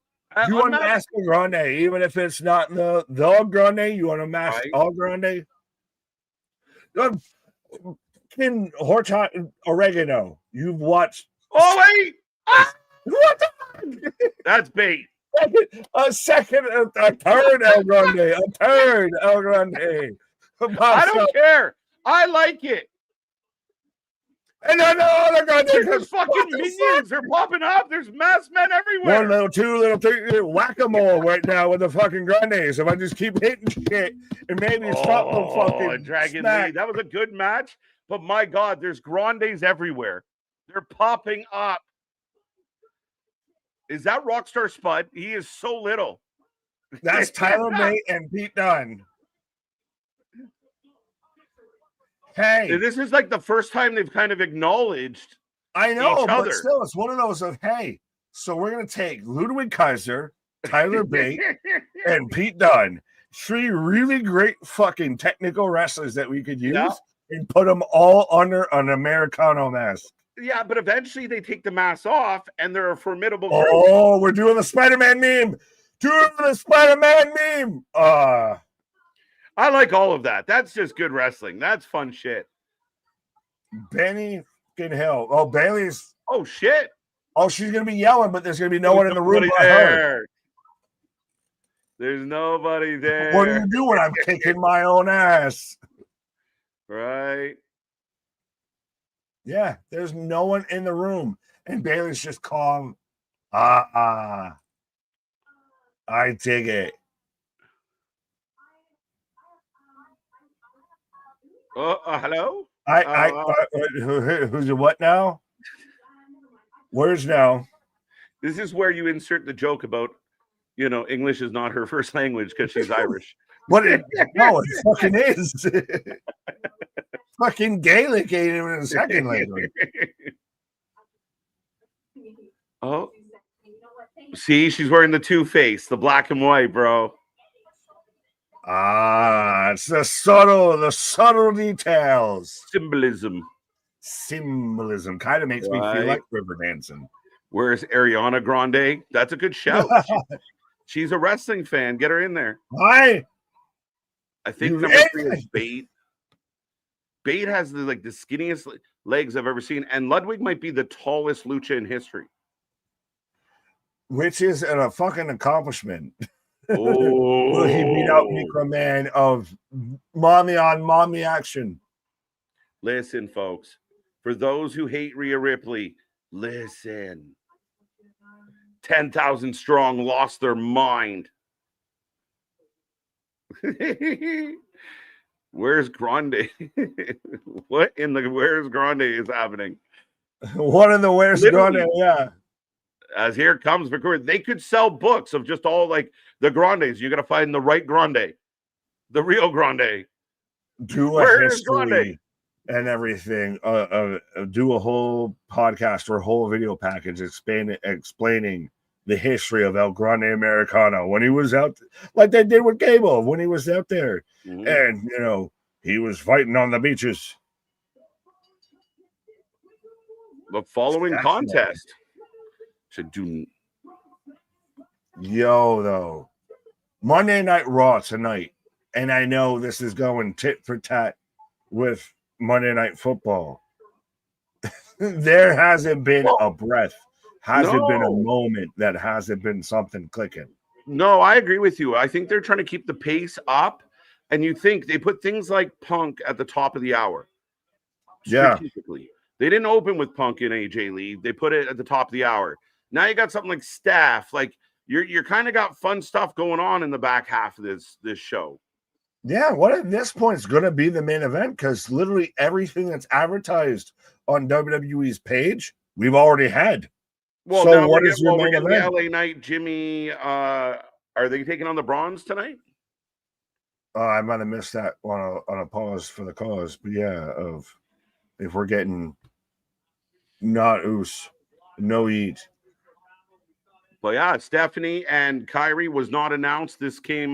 You unmask El Grande, even if it's not the El Grande, you want to mask El Grande. In Oregano, you've watched. Oh wait! What the fuck? That's bait. A third El Grande, a third El Grande. I don't care. I like it. And then the Grande. There's fucking minions. They're popping up. There's masked men everywhere. 1 little, 2 little, 3 whack-a-mole right now with the fucking Grandes. If I just keep hitting shit and maybe stop the fucking Dragon smack. Lee. That was a good match, but my God, there's Grandes everywhere. They're popping up. Is that Rockstar Spud? He is so little. That's Tyler Bate and Pete Dunne. Hey, this is like the first time they've kind of acknowledged. I know, but still, it's one of those of, hey, so we're going to take Ludwig Kaiser, Tyler Bate, and Pete Dunne, 3 really great fucking technical wrestlers that we could use, and put them all under an Americano mask. Yeah, but eventually they take the mask off, and they're a formidable group. Oh, we're doing the Spider-Man meme. Doing the Spider-Man meme. I like all of that. That's just good wrestling. That's fun shit. Benny fucking hell. Oh, Bayley's. Oh, shit. Oh, she's going to be yelling, but there's going to be no one in the room but her. There's nobody there. What are you doing? I'm kicking my own ass. Right. Yeah, there's no one in the room. And Bayley's just calm. I dig it. Hello? Who's it what now? Where's now? This is where you insert the joke about, English is not her first language because she's Irish. No, it fucking is. Fucking Gaelic ain't even a second language. Oh, see, she's wearing the two-face, the black and white, bro. It's the subtle details. Symbolism kind of makes me feel like river dancing. Where's Ariana Grande? That's a good shout. She's a wrestling fan. Get her in there. Why? I think number 3 is Bate. Bate has the skinniest legs I've ever seen, and Ludwig might be the tallest lucha in history, which is a fucking accomplishment. Oh, he beat out Microman of mommy on mommy action. Listen, folks, for those who hate Rhea Ripley, listen. 10,000 strong lost their mind. Where's Grande? Where's Grande is happening? What in the where's Grande? Yeah. As here comes Valkyria. They could sell books of just all the Grandes. You got to find the right Grande, the real Grande. Do a history and everything. Do a whole podcast or a whole video package explaining the history of El Grande Americano when he was out, like they did with Gable when he was out there, and he was fighting on the beaches. The following contest should do. Though Monday Night Raw tonight, and I know this is going tit for tat with Monday Night Football. There hasn't been a breath. Hasn't been a moment that hasn't been something clicking. No, I agree with you. I think they're trying to keep the pace up, and you think they put things like Punk at the top of the hour. Strategically. Yeah. They didn't open with Punk and AJ Lee. They put it at the top of the hour. Now you got something like Staff. You're kind of got fun stuff going on in the back half of this show. Yeah, what at this point is going to be the main event, because literally everything that's advertised on WWE's page, we've already had. Well, so now what is your main event? LA Knight, Jimmy, are they taking on the Bronze tonight? I might have missed that on a pause for the cause, but yeah, if we're getting not Oos, no eat. Well, yeah, Stephanie and Kyrie was not announced. This came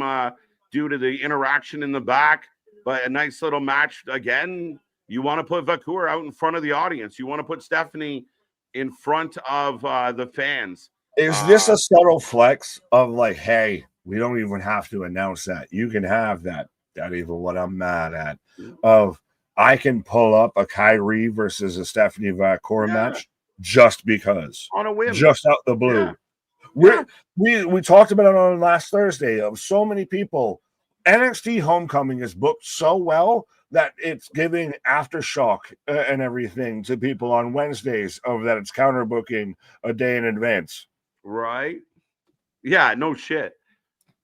due to the interaction in the back, but a nice little match again. You want to put Valkyria out in front of the audience. You want to put Stephanie in front of the fans. Is this a subtle flex of hey, we don't even have to announce that. You can have that. That even what I'm mad at. Of I can pull up a Kyrie versus a Stephanie Valkyria match just because. On a whim. Just out the blue. Yeah. We talked about it on last Thursday of so many people. NXT Homecoming is booked so well that it's giving aftershock and everything to people on Wednesdays of that it's counter booking a day in advance. Right. Yeah, no shit.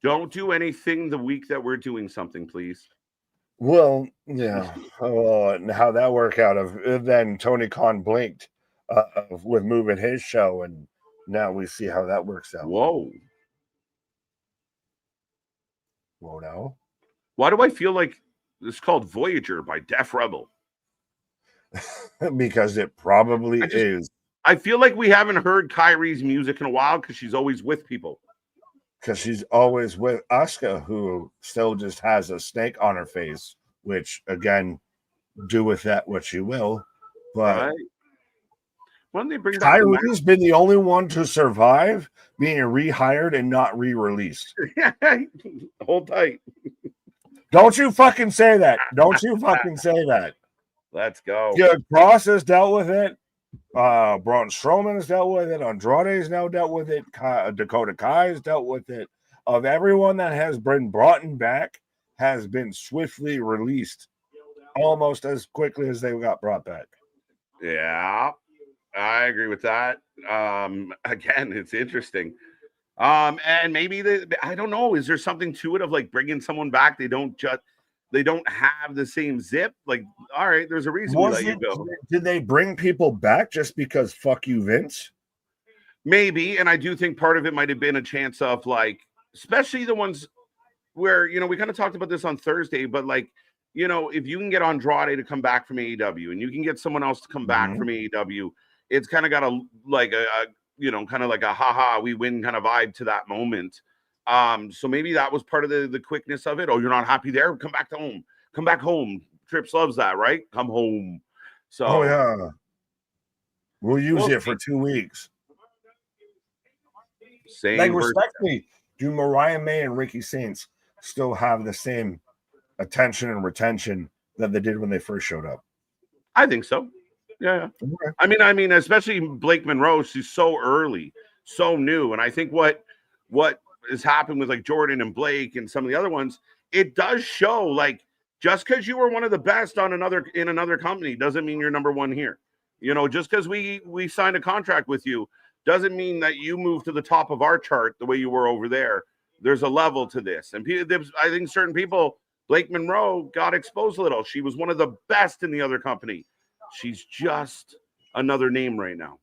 Don't do anything the week that we're doing something, please. Well, yeah. And how that work out of then Tony Khan blinked with moving his show, and now we see how that works out. Whoa, no. Why do I feel like it's called Voyager by Def Rebel? Because it probably is. I feel like we haven't heard Kyrie's music in a while because she's always with people. Because she's always with Asuka, who still just has a snake on her face, which, again, do with that what you will. But when they bring Kyrie's been the only one to survive being rehired and not re-released. Hold tight. Don't you fucking say that. Don't you fucking say that. Let's go. Yeah, Cross has dealt with it. Braun Strowman has dealt with it. Andrade has now dealt with it. Dakota Kai has dealt with it. of everyone that has been brought back has been swiftly released almost as quickly as they got brought back. Yeah, I agree with that. Again, it's interesting. And maybe I don't know. Is there something to it of like bringing someone back? They don't have the same zip. Like, all right, there's a reason we let you go. Did they bring people back just because fuck you, Vince? Maybe, and I do think part of it might have been a chance of like, especially the ones where we kind of talked about this on Thursday, but like, if you can get Andrade to come back from AEW and you can get someone else to come back from AEW, it's kind of got a kind of like a haha, we win kind of vibe to that moment. So maybe that was part of the quickness of it. Oh, you're not happy there? Come back to home. Come back home. Trips loves that, right? Come home. So oh yeah, we'll use it for 2 weeks. Same. Like, respectfully, do Mariah May and Ricky Saints still have the same attention and retention that they did when they first showed up? I think so. Yeah. Okay. I mean, especially Blake Monroe, she's so early, so new. And I think what has happened with like Jordan and Blake and some of the other ones, it does show like just because you were one of the best in another company doesn't mean you're number one here. Just because we signed a contract with you doesn't mean that you move to the top of our chart the way you were over there. There's a level to this. And I think certain people, Blake Monroe got exposed a little. She was one of the best in the other company. She's just another name right now.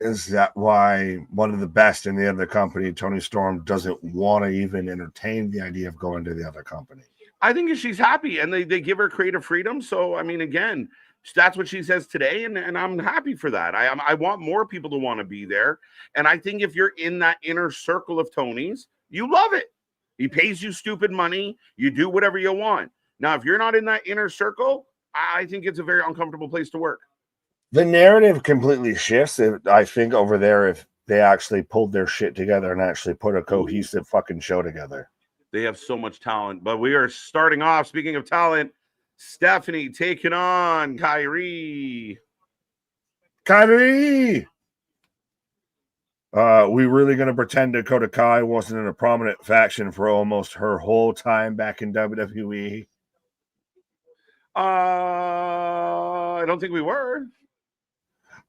Is that why one of the best in the other company, Toni Storm, doesn't want to even entertain the idea of going to the other company? I think she's happy and they give her creative freedom. So, I mean, again, that's what she says today. And I'm happy for that. I want more people to want to be there. And I think if you're in that inner circle of Tony's, you love it. He pays you stupid money. You do whatever you want. Now, if you're not in that inner circle, I think it's a very uncomfortable place to work. The narrative completely shifts, I think, over there if they actually pulled their shit together and actually put a cohesive fucking show together. They have so much talent. But we are starting off, speaking of talent, Stephanie taking on Kyrie. We really going to pretend Dakota Kai wasn't in a prominent faction for almost her whole time back in WWE? I don't think we were.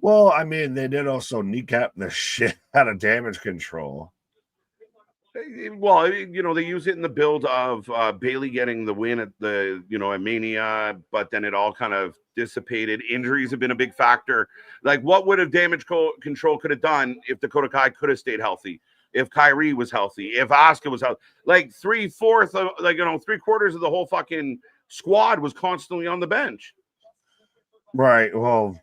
Well, I mean, they did also kneecap the shit out of Damage Control. Well, they use it in the build of Bayley getting the win at at Mania, but then it all kind of dissipated. Injuries have been a big factor. Like, what would have Damage Control could have done if Dakota Kai could have stayed healthy? If Kyrie was healthy? If Asuka was healthy? Like 3/4 of 3/4 of the whole fucking squad was constantly on the bench. Right. Well,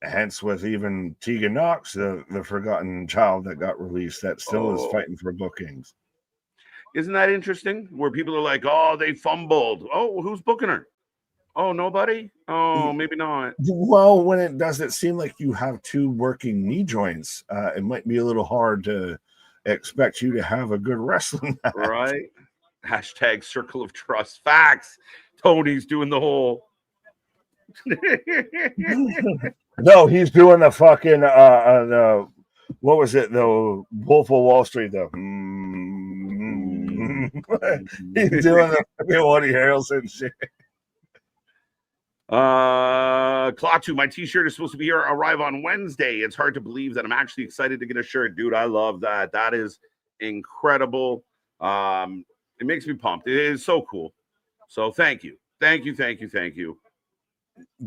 hence with even Tegan Knox, the forgotten child that got released, that still is fighting for bookings. Isn't that interesting? Where people are like, oh, they fumbled. Oh, who's booking her? Oh, nobody? Oh, maybe not. Well, when it doesn't seem like you have two working knee joints, it might be a little hard to expect you to have a good wrestling match. Right. Hashtag circle of trust. Facts. Tony's doing the whole. No, he's doing the fucking what was it? The Wolf of Wall Street, though. He's doing the Woody Harrelson shit. Klaatu, my t-shirt is supposed to be here, arrive on Wednesday. It's hard to believe that I'm actually excited to get a shirt. Dude, I love that. That is incredible. It makes me pumped. It is so cool. So thank you. Thank you.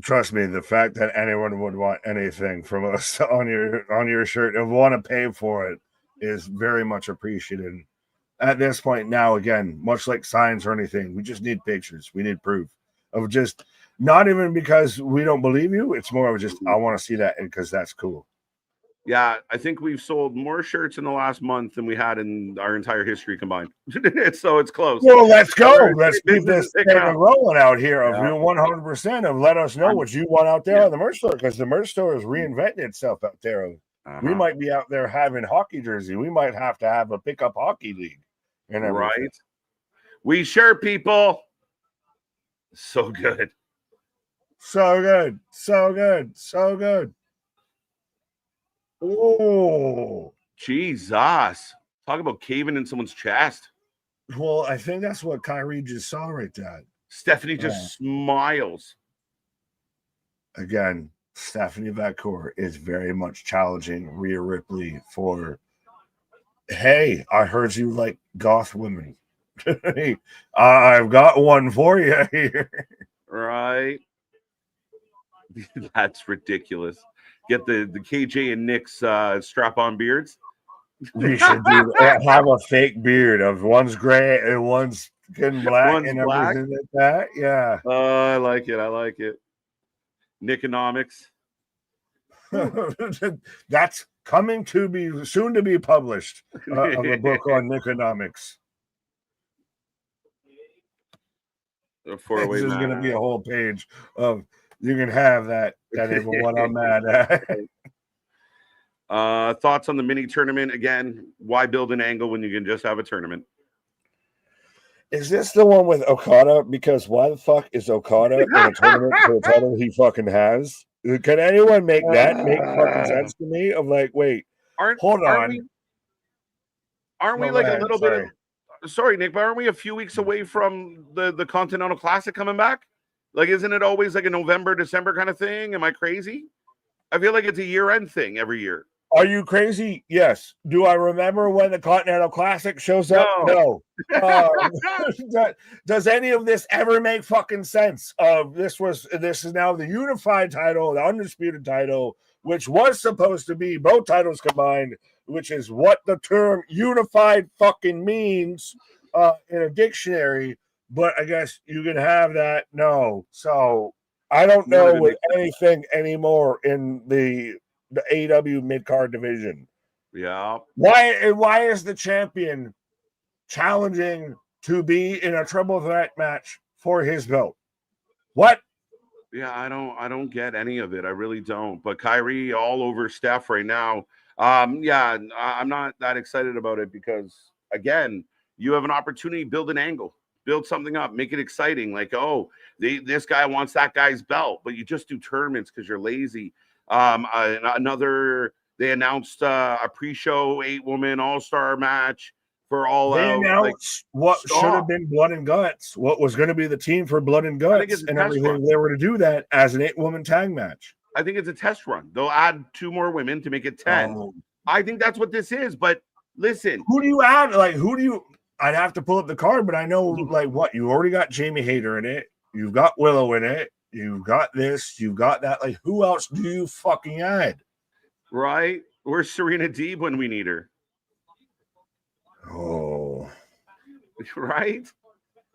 Trust me, the fact that anyone would want anything from us on your shirt and want to pay for it is very much appreciated. At this point now, again, much like signs or anything, we just need pictures. We need proof of just not even because we don't believe you. It's more of just I want to see that because that's cool. Yeah, I think we've sold more shirts in the last month than we had in our entire history combined. So it's close. Well, let's go. Let's keep this thing rolling out here. Of 100% of let us know what you want out there on the merch store, because the merch store is reinventing itself out there. We might be out there having hockey jersey. We might have to have a pickup hockey league. Right. We sure, people. So good. So good. Oh, Jesus. Talk about caving in someone's chest. Well, I think that's what Kyrie just saw right there. Stephanie just smiles. Again, Stephanie Valkyria is very much challenging Rhea Ripley for, hey, I heard you like goth women. I've got one for you here. Right. That's ridiculous. Get the KJ and Nick's strap-on beards. We should have a fake beard of one's gray and one's getting black One's and black. everything like that. Yeah. I like it. I like it. Nickonomics. That's coming to be soon to be published of a book on Nickonomics. This is going to be a whole page of you can have that everyone I'm mad at. Thoughts on the mini tournament again? Why build an angle when you can just have a tournament? Is this the one with Okada? Because why the fuck is Okada in a tournament for a title he fucking has? Can anyone make that make fucking sense to me? Of like, wait, hold on. Aren't we like a little bit of, sorry, Nick, but aren't we a few weeks away from the Continental Classic coming back? Like, isn't it always like a November, December kind of thing? Am I crazy? I feel like it's a year-end thing every year. Are you crazy? Yes. Do I remember when the Continental Classic shows up? No. Does any of this ever make fucking sense? This is now the unified title, the undisputed title, which was supposed to be both titles combined, which is what the term unified fucking means in a dictionary. But I guess you can have that. No. So I don't know with anything anymore in the AEW mid-card division. Yeah. Why is the champion challenging to be in a triple threat match for his belt? What? Yeah, I don't get any of it. I really don't. But Kyrie all over Steph right now. Yeah, I'm not that excited about it because again, you have an opportunity to build an angle, build something up, make it exciting. Like, oh, this guy wants that guy's belt, but you just do tournaments because you're lazy. They announced a pre-show 8-woman all-star match for all they out. Announced what should have been Blood and Guts, what was going to be the team for Blood and Guts, and everything. They were to do that as an 8-woman tag match. I think it's a test run. They'll add 2 more women to make it 10. I think that's what this is. But listen, who do you add? Like, who do you? I'd have to pull up the card, but I know like what you already got. Jamie Hayter in it. You've got Willow in it. You've got this, you've got that. Like, who else do you fucking add? Right? Where's Serena Deeb when we need her? Oh. Right?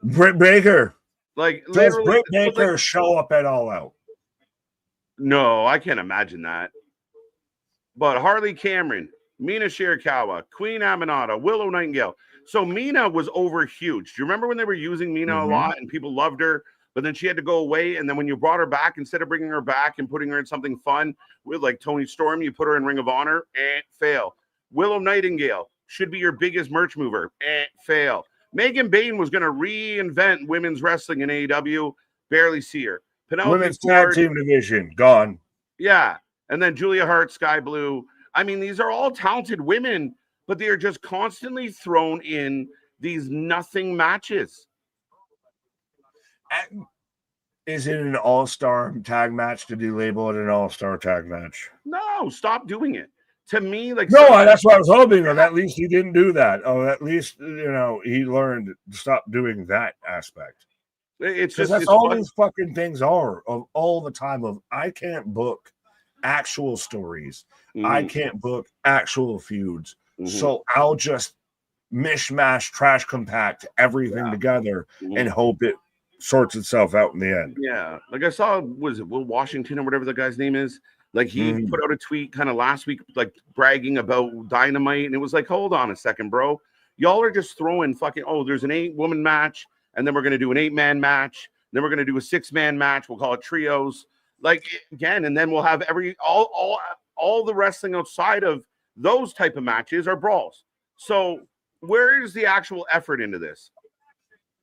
Britt Baker. Like, does Britt Baker show up at All Out? No, I can't imagine that. But Harley Cameron, Mina Shirakawa, Queen Aminata, Willow Nightingale. So Mina was over huge. Do you remember when they were using Mina a lot and people loved her? But then she had to go away. And then when you brought her back, instead of bringing her back and putting her in something fun with like Toni Storm, you put her in Ring of Honor and fail. Willow Nightingale should be your biggest merch mover and fail. Megan Bayne was going to reinvent women's wrestling in AEW. Barely see her. Penelope women's tag team division gone. Yeah. And then Julia Hart, Sky Blue. I mean, these are all talented women, but they are just constantly thrown in these nothing matches. Is it an all-star tag match? Did you label it an all-star tag match? No, stop doing it. To me, like that's what I was hoping. At least he didn't do that. Oh, at least he learned to stop doing that aspect. It's just that's all these fucking things are of all the time. Of I can't book actual stories. I can't book actual feuds. So I'll just mishmash, trash compact everything together and hope it sorts itself out in the end. Yeah. Like I saw, was it Will Washington or whatever the guy's name is? Like he put out a tweet kind of last week, like bragging about Dynamite. And it was like, hold on a second, bro. Y'all are just throwing fucking, there's an 8-woman match. And then we're going to do an 8-man match. Then we're going to do a 6-man match. We'll call it trios. Like again, and then we'll have all the wrestling outside of those type of matches are brawls. So where is the actual effort into this?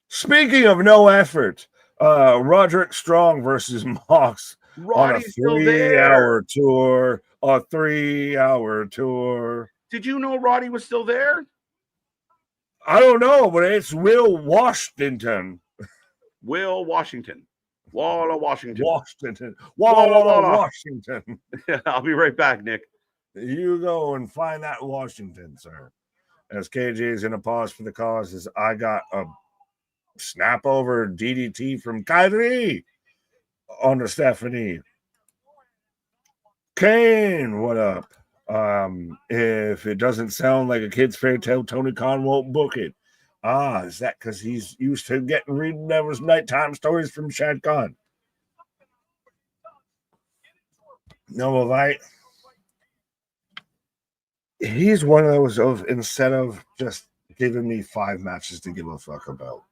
Speaking of no effort, Roderick Strong versus Mox on a 3-hour tour. A 3-hour tour. Did you know Roddy was still there? I don't know, but it's Will Washington. Will Washington. Walla Washington. Washington. Walla Walla. Washington. I'll be right back, Nick. You go and find that Washington, sir. As KJ is in a pause for the cause, as I got a snap over DDT from Kyrie onto Stephanie. Kane, what up? If it doesn't sound like a kid's fairy tale, Tony Khan won't book it. Is that because he's used to reading those nighttime stories from Shad Khan? No, he's one of those of instead of just giving me 5 matches to give a fuck about,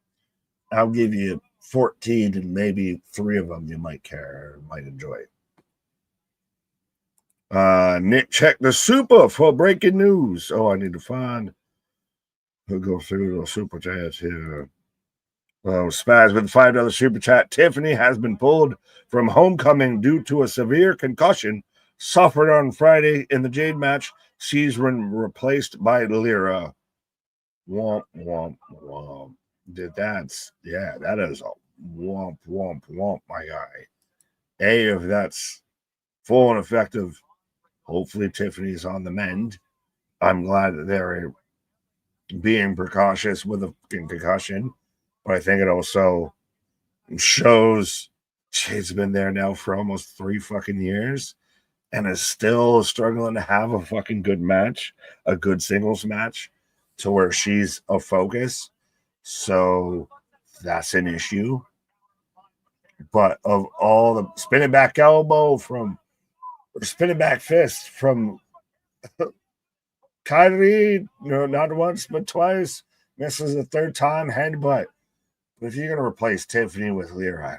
I'll give you 14 and maybe 3 of them you might care or might enjoy. Nick, check the super for breaking news. Oh, I need to find. We'll go through the super chats here. Spaz with $5 super chat. Tiffany has been pulled from Homecoming due to a severe concussion suffered on Friday in the Jade match. She's been replaced by Lyra. Womp, womp, womp. That is a womp, womp, womp, my guy. If that's full and effective, hopefully Tiffany's on the mend. I'm glad that they're being precautious with a concussion, but I think it also shows she's been there now for almost 3 fucking years and is still struggling to have a fucking good match, a good singles match to where she's a focus. So that's an issue. But of all the spinning back elbow spinning back fist from Kyrie, not once but twice, misses the 3rd time, headbutt. But if you're going to replace Tiffany with Lyra,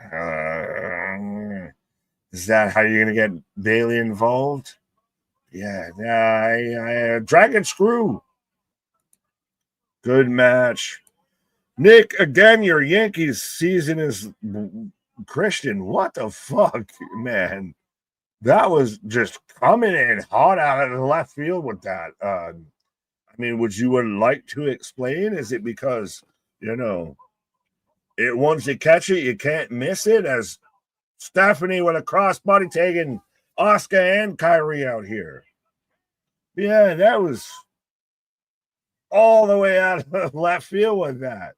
is that how you're going to get Bayley involved? Yeah, Dragon Screw. Good match. Nick, again, your Yankees season is Christian. What the fuck, man? That was just coming in hot out of the left field with that. Would you like to explain? Is it because, once you catch it, you can't miss it? As Stephanie with a crossbody taking Asuka and Kyrie out here. Yeah, that was all the way out of left field with that.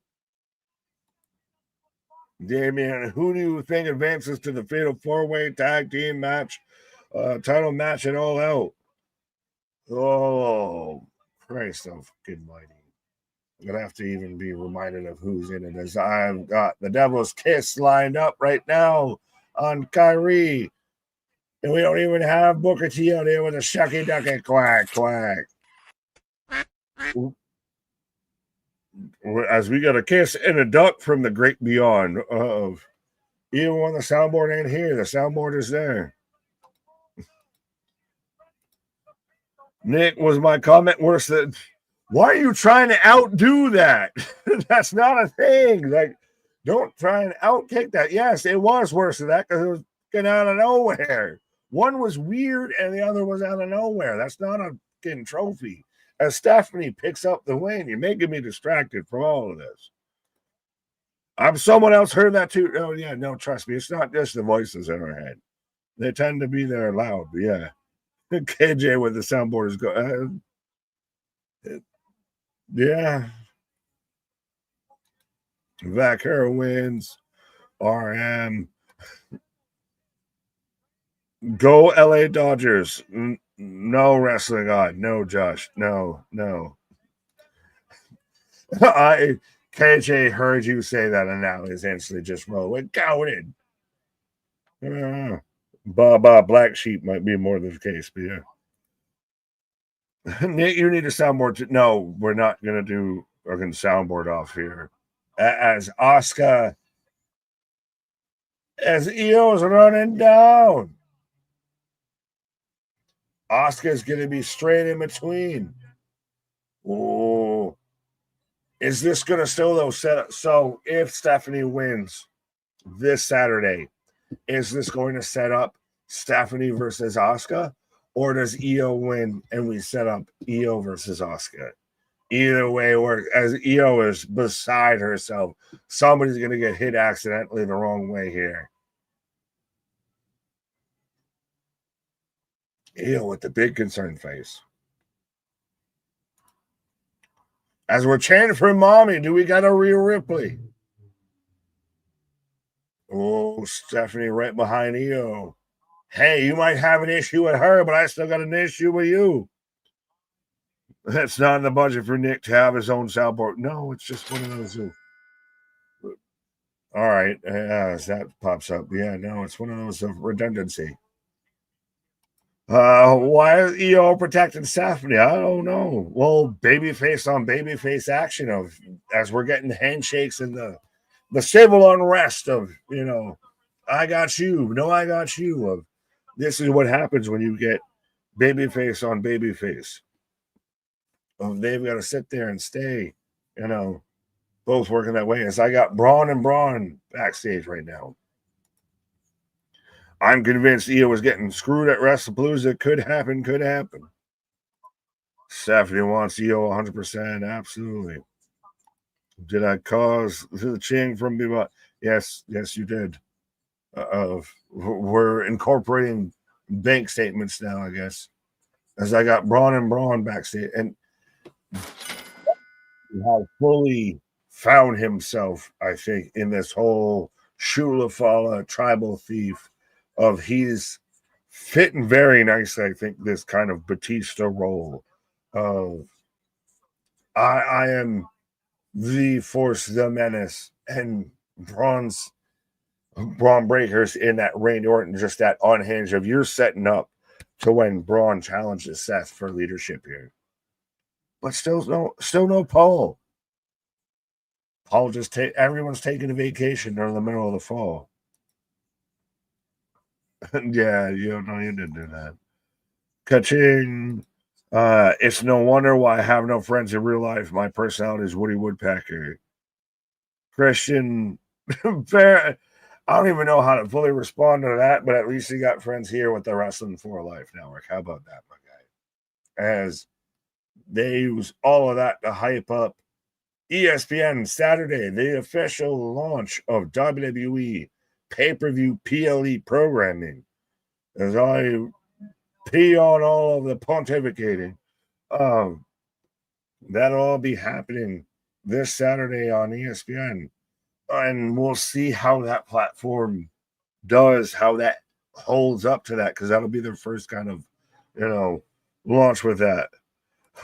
Damien, who do you think advances to the Fatal 4-Way Tag Team match, title match and All Out? Oh, Christ of fucking mighty. I'm going to have to even be reminded of who's in it, as I've got the Devil's Kiss lined up right now on Kyrie. And we don't even have Booker T out here with a shucky ducky quack quack. As we got a kiss and a duck from the great beyond of even when the soundboard ain't here, the soundboard is there. Nick, was my comment worse than, why are you trying to outdo that? That's not a thing. Like, don't try and outkick that. Yes, it was worse than that because it was getting out of nowhere. One was weird and the other was out of nowhere. That's not a fucking trophy. As Stephanie picks up the win, you're making me distracted from all of this. Someone else heard that too. Oh, yeah, no, trust me. It's not just the voices in our head. They tend to be there loud. Yeah. KJ with the soundboard is going. Yeah. Valkyria wins. RM. Go LA Dodgers. No wrestling god. No, Josh. No. KJ heard you say that and now is instantly just rolling. Going in. Baba Black Sheep might be more the case, but yeah. Nick, you need a soundboard. No, we're not going to do a soundboard off here. As Asuka, as Io's running down. Asuka's going to be straight in between. Oh, is this going to still, though, set up? So if Stephanie wins this Saturday, is this going to set up Stephanie versus Asuka? Or does Io win and we set up Io versus Asuka? Either way, or as Io is beside herself, somebody's going to get hit accidentally the wrong way here. Io with the big concerned face. As we're chanting for mommy, do we got a Rhea Ripley? Oh, Stephanie right behind Io. Hey, you might have an issue with her, but I still got an issue with you. That's not in the budget for Nick to have his own soundboard. No, it's just one of those. All right, as that pops up. Yeah, no, it's one of those of redundancy. Why is EO protecting Stephanie? I don't know. Well, babyface on babyface action of as we're getting handshakes and the civil unrest of, you know, I got you, no, I got you. Of this is what happens when you get babyface on babyface. They've got to sit there and stay, you know, both working that way. As I got Braun and Braun backstage right now. I'm convinced Io was getting screwed at WrestlePalooza. Could happen, could happen. Stephanie wants Io 100%. Absolutely. Did I cause the ching from me? Yes, you did. We're incorporating bank statements now, I guess. As I got Braun and Braun backstage. And how fully found himself, I think, in this whole Shulafala tribal thief of he's fitting very nicely, I think, this kind of Batista role of I am the force, the menace, and Braun Breakers in that Randy Orton, just that unhinged of you're setting up to when Braun challenges Seth for leadership here. But still no Paul. Paul just everyone's taking a vacation during the middle of the fall. Yeah, you didn't do that. Ka-ching. It's no wonder why I have no friends in real life. My personality is Woody Woodpecker. Christian Fair. I don't even know how to fully respond to that, but at least you got friends here with the Wrestling for Life Network. How about that, my guy? As they use all of that to hype up ESPN Saturday, the official launch of WWE pay-per-view PLE programming. As I pee on all of the pontificating, that'll all be happening this Saturday on ESPN. And we'll see how that platform does, how that holds up to that, because that'll be their first kind of, launch with that.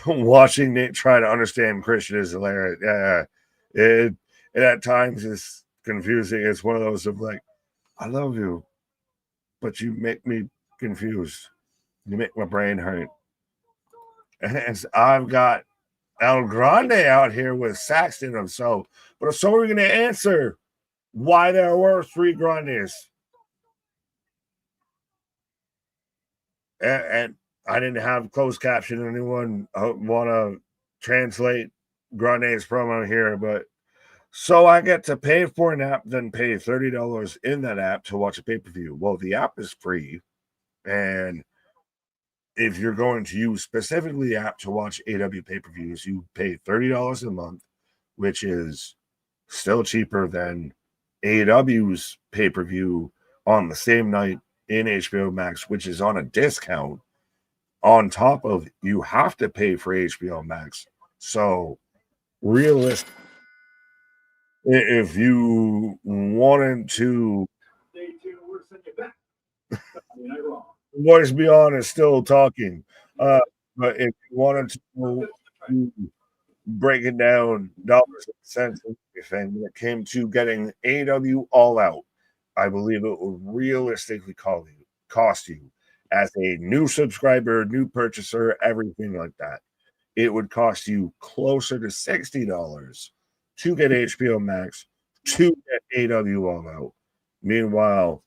Watching Nick try to understand Christian is hilarious. Yeah, it at times is confusing. It's one of those of like, I love you, but you make me confused. You make my brain hurt. And I've got El Grande out here with Saxton himself. But so we're going to answer why there were 3 Grandes. And I didn't have closed caption. Anyone want to translate Grande's promo here? But so I get to pay for an app, then pay $30 in that app to watch a pay-per-view. Well, the app is free. And if you're going to use specifically the app to watch AW pay-per-views, you pay $30 a month, which is still cheaper than AEW's pay-per-view on the same night in HBO Max, which is on a discount. On top of you have to pay for HBO Max. So realistic, if you wanted to Voice Beyond is still talking. But if you wanted to break it down dollars and cents and everything when it came to getting AW All Out, I believe it would realistically cost you as a new subscriber, new purchaser, everything like that. It would cost you closer to $60 to get HBO Max, to get AW All Out. Meanwhile,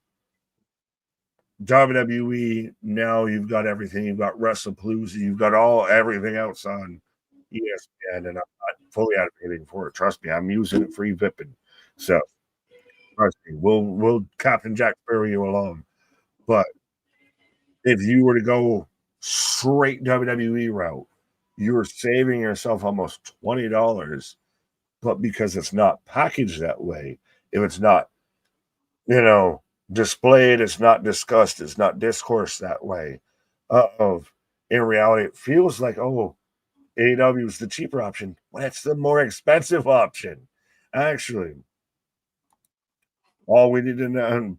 WWE, now you've got everything. You've got WrestlePalooza. You've got everything else on ESPN, and I'm not fully advocating for it. Trust me, I'm using it free vipping. So trust me, we'll Captain Jack Sparrow you along. But if you were to go straight WWE route, you're saving yourself almost $20, but because it's not packaged that way, if it's not, displayed, it's not discussed, it's not discoursed that way. In reality, it feels like, AEW is the cheaper option when it's the more expensive option. Actually, all we need to know,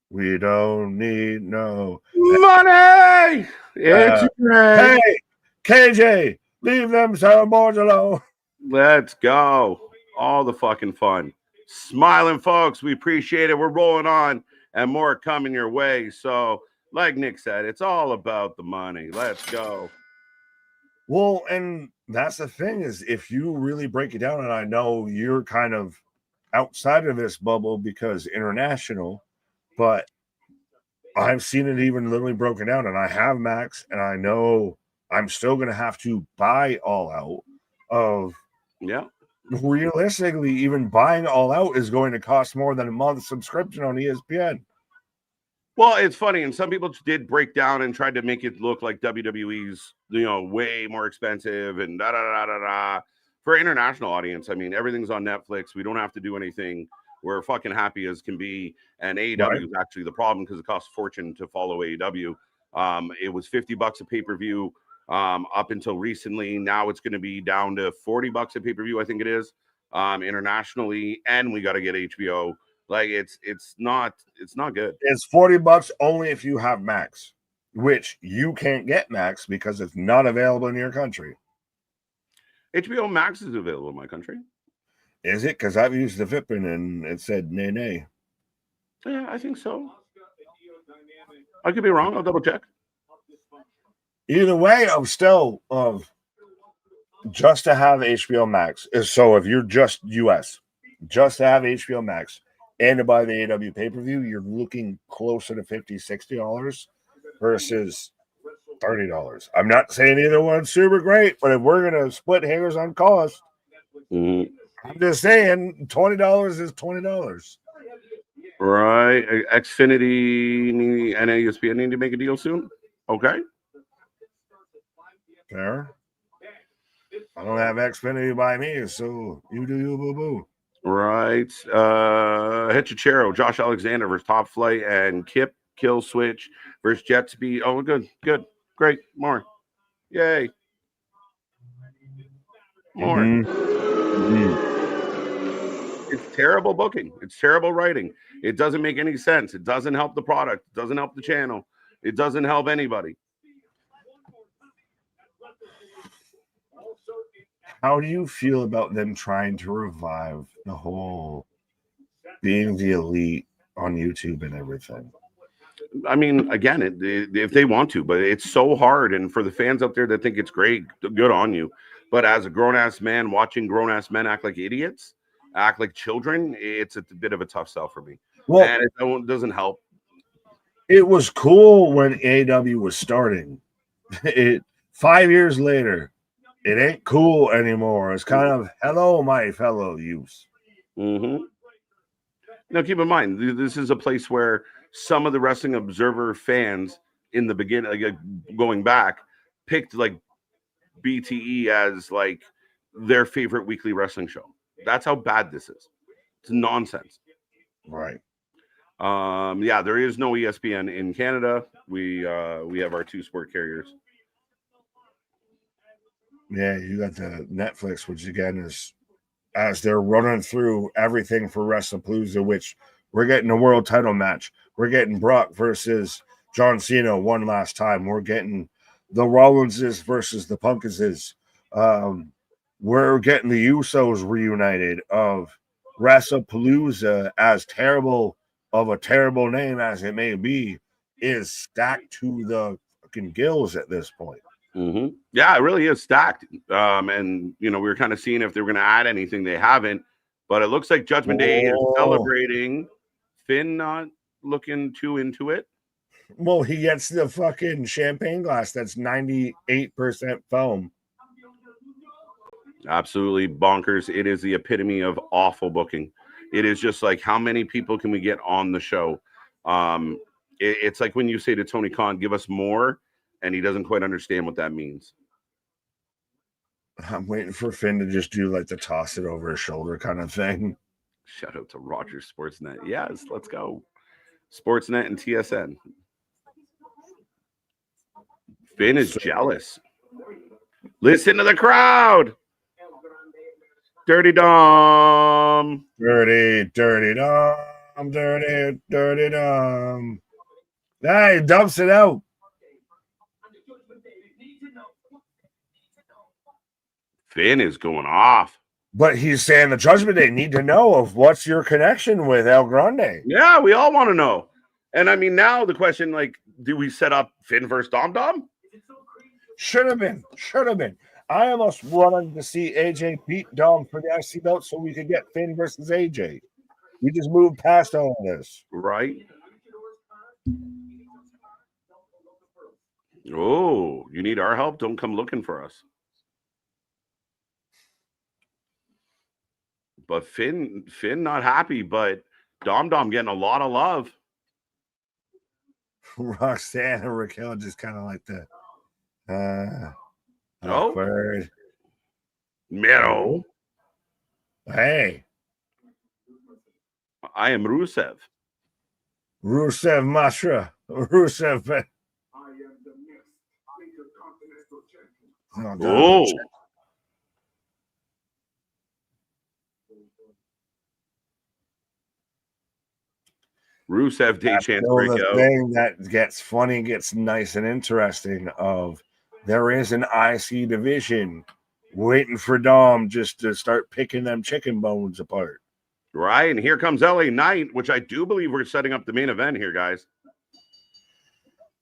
we don't need no money. It's hey, KJ, leave them soundboards alone. Let's go. All the fucking fun. Smiling folks, we appreciate it. We're rolling on and more coming your way. So, like Nick said, it's all about the money. Let's go. Well, and that's the thing is, if you really break it down, and I know you're kind of outside of this bubble because international, but I've seen it even literally broken down, and I have Max, and I know I'm still going to have to buy All Out. Realistically, even buying All Out is going to cost more than a month's subscription on ESPN. Well, it's funny, and some people did break down and tried to make it look like WWE's, way more expensive and da da da da da. For international audience, I mean, everything's on Netflix. We don't have to do anything. We're fucking happy as can be. And AEW is actually the problem because it costs a fortune to follow AEW. It was $50 a pay-per-view up until recently. Now it's going to be down to $40 a pay-per-view, I think it is, internationally. And we got to get HBO. Like it's not good. It's $40 only if you have Max, which you can't get Max because it's not available in your country. HBO Max is available in my country. Is it? Because I've used the Vipin and it said nay. Yeah, I think so. I could be wrong. I'll double check. Either way, I'm still just to have HBO Max. So if you're just US, just to have HBO Max and to buy the AEW pay-per-view, you're looking closer to $50, $60 versus $30. I'm not saying either one's super great, but if we're going to split hairs on cost, I'm just saying $20 is $20. Right. Xfinity and ESPN need to make a deal soon. Okay. Fair. I don't have Xfinity by me, so you do you, boo-boo. Right. Hitchachero, Josh Alexander versus Top Flight, and Kip Kill Switch versus Jet Speed. Oh, good. Great. More. Yay. More. It's terrible booking. It's terrible writing. It doesn't make any sense. It doesn't help the product. It doesn't help the channel. It doesn't help anybody. How do you feel about them trying to revive the whole being the elite on YouTube and everything? I mean, again, if they want to, but it's so hard. And for the fans out there that think it's great, good on you. But as a grown-ass man watching grown-ass men act like idiots, act like children, it's a bit of a tough sell for me. Well, and it doesn't help. It was cool when AEW was starting. 5 years later, it ain't cool anymore. It's kind of, hello, my fellow youths. Now, keep in mind, this is a place where some of the Wrestling Observer fans in the beginning, like, going back, picked like BTE as like their favorite weekly wrestling show. That's how bad this is. It's nonsense. Right. Yeah, there is no ESPN in Canada. We have our two sport carriers. Yeah, you got the Netflix, which again is as they're running through everything for WrestlePalooza, which we're getting a world title match. We're getting Brock versus John Cena one last time. We're getting the Rollinses versus the Punkinses. We're getting the Usos reunited of WrestlePalooza, as terrible of a terrible name as it may be, is stacked to the fucking gills at this point. Yeah, it really is stacked. And we were kind of seeing if they were going to add anything. They haven't, but it looks like Judgment Day is celebrating. Finn not looking too into it. Well, he gets the fucking champagne glass that's 98% foam. Absolutely bonkers. It is the epitome of awful booking. It is just like, how many people can we get on the show? It's like when you say to Tony Khan, give us more, and he doesn't quite understand what that means. I'm waiting for Finn to just do like the toss it over his shoulder kind of thing. Shout out to Rogers Sportsnet. Yes, let's go. Sportsnet and TSN. Finn is jealous. Listen to the crowd. Dirty Dom. Dirty Dom. Dirty Dom. Nah, he dumps it out. Finn is going off. But he's saying the Judgment Day need to know of what's your connection with El Grande. Yeah, we all want to know. And I mean, now the question, like, do we set up Finn versus Dom Dom? Should have been. I almost wanted to see AJ beat Dom for the IC belt so we could get Finn versus AJ. We just moved past all of this. Right. Oh, you need our help? Don't come looking for us. But Finn not happy, but Dom getting a lot of love. Roxanne and Raquel just kind of like the awkward. Mero. Hey. I am Rusev. Rusev Mashra. Rusev. Oh. Rusev Day chance breakout. The thing that gets funny, gets nice and interesting of there is an IC division waiting for Dom just to start picking them chicken bones apart. Right, and here comes LA Knight, which I do believe we're setting up the main event here, guys.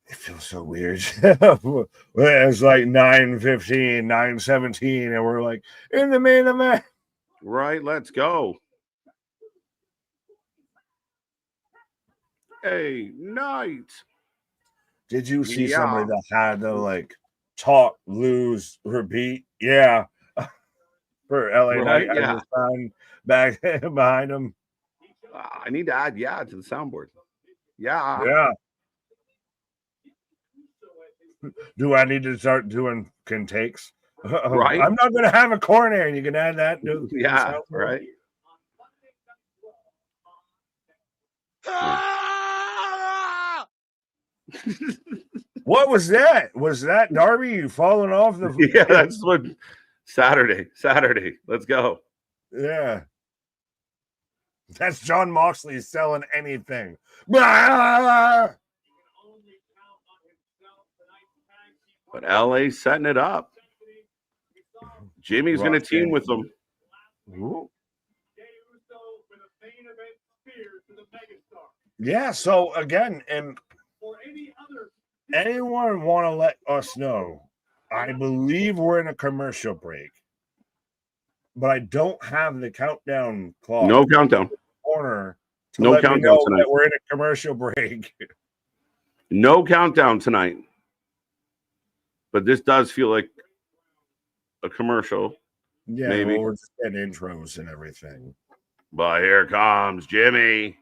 It feels so weird. It's like 9:15, 9:17, and we're like in the main event. Right, let's go. Hey, Knight. Did you see somebody that had the like talk, lose, repeat? Yeah. For LA Knight, yeah. I just found back behind him. I need to add to the soundboard. Yeah. Do I need to start doing takes? Right. I'm not going to have a coronary. You can add that. Yeah, right. What was that? Was that Darby? You falling off the? Yeah, that's what. Saturday. Let's go. Yeah. That's John Moxley selling anything. But LA setting it up. Jimmy's going to team with them. Ooh. Yeah, so again, and anyone want to let us know, I believe we're in a commercial break, but I don't have the countdown clock. No countdown. Corner. No countdown tonight. We're in a commercial break. No countdown tonight. But this does feel like a commercial. Yeah, maybe. Well, we're just getting intros and everything. But here comes Jimmy.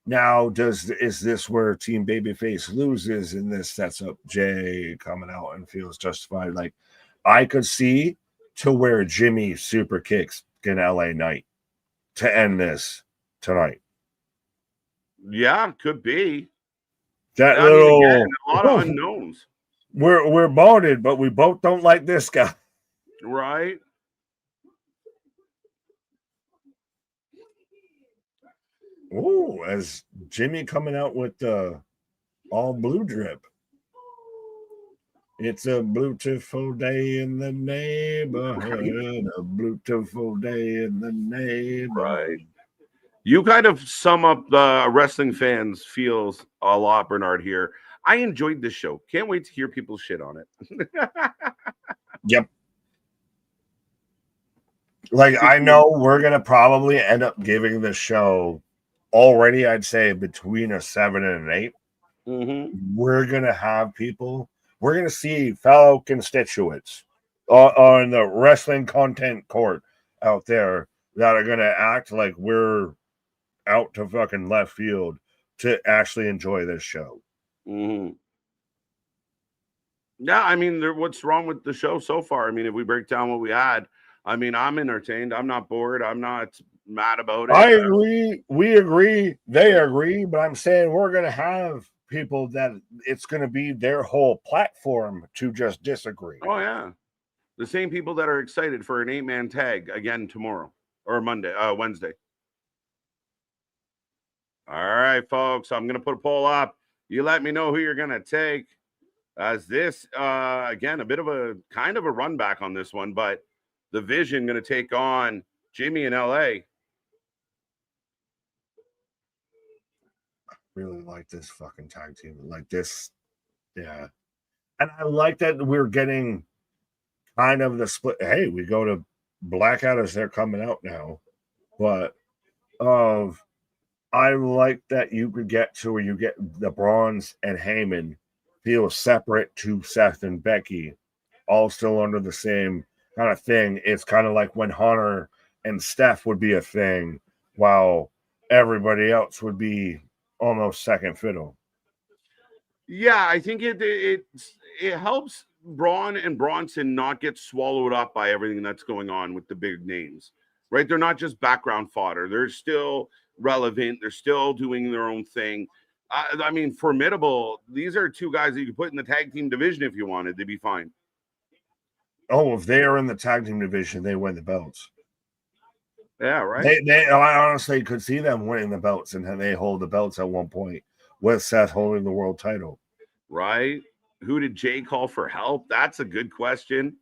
Now, is this where Team Babyface loses and this sets up Jey coming out and feels justified? Like, I could see to where Jimmy super kicks in LA Knight to end this tonight. Yeah, could be. That little again, a lot of unknowns. We're bonded, but we both don't like this guy. Right. Ooh, as Jimmy coming out with the all blue drip. It's a beautiful day in the neighborhood. A beautiful day in the neighborhood. Right. You kind of sum up the wrestling fans' feels a lot, Bernard, here. I enjoyed this show. Can't wait to hear people shit on it. Yep. Like, I know we're going to probably end up giving the show already, I'd say, between a 7 and an 8. Mm-hmm. We're going to have people, we're going to see fellow constituents on the wrestling content court out there that are going to act like we're out to fucking left field to actually enjoy this show. Mm-hmm. Yeah, I mean, what's wrong with the show so far? I mean, if we break down what we had, I mean, I'm entertained. I'm not bored. I'm not mad about it. I agree. We agree. They agree. But I'm saying we're going to have people that it's going to be their whole platform to just disagree. Oh, yeah. The same people that are excited for an 8-man tag again tomorrow or Wednesday. All right, folks. I'm going to put a poll up. You let me know who you're going to take. As this, again, a bit of a kind of a run back on this one, but the Vision going to take on Jimmy in LA. Really like this fucking tag team. Like this, yeah. And I like that we're getting kind of the split. Hey, we go to Blackout as they're coming out now. But I like that you could get to where you get the Bronze and Heyman feel separate to Seth and Becky, all still under the same kind of thing. It's kind of like when Hunter and Steph would be a thing, while everybody else would be almost second fiddle. Yeah, I think it helps Braun and Bronson not get swallowed up by everything that's going on with the big names, right? They're not just background fodder. They're still relevant. They're still doing their own thing. I mean, formidable. These are two guys that you could put in the tag team division if you wanted. They'd be fine. Oh, if they are in the tag team division, they win the belts. Yeah, right. I honestly could see them winning the belts, and they hold the belts at one point with Seth holding the world title. Right. Who did Jey call for help? That's a good question.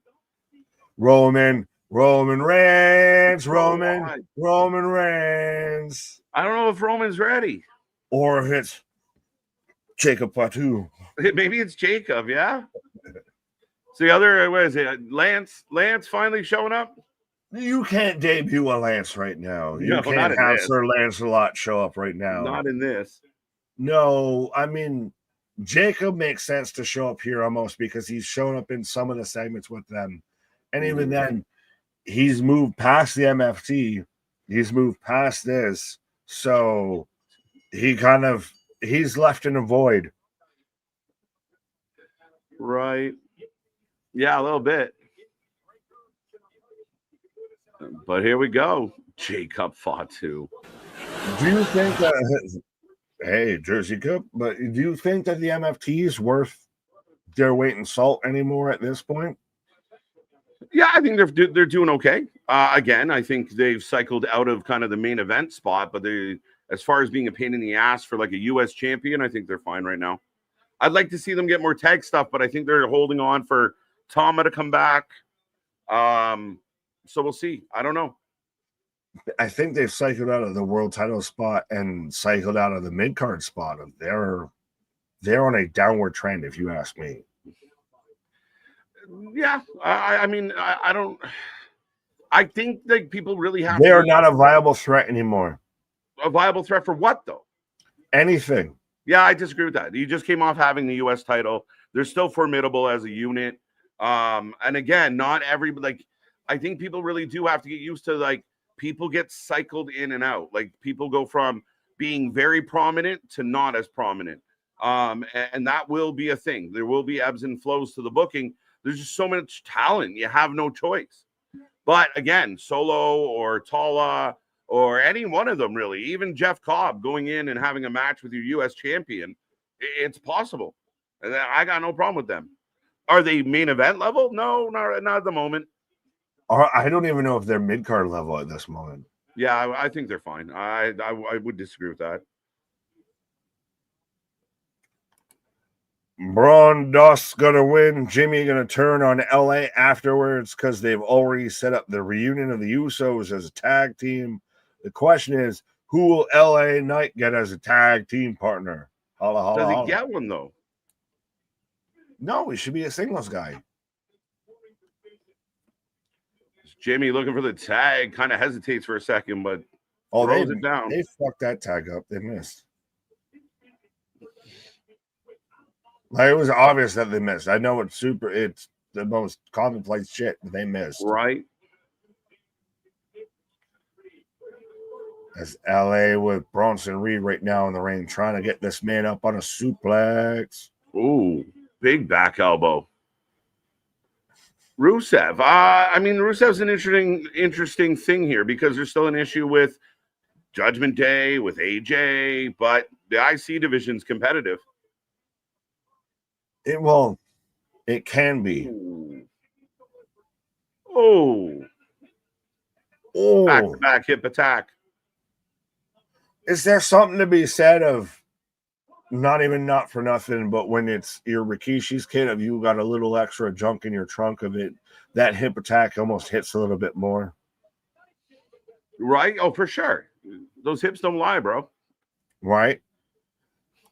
Roman Reigns. Roman Reigns. I don't know if Roman's ready. Or if it's Jacob Fatu. Maybe it's Jacob, yeah? So the other, what is it? Lance finally showing up? You can't debut a Lance right now. You can't have Sir Lancelot show up right now. Not in this. No, I mean, Jacob makes sense to show up here almost because he's shown up in some of the segments with them. And even then, he's moved past the MFT. He's moved past this. So he's left in a void. Right. Yeah, a little bit. But here we go. Jacob Fatu. Do you think that, hey, Jersey Cup, but do you think that the MFT is worth their weight in salt anymore at this point? Yeah, I think they're doing okay. Again, I think they've cycled out of kind of the main event spot, but as far as being a pain in the ass for like a U.S. champion, I think they're fine right now. I'd like to see them get more tag stuff, but I think they're holding on for Tama to come back. So we'll see. I don't know. I think they've cycled out of the world title spot and cycled out of the mid card spot. They're on a downward trend, if you ask me. Yeah, I mean, I don't. I think that people really have. They are not a viable threat anymore. A viable threat for what, though? Anything. Yeah, I disagree with that. You just came off having the U.S. title. They're still formidable as a unit. And again, not everybody. I think people really do have to get used to people get cycled in and out. Like people go from being very prominent to not as prominent. And that will be a thing. There will be ebbs and flows to the booking. There's just so much talent. You have no choice. But again, Solo or Tala or any one of them, really, even Jeff Cobb going in and having a match with your U.S. champion, it's possible. And I got no problem with them. Are they main event level? No, not at the moment. I don't even know if they're mid-card level at this moment. Yeah, I think they're fine. I would disagree with that. Braun Dust's going to win. Jimmy going to turn on LA afterwards because they've already set up the reunion of the Usos as a tag team. The question is, who will LA Knight get as a tag team partner? Holla, holla, Does he holla. get one, though? No, he should be a singles guy. Jimmy looking for the tag, kind of hesitates for a second, but throws it down. They fucked that tag up. They missed. It was obvious that they missed. I know it's the most commonplace shit, but they missed. Right. As LA with Bronson Reed right now in the ring, trying to get this man up on a suplex. Ooh, big back elbow. Rusev. I mean, Rusev's an interesting thing here because there's still an issue with Judgment Day, with AJ, but the IC division's competitive. It won't. It can be. Oh. Back-to-back hip attack. Is there something to be said of not for nothing, but when it's your Rikishi's kid, if you got a little extra junk in your trunk of it, that hip attack almost hits a little bit more. Right? Oh, for sure. Those hips don't lie, bro. Right?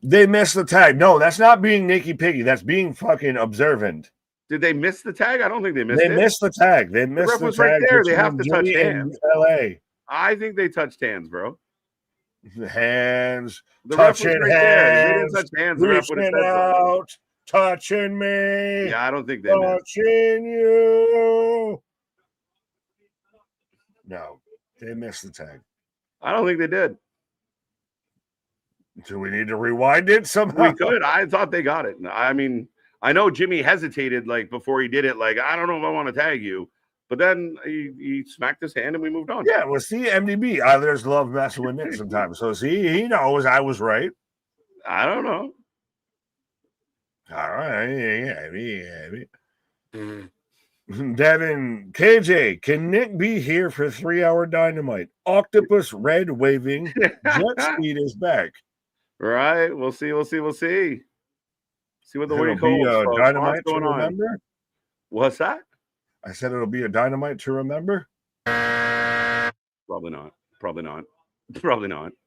They missed the tag. No, that's not being Nicky Piggy. That's being fucking observant. Did they miss the tag? I don't think they missed it. They missed the tag. They missed the tag. Right there. They have to touch hands. LA. I think they touched hands, bro. Hands. The touching ref was right hands. there. They didn't touch hands. The ref would have said out. Touching me. Yeah, I don't think they touching you. No, they missed the tag. I don't think they did. Do we need to rewind it somehow? We could. I thought they got it. I mean, I know Jimmy hesitated like before he did it. Like, I don't know if I want to tag you. But then he smacked his hand and we moved on. Yeah, well, see, MDB, others love messing with Nick sometimes. So, see, he knows I was right. I don't know. All right. Yeah. Devin, KJ, can Nick be here for 3-hour Dynamite? Octopus red waving. Jet speed is back. Right. We'll see. See what the week holds. Dynamite going to remember? On. What's that? I said it'll be a Dynamite to remember. Probably not.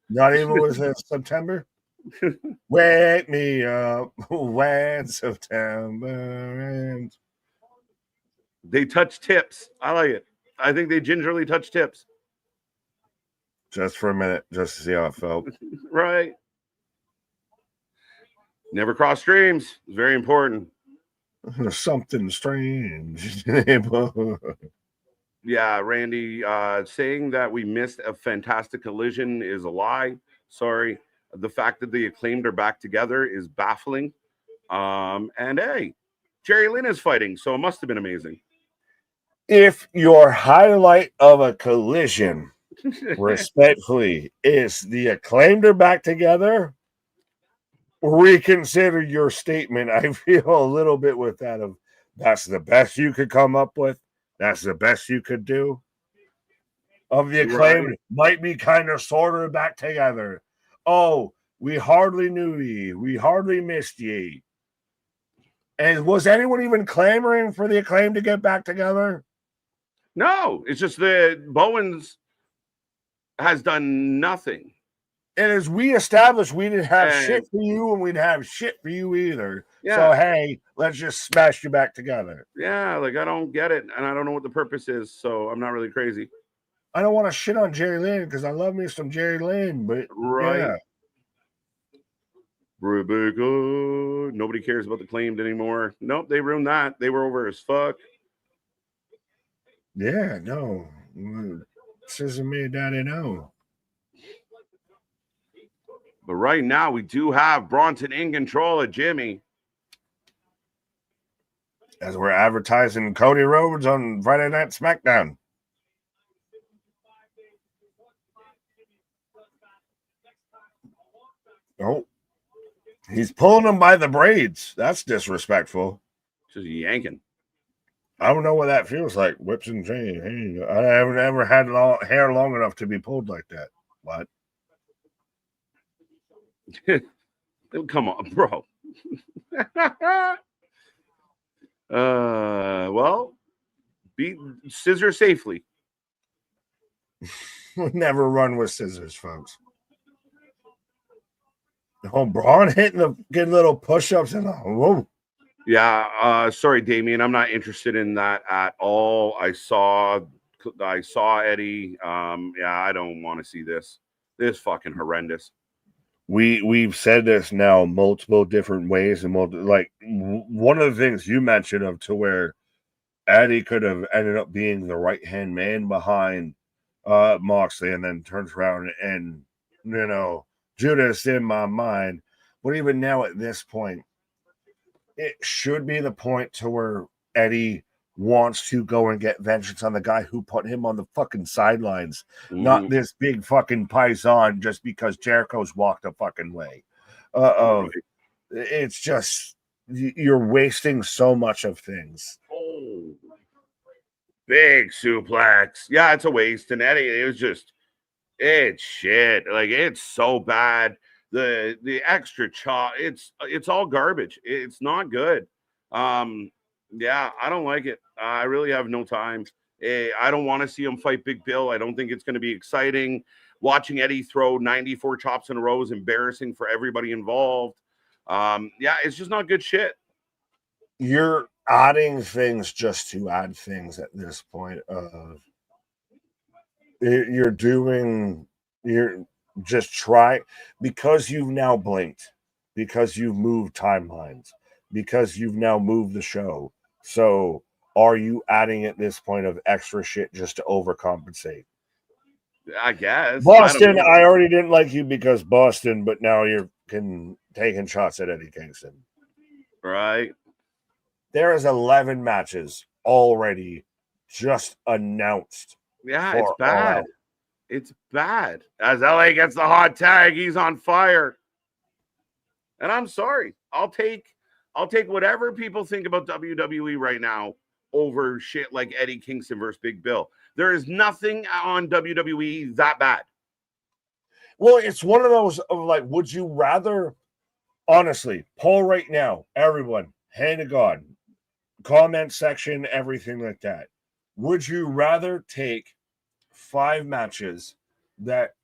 Not even with September. Wake me up when September ends. They touch tips. I like it. I think they gingerly touch tips. Just for a minute, just to see how it felt. Right. Never cross streams. It's very important. Something strange. Yeah, Randy, saying that we missed a fantastic collision is a lie. Sorry. The fact that the Acclaimed are back together is baffling. And hey, Jerry Lynn is fighting, so it must have been amazing. If your highlight of a collision, respectfully, is the Acclaimed are back together, reconsider your statement. I feel a little bit with that of that's the best you could come up with. That's the best you could do. Of the Acclaimed might be kind of sort of back together. Oh, we hardly knew ye. We hardly missed ye. And was anyone even clamoring for the Acclaimed to get back together? No, it's just that Bowens has done nothing. And as we established, we didn't have shit for you, and we'd have shit for you either. Yeah. So, hey, let's just smash you back together. Yeah, like, I don't get it, and I don't know what the purpose is, so I'm not really crazy. I don't want to shit on Jerry Lynn, because I love me some Jerry Lynn, but yeah. Rebecca, nobody cares about the Claimed anymore. Nope, they ruined that. They were over as fuck. Yeah, no. Scissor me, daddy, no. But right now, we do have Bronson in control of Jimmy. As we're advertising Cody Rhodes on Friday Night SmackDown. Oh, he's pulling him by the braids. That's disrespectful. Just yanking. I don't know what that feels like. Whips and chains. Hey, I haven't ever had hair long enough to be pulled like that. What? Come on, bro. Well, beat scissors safely. Never run with scissors, folks. Oh, Braun getting little push-ups and whoa. Yeah, sorry, Damien. I'm not interested in that at all. I saw Eddie. Yeah, I don't want to see this. This is fucking horrendous. We've said this now multiple different ways, and like one of the things you mentioned of to where Eddie could have ended up being the right-hand man behind Moxley, and then turns around and Judas in my mind. But even now at this point, it should be the point to where Eddie wants to go and get vengeance on the guy who put him on the fucking sidelines, not this big fucking Python just because Jericho's walked a fucking way. It's just, you're wasting so much of things. Oh, big suplex. Yeah, it's a waste. And Eddie, it's shit. Like, it's so bad. The extra chop, it's all garbage. It's not good. Yeah, I don't like it. I really have no time. I don't want to see him fight Big Bill. I don't think it's going to be exciting. Watching Eddie throw 94 chops in a row is embarrassing for everybody involved. Yeah, it's just not good shit. You're adding things just to add things at this point. You're just try, because you've now blinked, because you've moved timelines, because you've now moved the show. So are you adding at this point of extra shit just to overcompensate? I guess. Boston, I already didn't like you because Boston, but now you're taking shots at Eddie Kingston. Right. There is 11 matches already just announced. Yeah, it's bad. It's bad. As LA gets the hot tag, he's on fire. And I'm sorry. I'll take whatever people think about WWE right now over shit like Eddie Kingston versus Big Bill. There is nothing on WWE that bad. Well, it's one of those of like, would you rather, honestly, poll right now, everyone, hand to God, comment section, everything like that. Would you rather take 5 matches that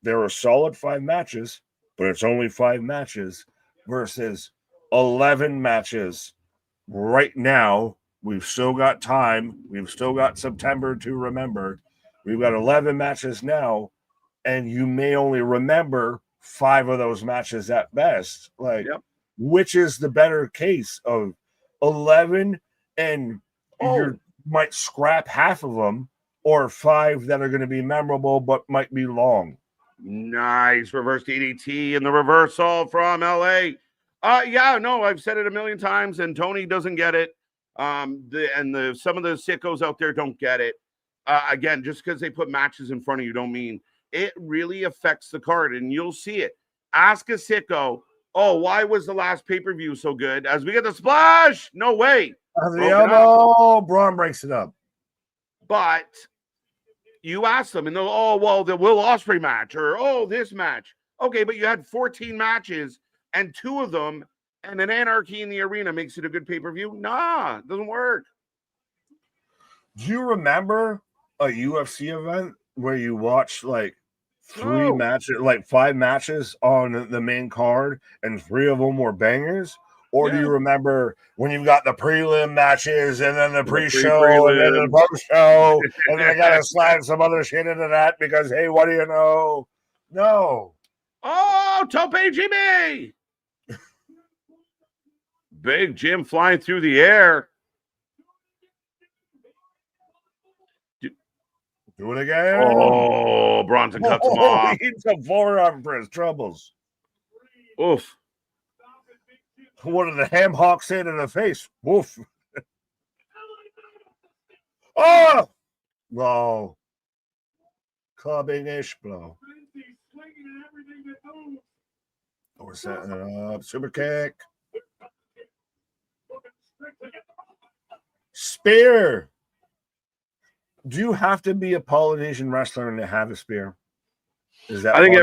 there are solid 5 matches, but it's only 5 matches, versus 11 matches right now? We've still got time. We've still got September to remember. We've got 11 matches now, and you may only remember 5 of those matches at best. Like, which is the better case of 11 and you might scrap half of them, or 5 that are going to be memorable but might be long? Nice reverse DDT and the reversal from LA. Yeah, no, I've said it a million times, and Tony doesn't get it. Some of the sickos out there don't get it. Again, just because they put matches in front of you don't mean it really affects the card, and you'll see it. Ask a sicko, oh, why was the last pay-per-view so good? As we get the splash, no way. The elbow, Braun breaks it up. But you ask them, and they'll, oh, well, the Will Ospreay match, or, this match. Okay, but you had 14 matches, and 2 of them, and an Anarchy in the Arena makes it a good pay-per-view? Nah, it doesn't work. Do you remember a UFC event where you watched like 3 matches, like 5 matches on the main card, and 3 of them were bangers? Or do you remember when you've got the prelim matches, and then the pre-show, and then the post-show, and then I got to slide some other shit into that because, hey, what do you know? No. Oh, Tope Jimmy! Big Jim flying through the air. Do it again. Oh, Bronson cuts him off. He needs a forearm for his troubles. Oof. What did the ham hock say in the face? Woof. Oh! Blow. Clubbing-ish blow. We're setting it up. Super kick. Spear. Do you have to be a Polynesian wrestler to have a spear? Is that, I think,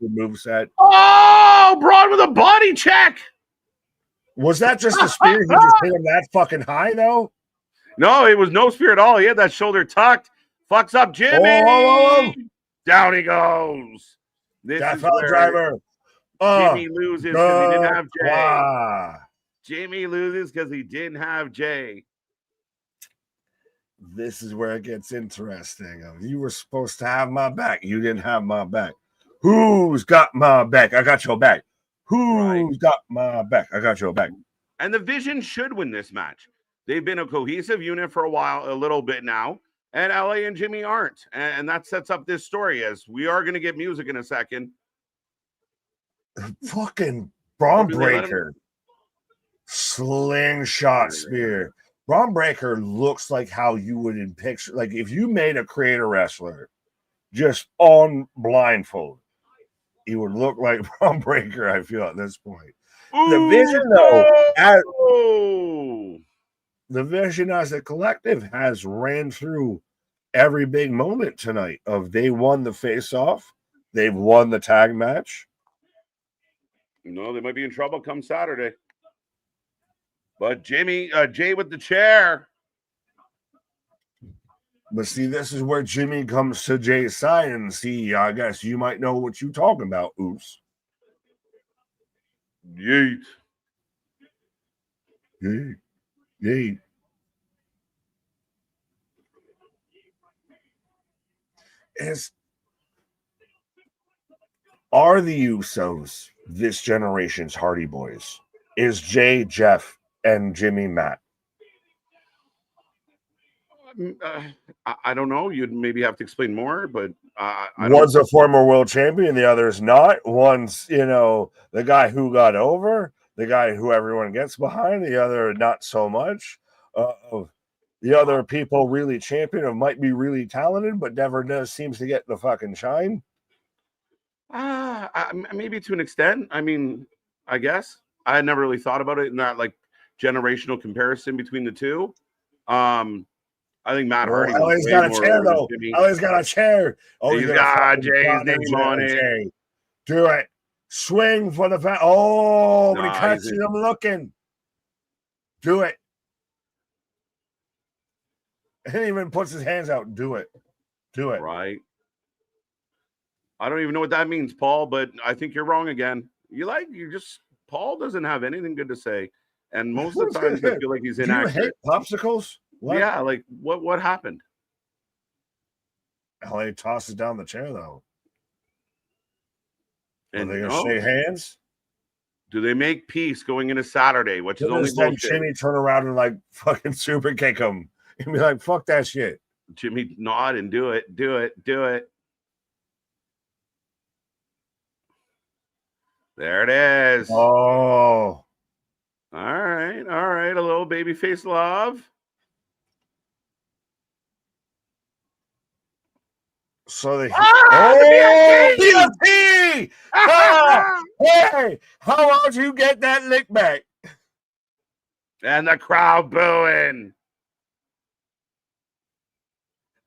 move set? Oh, Braun with a body check. Was that just a spear? He just hit him that fucking high, though? No, it was no spear at all. He had that shoulder tucked. Fucks up Jimmy. Oh. Down he goes. This is where driver. Jimmy loses because he didn't have Jey. Jimmy loses because he didn't have Jey. This is where it gets interesting. You were supposed to have my back. You didn't have my back. Who's got my back? I got your back. Who's got my back? I got your back. And the Vision should win this match. They've been a cohesive unit for a little bit now, and LA and Jimmy aren't. And that sets up this story, as we are going to get music in a second. Fucking Braun breaker. Slingshot spear. Braun Breaker looks like how you would in picture, like if you made a creator wrestler just on blindfold, he would look like Braun Breaker, I feel, at this point. The vision, though, the vision as a collective has ran through every big moment tonight of they won the face-off, they've won the tag match. No, they might be in trouble come Saturday. But Jey with the chair. But see, this is where Jimmy comes to Jay's side and see, I guess you might know what you're talking about, Oops. Yeet. Yeet. Yeet. Are the Usos this generation's Hardy Boys? Is Jey, Jeff, and Jimmy Matt? I don't know. You'd maybe have to explain more, but one's a former world champion, the other is not. One's, the guy who got over, the guy who everyone gets behind, the other not so much. The other people really champion or might be really talented, but never seems to get the fucking shine. Maybe to an extent. I mean, I guess I had never really thought about it in that like generational comparison between the two. I think Matt Hardy. Ellie's got a chair, though. Ellie's got a chair. Oh, he's got Jay's name on it. Jey. Do it. Swing for the fan. Oh, but he catches him looking. Do it. And even puts his hands out. Do it. Do it. Right. I don't even know what that means, Paul, but I think you're wrong again. Paul doesn't have anything good to say. And most of the times I feel like he's inaccurate. Do you hate popsicles? What? Yeah, like what happened? LA tosses down the chair, though. And are they going to shake hands? Do they make peace going into Saturday, which is only bullshit? Jimmy turn around and like fucking super kick him and be like, fuck that shit. Jimmy nod and do it. There it is. Oh. All right. A little babyface love. So they BFT! Hey, how about you get that lick back? And the crowd booing.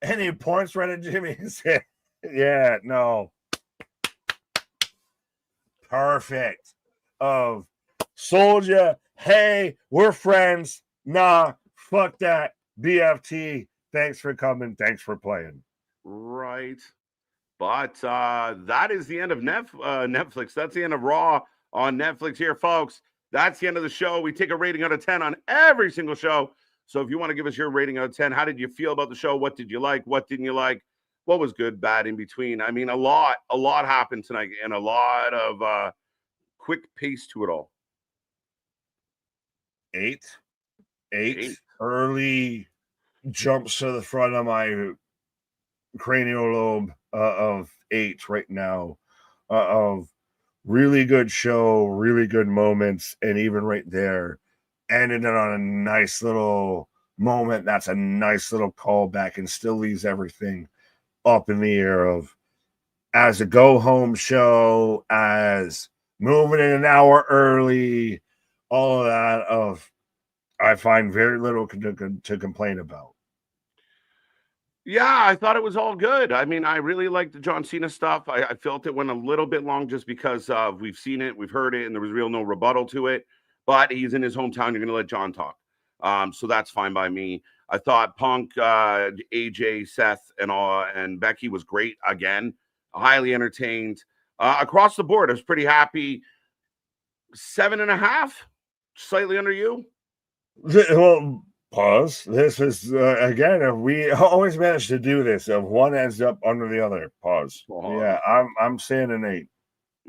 And he points right at Jimmy and said, yeah, no. Perfect. Of Soldier, hey, we're friends. Nah, fuck that. BFT, thanks for coming. Thanks for playing. Right. But that is the end of Netflix. That's the end of Raw on Netflix here, folks. That's the end of the show. We take a rating out of 10 on every single show. So if you want to give us your rating out of 10, how did you feel about the show? What did you like? What didn't you like? What was good, bad, in between? I mean, a lot happened tonight and a lot of quick pace to it all. Eight. Early jumps to the front of my cranial lobe of 8 right now of really good show, really good moments, and even right there ended it on a nice little moment. That's a nice little callback and still leaves everything up in the air of as a go home show, as moving in an hour early, all of that of I find very little to complain about. Yeah, I thought it was all good. I mean, I really liked the John Cena stuff. I felt it went a little bit long just because we've seen it, we've heard it, and there was no rebuttal to it. But he's in his hometown. You're going to let John talk. So that's fine by me. I thought Punk, AJ, Seth, and Becky was great again. Highly entertained. Across the board, I was pretty happy. 7.5, slightly under you. Well, pause. This is again. We always manage to do this. If one ends up under the other, pause. Yeah, I'm saying an 8.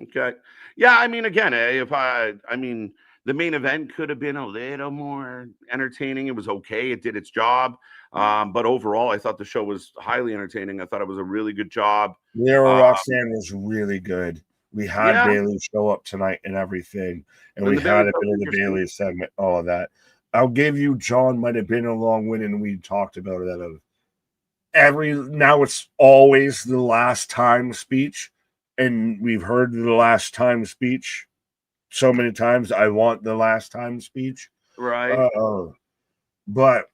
Okay. Yeah, I mean, again, the main event could have been a little more entertaining. It was okay. It did its job. But overall, I thought the show was highly entertaining. I thought it was a really good job. Lyra Roxanne was really good. We had Bayley show up tonight and everything. And we had a bit of the Bayley segment, all of that. I'll give you John might have been a long win, and we talked about that of now it's always the last time speech, and we've heard the last time speech so many times. I want the last time speech. Right. But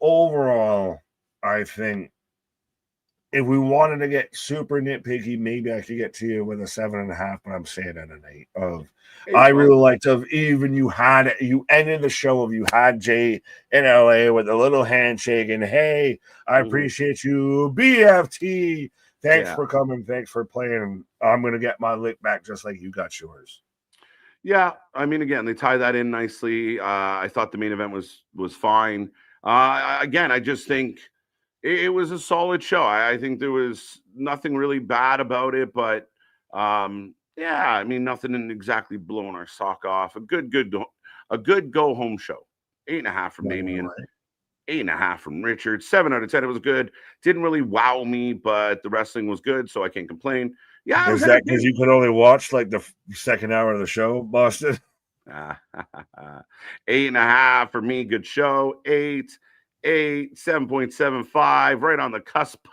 overall, I think if we wanted to get super nitpicky, maybe I could get to you with a 7.5, but I'm saying at an 8. I really liked even you ended the show of you had Jey in LA with a little handshake and hey, I appreciate you, BFT. Thanks for coming, thanks for playing. I'm gonna get my lick back just like you got yours. Yeah, I mean, again, they tie that in nicely. I thought the main event was fine. Again, I just think it was a solid show. I think there was nothing really bad about it, but yeah, I mean, nothing exactly blowing our sock off. A good go home show. 8.5 from Damien, 8.5 from Richard, 7 out of 10. It was good. Didn't really wow me, but the wrestling was good, so I can't complain. Yeah, is that because you could only watch like the second hour of the show, Boston? 8.5 for me. Good show. 8, 7.75, right on the cusp,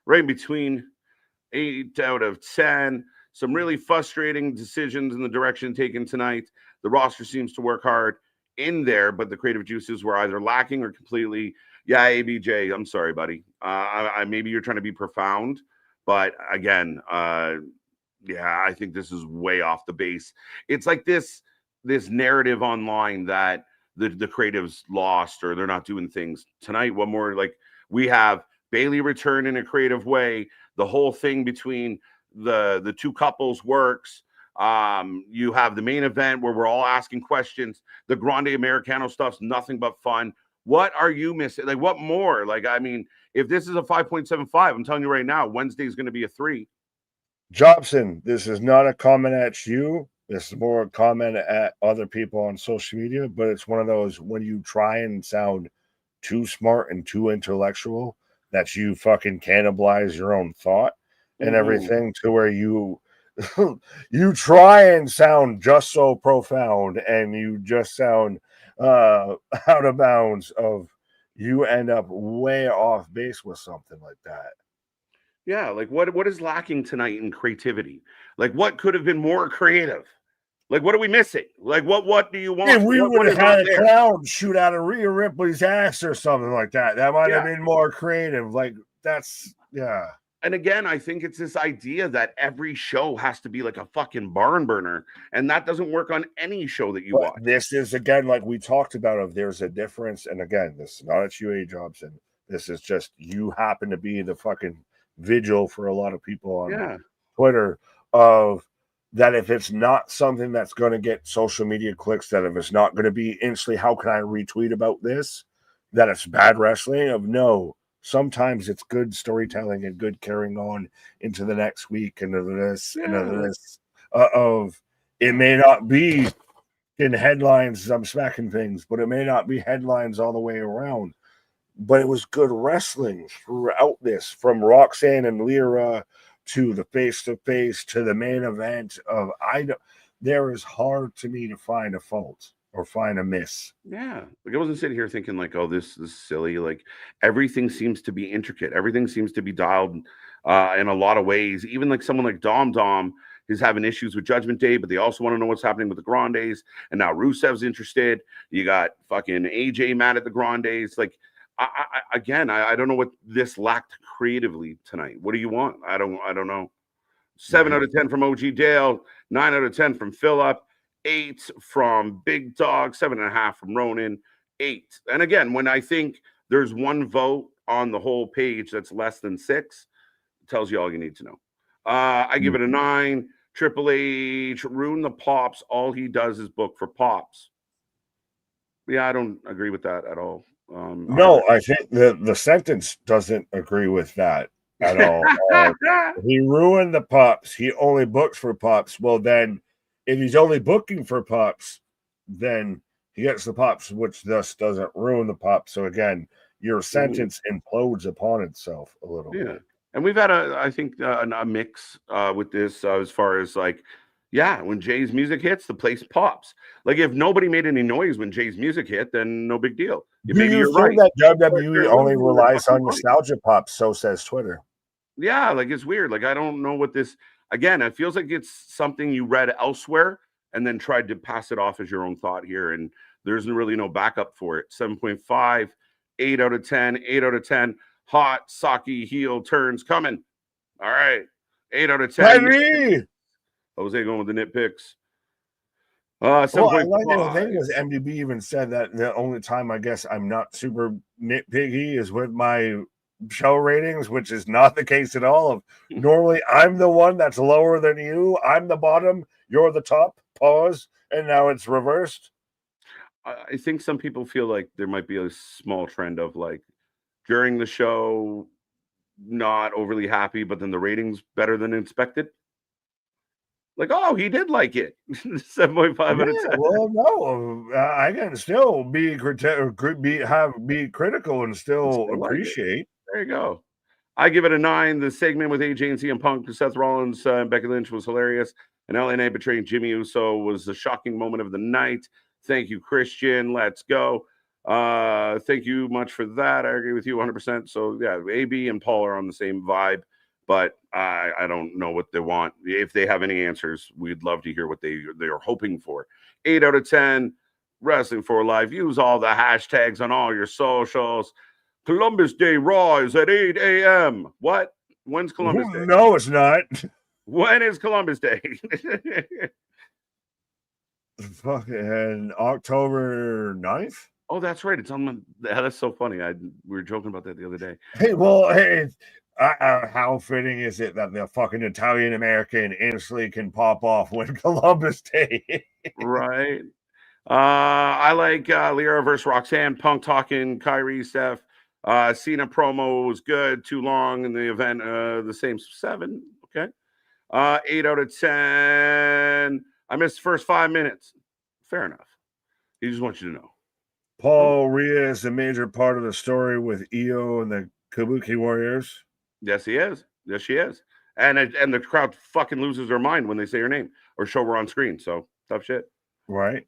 right between 8 out of 10. Some really frustrating decisions in the direction taken tonight. The roster seems to work hard in there, but the creative juices were either lacking or completely. Yeah, ABJ, I'm sorry, buddy. Maybe you're trying to be profound, but again, yeah, I think this is way off the base. It's like this narrative online that the creatives lost or they're not doing things tonight. One more, like, we have Bayley return in a creative way. The whole thing between the two couples works. You have the main event where we're all asking questions. The Grande Americano stuff's nothing but fun. What are you missing? Like, what more? Like, I mean, if this is a 5.75, I'm telling you right now, Wednesday is going to be a 3. Jobson, this is not a comment at you. This is more a comment at other people on social media, but it's one of those when you try and sound too smart and too intellectual that you fucking cannibalize your own thought and everything to where you you try and sound just so profound and you just sound out of bounds of you end up way off base with something like that. Yeah, like what is lacking tonight in creativity? Like, what could have been more creative? Like, what are we missing? Like, what do you want? If we would have had a there? clown shoot out of Rhea Ripley's ass or something like that, that might have been more creative. Like, that's, yeah. And again, I think it's this idea that every show has to be like a fucking barn burner, and that doesn't work on any show that you watch. This is, again, like we talked about, of there's a difference. And again, this is not a UA Jobson. This is just you happen to be the fucking vigil for a lot of people on Twitter of that. If it's not something that's going to get social media clicks, that if it's not going to be instantly, how can I retweet about this, that it's bad wrestling. Of no, sometimes it's good storytelling and good carrying on into the next week and into this and into this of it may not be in headlines as I'm smacking things, but it may not be headlines all the way around. But it was good wrestling throughout this, from Roxanne and Lyra to the face-to-face to the main event of there is hard to me to find a fault or find a miss. Yeah. Like, I wasn't sitting here thinking like, oh, this is silly. Like, everything seems to be intricate. Everything seems to be dialed in a lot of ways. Even like someone like Dom is having issues with Judgment Day, but they also want to know what's happening with the Grandes. And now Rusev's interested. You got fucking AJ mad at the Grandes. Like, I don't know what this lacked creatively tonight. What do you want? I don't know. 7 out of 10 from OG Dale, 9 out of 10 from Phillip, 8 from Big Dog, 7.5 from Ronan, 8. And again, when I think there's one vote on the whole page that's less than 6, it tells you all you need to know. I give it a 9. Triple H, ruin the pops. All he does is book for pops. Yeah, I don't agree with that at all. No, I think the sentence doesn't agree with that at all. He ruined the pops. He only books for pops. Well, then, if he's only booking for pops, then he gets the pops, which thus doesn't ruin the pops. So again, your sentence implodes upon itself a little bit. And we've had I think a mix with this as far as like, Yeah, when Jay's music hits, the place pops. Like if nobody made any noise when Jay's music hit, then no big deal. Do Maybe you you're think right. that But WWE they're only losing their relies fucking on mind. nostalgia pops? So says Twitter. Yeah, like it's weird. Like I don't know what this again, it feels like it's something you read elsewhere and then tried to pass it off as your own thought here. And there's really no backup for it. 7.5, 8 out of 10, 8 out of 10. Hot, socky heel turns coming. All right. 8 out of 10. Henry! Jose going with the nitpicks. Well, I like the thing 7.5. is MDB even said that the only time I guess I'm not super nitpicky is with my show ratings, which is not the case at all. Normally, I'm the one that's lower than you. I'm the bottom. You're the top. Pause. And now it's reversed. I think some people feel like there might be a small trend of like during the show, not overly happy, but then the ratings better than expected. Like, oh, he did like it. 7.5 out of 10. Well, no, I can still be critical and still Still like it. appreciate. There you go. I give it a 9. The segment with AJ and CM Punk, Seth Rollins, and Becky Lynch was hilarious. And LNA betraying Jimmy Uso was the shocking moment of the night. Thank you, Christian. Let's go. Thank you much for that. I agree with you 100%. So, yeah, AB and Paul are on the same vibe, but I don't know what they want. If they have any answers, we'd love to hear what they are hoping for. 8 out of 10. Wrestling for Life. Use all the hashtags on all your socials. Columbus Day Raw is at 8 a.m. What? When's Columbus Day? No, it's not. When is Columbus Day? Fucking October 9th? Oh, that's right. It's on the. That's so funny. We were joking about that the other day. Hey, well, hey, how fitting is it that the fucking Italian American instantly can pop off when Columbus Day? Right. I like Lyra versus Roxanne. Punk talking. Kyrie, Seth. Cena promo was good. Too long in the event. The same 7. Okay. 8 out of 10. I missed the first 5 minutes. Fair enough. He just wants you to know. Paul Rhea is a major part of the story with Io and the Kabuki Warriors. Yes, he is. Yes, she is. And the crowd fucking loses their mind when they say her name or show her on screen. So tough shit. Right.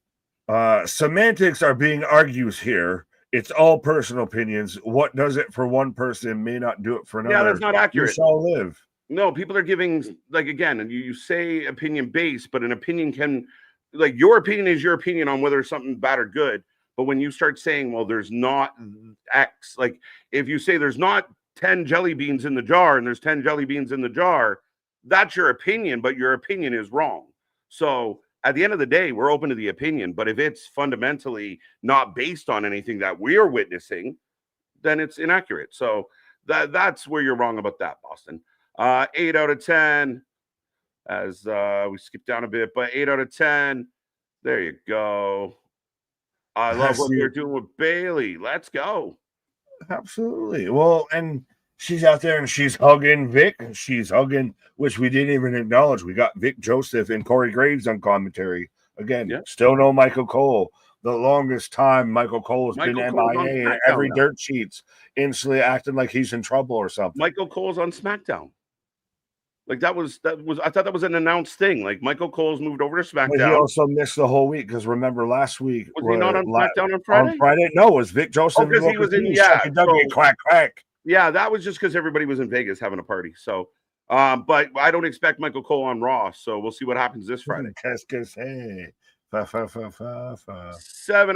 Semantics are being argued here. It's all personal opinions. What does it for one person may not do it for another. Yeah, that's not accurate. You shall live. No, people are giving, like, again, and you say opinion based, but an opinion can, like, your opinion is your opinion on whether something's bad or good. But when you start saying, well, there's not X, like if you say there's not 10 jelly beans in the jar and there's 10 jelly beans in the jar, that's your opinion, but your opinion is wrong. So at the end of the day, we're open to the opinion. But if it's fundamentally not based on anything that we're witnessing, then it's inaccurate. So that's where you're wrong about that, Boston. 8 out of 10, as we skip down a bit, but 8 out of 10. There you go. I love what they're doing with Bayley. Let's go. Absolutely. Well, and she's out there and she's hugging Vic. She's hugging, which we didn't even acknowledge. We got Vic Joseph and Corey Graves on commentary. Again, still no Michael Cole. The longest time Michael Cole's been MIA and every dirt sheets instantly acting like he's in trouble or something. Michael Cole's on SmackDown. Like that was I thought that was an announced thing. Like Michael Cole's moved over to SmackDown. But he also missed the whole week because remember last week was he not on SmackDown on Friday? On Friday, no, it was Vic Joseph. Because he was in quack quack. Yeah, that was just because everybody was in Vegas having a party. So, but I don't expect Michael Cole on Raw. So we'll see what happens this Friday. 7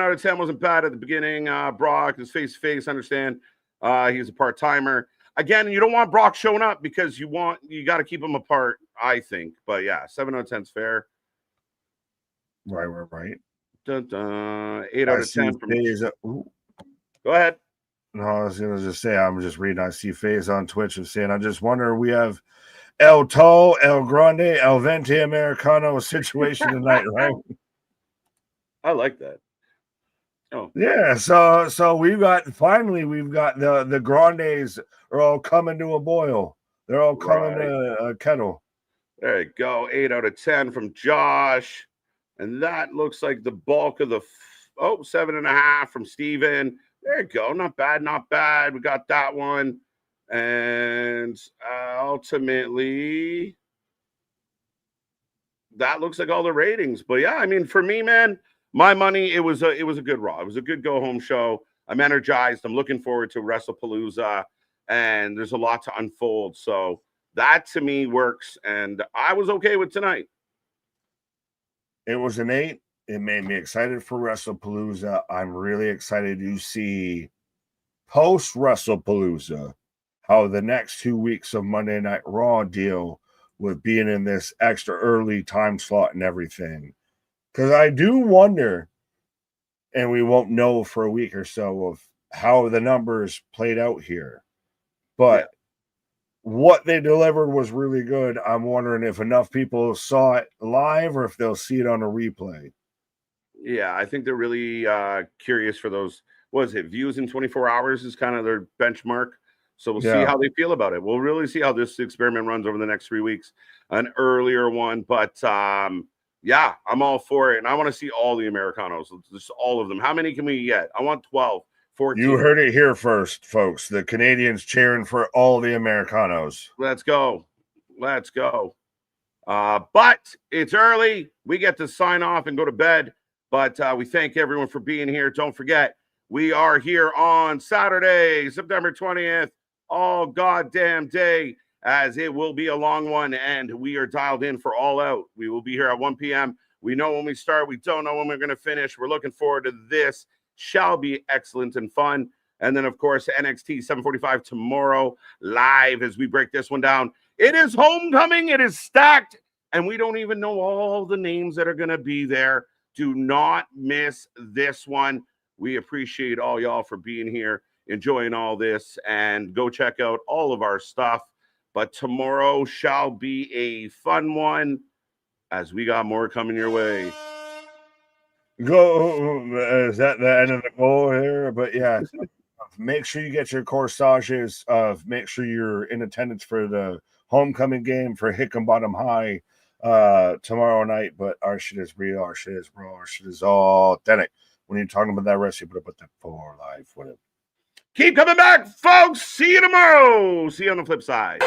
out of 10 wasn't bad at the beginning. Brock is face to face. Understand? He's a part timer. Again, you don't want Brock showing up because you got to keep them apart, I think. But yeah, 7 out of 10 is fair. Right. Dun, dun. 8 out of 10 from Go ahead. No, I was gonna just say I'm just reading. I see Faze on Twitch of saying, I just wonder we have El Tall, El Grande, El Venti Americano situation tonight, right? I like that. Oh yeah, so we've got the Grandes are all coming to a boil. They're all coming to a kettle. There you go. 8 out of 10 from Josh. And that looks like the bulk of the 7.5 from Steven. There you go. Not bad. We got that one. And ultimately, that looks like all the ratings. But yeah, I mean, for me, man, my money, it was a good Raw. It was a good go home show. I'm energized. I'm looking forward to WrestlePalooza, and there's a lot to unfold. So that to me works, and I was okay with tonight. It was an 8. It made me excited for WrestlePalooza. I'm really excited to see post WrestlePalooza how the next 2 weeks of Monday Night Raw deal with being in this extra early time slot and everything. Because I do wonder, and we won't know for a week or so, of how the numbers played out here. But what they delivered was really good. I'm wondering if enough people saw it live or if they'll see it on a replay. Yeah, I think they're really curious for those. What is it? Views in 24 hours is kind of their benchmark. So we'll see how they feel about it. We'll really see how this experiment runs over the next 3 weeks. An earlier one, but yeah, I'm all for it. And I want to see all the Americanos, just all of them. How many can we get? I want 12, 14. You heard it here first, folks. The Canadians cheering for all the Americanos. Let's go. Let's go. But it's early. We get to sign off and go to bed. But we thank everyone for being here. Don't forget, we are here on Saturday, September 20th, all goddamn day, as it will be a long one, and we are dialed in for All Out. We will be here at 1 p.m. We know when we start. We don't know when we're going to finish. We're looking forward to this. Shall be excellent and fun. And then, of course, NXT 7:45 tomorrow, live as we break this one down. It is homecoming. It is stacked, and we don't even know all the names that are going to be there. Do not miss this one. We appreciate all y'all for being here, enjoying all this, and go check out all of our stuff. But tomorrow shall be a fun one, as we got more coming your way. Go. Is that the end of the goal here? But yeah, make sure you get your corsages. Make sure you're in attendance for the homecoming game for Hickenbottom High tomorrow night. But our shit is real. Our shit is raw. Our shit is authentic. When you're talking about that rest, you put up with that for life. Whatever. Keep coming back, folks. See you tomorrow. See you on the flip side.